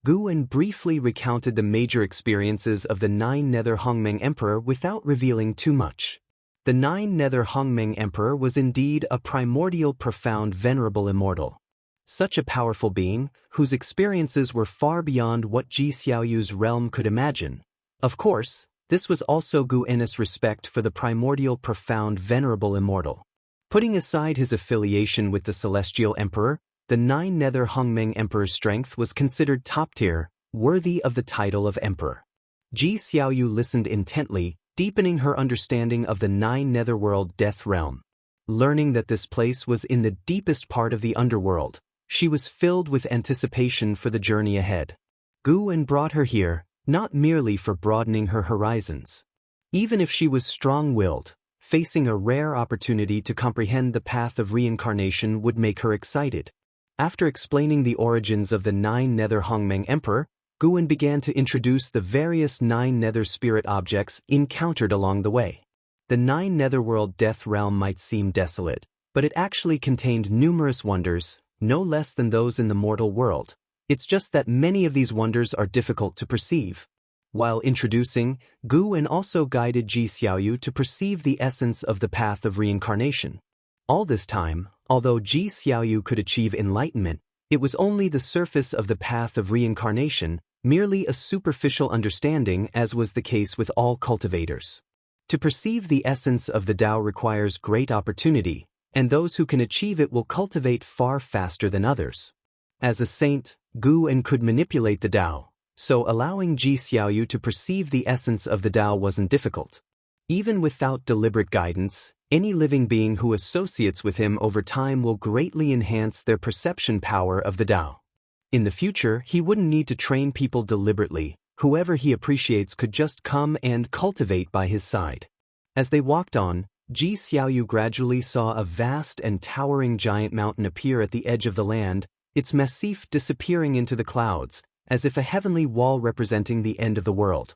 Guwen briefly recounted the major experiences of the 9 Nether Hongmeng Emperor without revealing too much. The 9 Nether Hongmeng Emperor was indeed a primordial, profound, venerable immortal. Such a powerful being, whose experiences were far beyond what Ji Xiaoyu's realm could imagine. Of course, this was also Guwen's respect for the primordial, profound, venerable immortal. Putting aside his affiliation with the Celestial Emperor, the 9 Nether Hongmeng Emperor's strength was considered top-tier, worthy of the title of Emperor. Ji Xiaoyu listened intently, deepening her understanding of the 9 Netherworld Death Realm. Learning that this place was in the deepest part of the underworld, she was filled with anticipation for the journey ahead. Guwen brought her here, not merely for broadening her horizons. Even if she was strong-willed, facing a rare opportunity to comprehend the path of reincarnation would make her excited. After explaining the origins of the 9 Nether Hongmeng Emperor, Guwen began to introduce the various 9 Nether spirit objects encountered along the way. The 9 Netherworld Death Realm might seem desolate, but it actually contained numerous wonders, no less than those in the mortal world. It's just that many of these wonders are difficult to perceive. While introducing, Guwen also guided Ji Xiaoyu to perceive the essence of the path of reincarnation. All this time, although Ji Xiaoyu could achieve enlightenment, it was only the surface of the path of reincarnation, merely a superficial understanding, as was the case with all cultivators. To perceive the essence of the Tao requires great opportunity, and those who can achieve it will cultivate far faster than others. As a saint, Guwen could manipulate the Tao, so allowing Ji Xiaoyu to perceive the essence of the Tao wasn't difficult. Even without deliberate guidance, any living being who associates with him over time will greatly enhance their perception power of the Tao. In the future, he wouldn't need to train people deliberately. Whoever he appreciates could just come and cultivate by his side. As they walked on, Ji Xiaoyu gradually saw a vast and towering giant mountain appear at the edge of the land, its massif disappearing into the clouds, as if a heavenly wall representing the end of the world.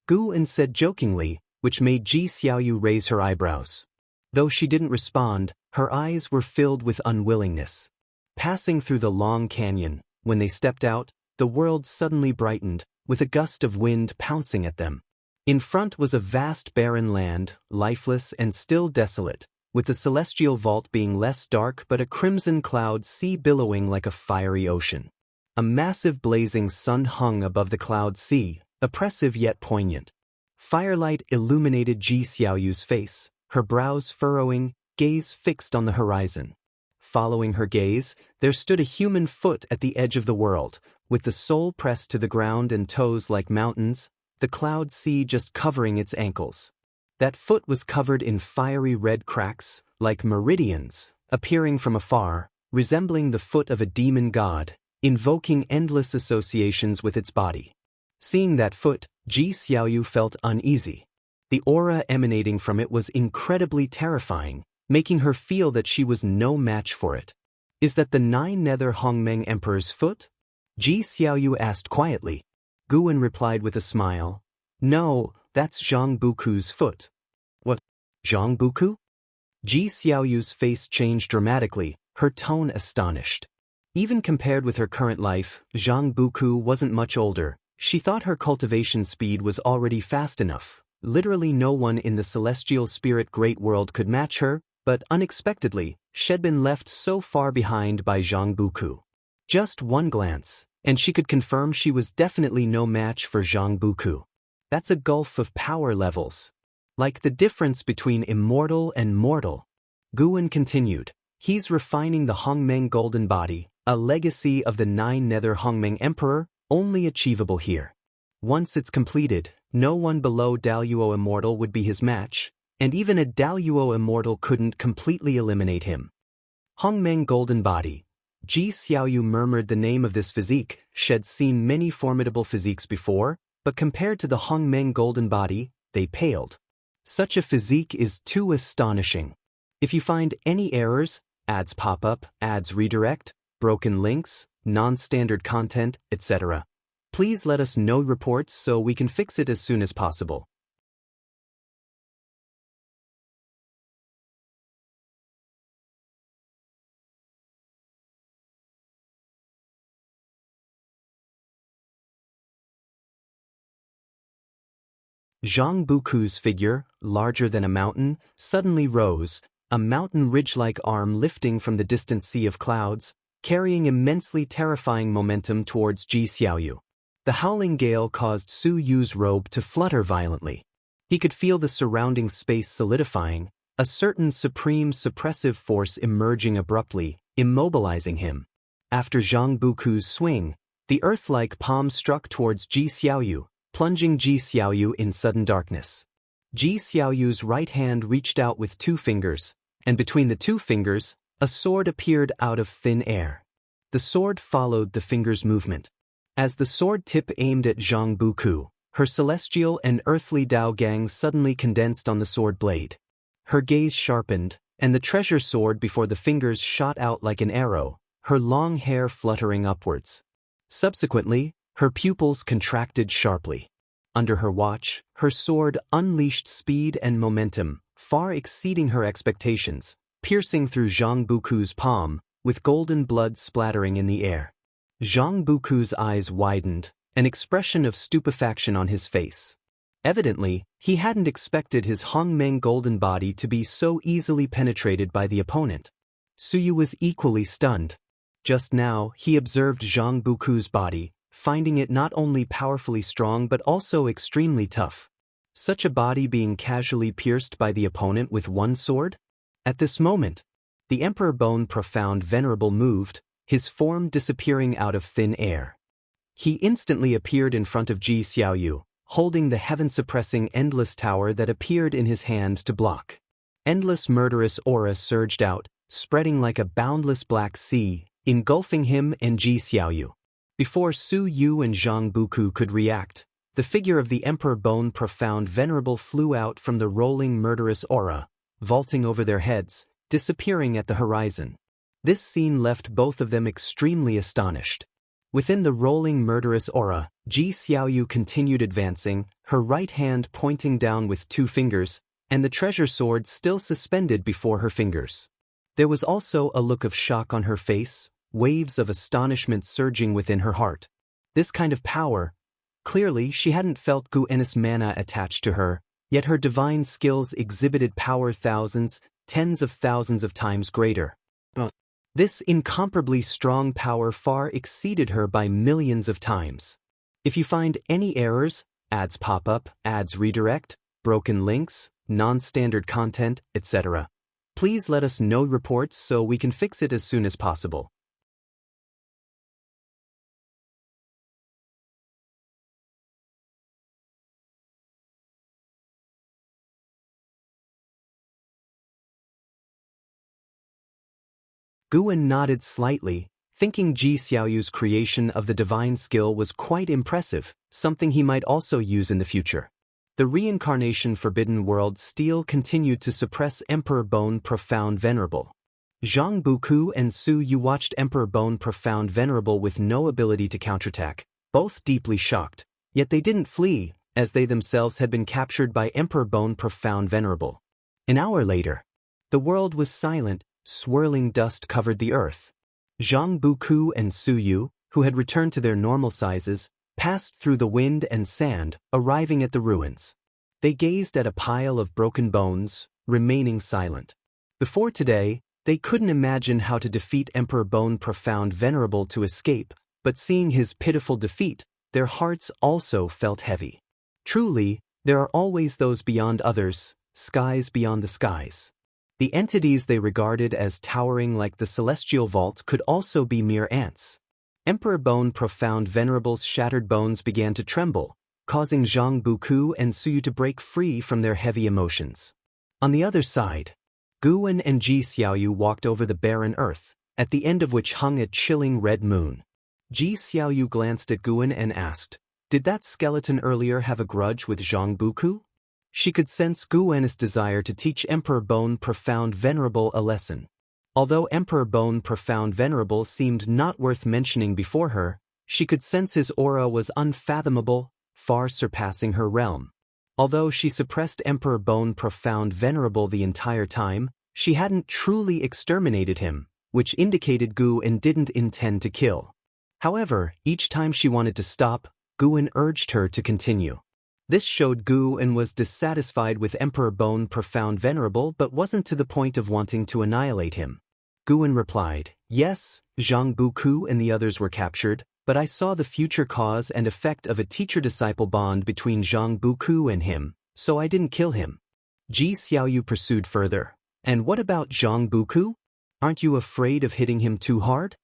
Guwen said jokingly, which made Ji Xiaoyu raise her eyebrows. Though she didn't respond, her eyes were filled with unwillingness. Passing through the long canyon, when they stepped out, the world suddenly brightened, with a gust of wind pouncing at them. In front was a vast barren land, lifeless and still desolate, with the celestial vault being less dark but a crimson cloud sea billowing like a fiery ocean. A massive blazing sun hung above the cloud sea, oppressive yet poignant. Firelight illuminated Ji Xiaoyu's face, her brows furrowing, gaze fixed on the horizon. Following her gaze, there stood a human foot at the edge of the world, with the sole pressed to the ground and toes like mountains, the cloud sea just covering its ankles. That foot was covered in fiery red cracks, like meridians, appearing from afar, resembling the foot of a demon god, invoking endless associations with its body. Seeing that foot, Ji Xiaoyu felt uneasy. The aura emanating from it was incredibly terrifying, making her feel that she was no match for it. Is that the nine-nether Hongmeng Emperor's foot? Ji Xiaoyu asked quietly. Guwen replied with a smile. No, that's Zhang Buku's foot. What? Zhang Buku? Ji Xiaoyu's face changed dramatically, her tone astonished. Even compared with her current life, Zhang Buku wasn't much older. She thought her cultivation speed was already fast enough. Literally no one in the celestial spirit great world could match her, but unexpectedly, she'd been left so far behind by Zhang Buku. Just one glance, and she could confirm she was definitely no match for Zhang Buku. That's a gulf of power levels. Like the difference between immortal and mortal. Guwen continued. He's refining the Hongmeng Golden Body, a legacy of the nine-nether Hongmeng Emperor, only achievable here. Once it's completed, no one below Daluo Immortal would be his match, and even a Daluo Immortal couldn't completely eliminate him. Hongmeng Golden Body. Ji Xiaoyu murmured the name of this physique. She'd seen many formidable physiques before, but compared to the Hongmeng Golden Body, they paled. Such a physique is too astonishing. If you find any errors, ads pop up, ads redirect, broken links, non-standard content, etc., please let us know reports so we can fix it as soon as possible. Zhang Buku's figure, larger than a mountain, suddenly rose, a mountain ridge-like arm lifting from the distant sea of clouds, carrying immensely terrifying momentum towards Ji Xiaoyu. The howling gale caused Su Yu's robe to flutter violently. He could feel the surrounding space solidifying, a certain supreme suppressive force emerging abruptly, immobilizing him. After Zhang Buku's swing, the earth-like palm struck towards Ji Xiaoyu, plunging Ji Xiaoyu in sudden darkness. Ji Xiaoyu's right hand reached out with two fingers, and between the two fingers, a sword appeared out of thin air. The sword followed the finger's movement. As the sword tip aimed at Zhang Buku, her celestial and earthly Dao Gang suddenly condensed on the sword blade. Her gaze sharpened, and the treasure sword before the fingers shot out like an arrow, her long hair fluttering upwards. Subsequently, her pupils contracted sharply. Under her watch, her sword unleashed speed and momentum, far exceeding her expectations, piercing through Zhang Buku's palm, with golden blood splattering in the air. Zhang Buku's eyes widened, an expression of stupefaction on his face. Evidently, he hadn't expected his Hongmeng Golden Body to be so easily penetrated by the opponent. Su Yu was equally stunned. Just now, he observed Zhang Buku's body, finding it not only powerfully strong but also extremely tough. Such a body being casually pierced by the opponent with one sword? At this moment, the Emperor Bone Profound Venerable moved, his form disappearing out of thin air. He instantly appeared in front of Ji Xiaoyu, holding the heaven-suppressing endless tower that appeared in his hand to block. Endless murderous aura surged out, spreading like a boundless black sea, engulfing him and Ji Xiaoyu. Before Su Yu and Zhang Buku could react, the figure of the Emperor Bone Profound Venerable flew out from the rolling murderous aura, vaulting over their heads, disappearing at the horizon. This scene left both of them extremely astonished. Within the rolling murderous aura, Ji Xiaoyu continued advancing, her right hand pointing down with two fingers, and the treasure sword still suspended before her fingers. There was also a look of shock on her face, waves of astonishment surging within her heart. This kind of power, clearly she hadn't felt Guenis mana attached to her, yet her divine skills exhibited power thousands, tens of thousands of times greater. This incomparably strong power far exceeded her by millions of times. If you find any errors, ads pop up, ads redirect, broken links, non-standard content, etc., please let us know reports so we can fix it as soon as possible. Guwen nodded slightly, thinking Ji Xiaoyu's creation of the divine skill was quite impressive, something he might also use in the future. The reincarnation Forbidden World still continued to suppress Emperor Bone Profound Venerable. Zhang Buku and Su Yu watched Emperor Bone Profound Venerable with no ability to counterattack, both deeply shocked, yet they didn't flee, as they themselves had been captured by Emperor Bone Profound Venerable. An hour later, the world was silent, swirling dust covered the earth. Zhang Buku and Su Yu, who had returned to their normal sizes, passed through the wind and sand, arriving at the ruins. They gazed at a pile of broken bones, remaining silent. Before today, they couldn't imagine how to defeat Emperor Bone Profound Venerable to escape, but seeing his pitiful defeat, their hearts also felt heavy. Truly, there are always those beyond others, skies beyond the skies. The entities they regarded as towering like the celestial vault could also be mere ants. Emperor Bone Profound Venerable's shattered bones began to tremble, causing Zhang Buku and Su Yu to break free from their heavy emotions. On the other side, Guan and Ji Xiaoyu walked over the barren earth, at the end of which hung a chilling red moon. Ji Xiaoyu glanced at Guan and asked, "Did that skeleton earlier have a grudge with Zhang Buku?" She could sense Guan's desire to teach Emperor Bone Profound Venerable a lesson. Although Emperor Bone Profound Venerable seemed not worth mentioning before her, she could sense his aura was unfathomable, far surpassing her realm. Although she suppressed Emperor Bone Profound Venerable the entire time, she hadn't truly exterminated him, which indicated Guan didn't intend to kill. However, each time she wanted to stop, Guan urged her to continue. This showed Guan was dissatisfied with Emperor Bone Profound Venerable but wasn't to the point of wanting to annihilate him. Guan replied, "Yes, Zhang Buku and the others were captured, but I saw the future cause and effect of a teacher-disciple bond between Zhang Buku and him, so I didn't kill him." Ji Xiaoyu pursued further, "And what about Zhang Buku? Aren't you afraid of hitting him too hard?"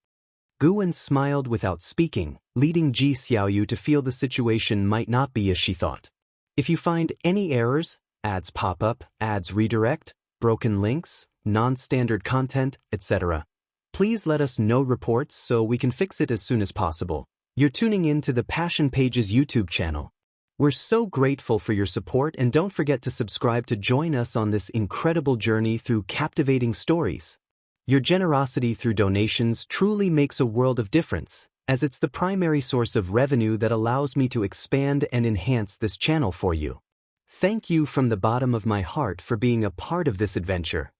Guan smiled without speaking, leading Ji Xiaoyu to feel the situation might not be as she thought. If you find any errors, ads pop up, ads redirect, broken links, non-standard content, etc., please let us know reports so we can fix it as soon as possible. You're tuning in to the Passion Pages YouTube channel. We're so grateful for your support, and don't forget to subscribe to join us on this incredible journey through captivating stories. Your generosity through donations truly makes a world of difference, as it's the primary source of revenue that allows me to expand and enhance this channel for you. Thank you from the bottom of my heart for being a part of this adventure.